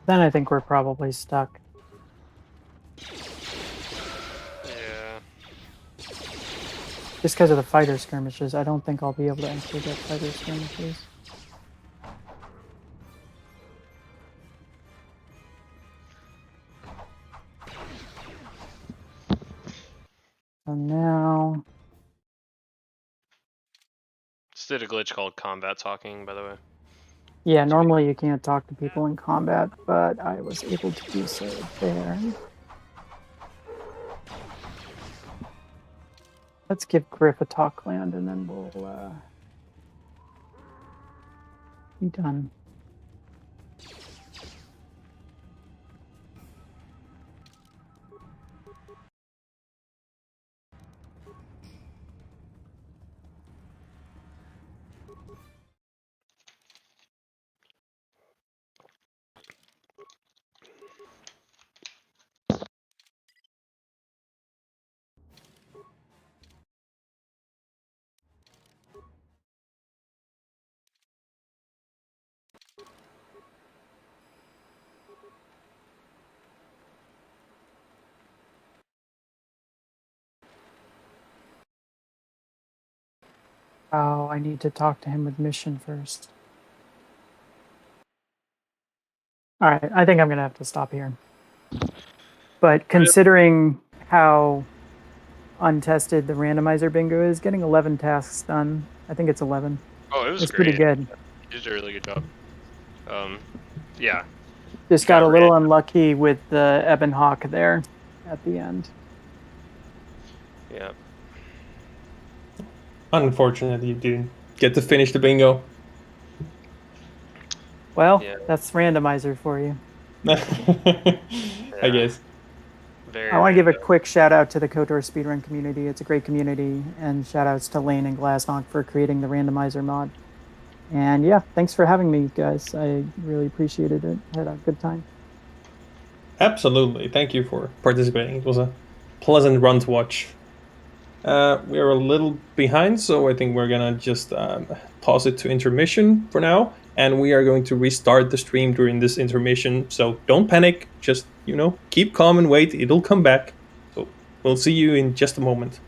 Then I think we're probably stuck. Yeah. Just because of the fighter skirmishes, I don't think I'll be able to actually get fighter skirmishes. So now... Just did a glitch called combat talking, by the way. Yeah, normally you can't talk to people in combat, but I was able to do so there. Let's give Griff a talk land and then we'll be done. Oh, I need to talk to him with mission first. All right, I think I'm gonna have to stop here. But considering how untested the randomizer bingo is, getting 11 tasks done, I think it's 11. Oh, it was It's great. pretty good. You did a really good job. Yeah. Just got a little unlucky with the Ebon Hawk there at the end. Yeah. Unfortunately, you didn't get to finish the bingo. Well, Yeah. that's randomizer for you. I guess. I want to give a quick shout out to the KOTOR speedrun community. It's a great community, and shout outs to Lane and Glassnock for creating the randomizer mod. And yeah, thanks for having me, guys. I really appreciated it. I had a good time. Absolutely. Thank you for participating. It was a pleasant run to watch. We're a little behind, so I think we're gonna just toss it to intermission for now. And we are going to restart the stream during this intermission. So don't panic. Just, keep calm and wait. It'll come back. So we'll see you in just a moment.